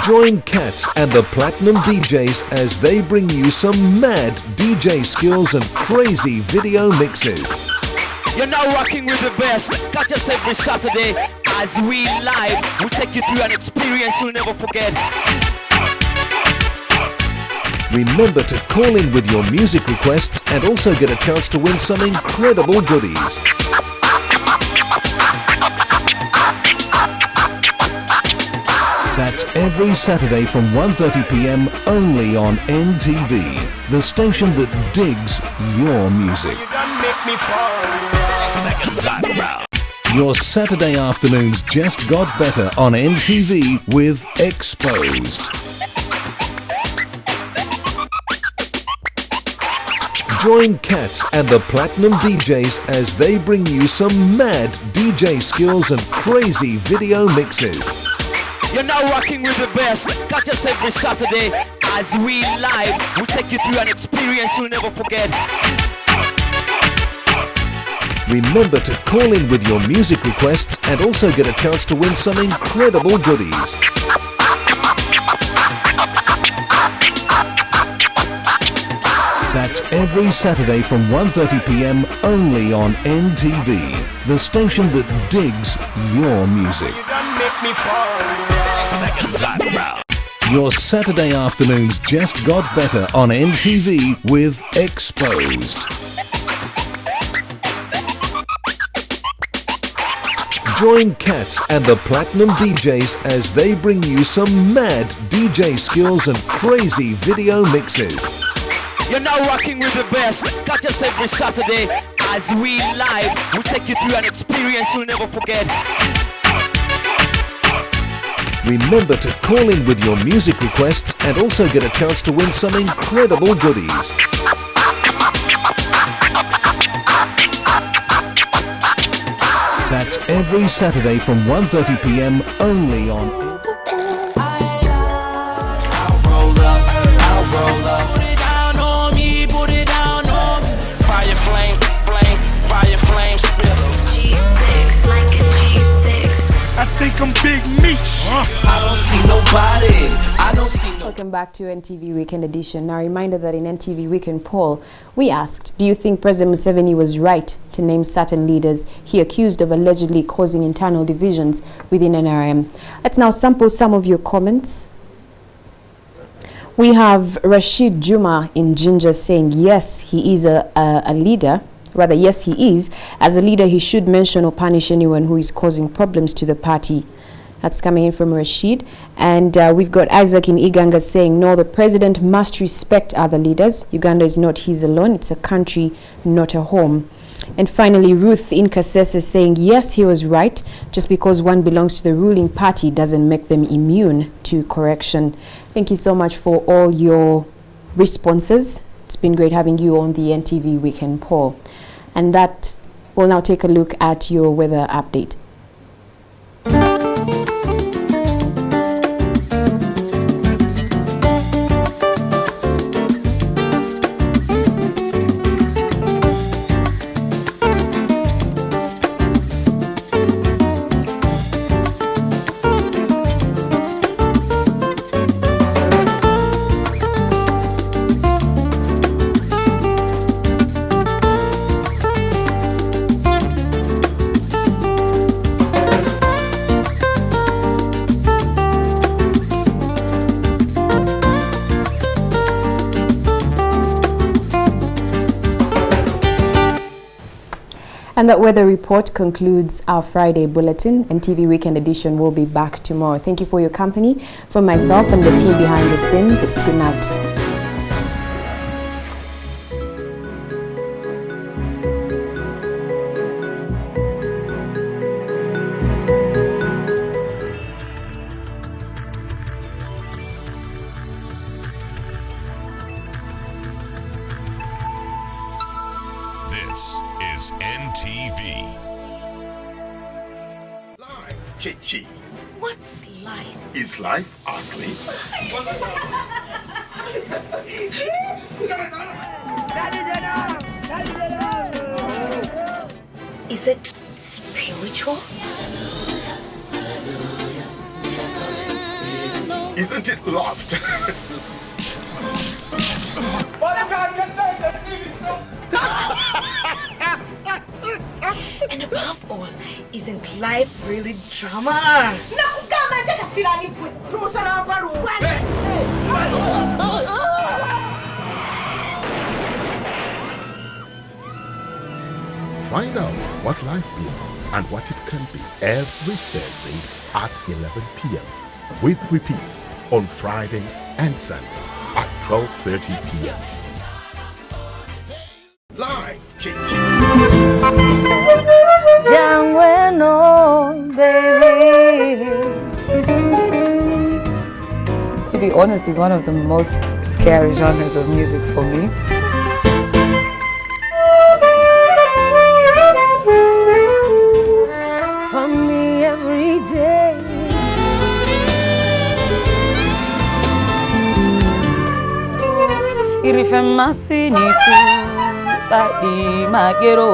Join Katz and the Platinum DJs as they bring you some mad DJ skills and crazy video mixes. You're now rocking with the best. Catch us every Saturday as we live. We'll take you through an experience you'll never forget. Remember to call in with your music requests and also get a chance to win some incredible goodies. That's every Saturday from 1:30 p.m. only on NTV, the station that digs your music. Your Saturday afternoons just got better on NTV with Exposed. Join Cats and the Platinum DJs as they bring you some mad DJ skills and crazy video mixes. You're now rocking with the best. Catch us every Saturday as we live. We'll take you through an experience you'll never forget. Remember to call in with your music requests and also get a chance to win some incredible goodies. That's every Saturday from 1:30 p.m. only on NTV, the station that digs your music. Your Saturday afternoons just got better on NTV with Exposed. Join Cats and the Platinum DJs as they bring you some mad DJ skills and crazy video mixes. You're now rocking with the best. Catch us every Saturday as we live. We'll take you through an experience you'll never forget. Remember to call in with your music requests and also get a chance to win some incredible goodies. That's every Saturday from 1:30 p.m. only on... I'll roll up. Put it down on me, put it down on me. Fire flame, spill. G6, like a G6. I think I'm Big Meech. I don't see nobody. Welcome back to NTV Weekend Edition. Now, a reminder that in NTV Weekend poll, we asked, do you think President Museveni was right to name certain leaders he accused of allegedly causing internal divisions within NRM? Let's now sample some of your comments. We have Rashid Juma in Ginger saying, yes, he is a leader. Rather, yes, he is. As a leader, he should mention or punish anyone who is causing problems to the party. That's coming in from Rashid. And we've got Isaac in Iganga saying, no, the president must respect other leaders. Uganda is not his alone. It's a country, not a home. And finally, Ruth in Kasese saying, yes, he was right. Just because one belongs to the ruling party doesn't make them immune to correction. Thank you so much for all your responses. It's been great having you on the NTV Weekend poll. And that will now take a look at your weather update. And that weather report concludes our Friday bulletin. NTV Weekend Edition will be back tomorrow. Thank you for your company. From myself and the team behind the scenes, it's good night. This is NTV. Chichi, What's life? is life ugly? Is it spiritual? Isn't it loved? And above all, isn't life really drama? Find out what life is and what it can be every Thursday at 11 p.m. with repeats on Friday and Sunday at 12:30 p.m. Live To be honest, it's one of the most scary genres of music for me. For me every day. Irifemasi nisu tadi magero.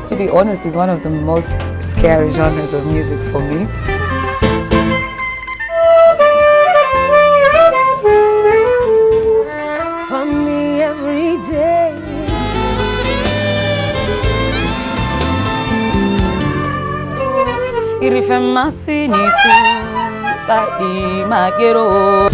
To be honest, it's one of the most scary genres of music for me. For me every day. Irifemasi nisu tadi magero.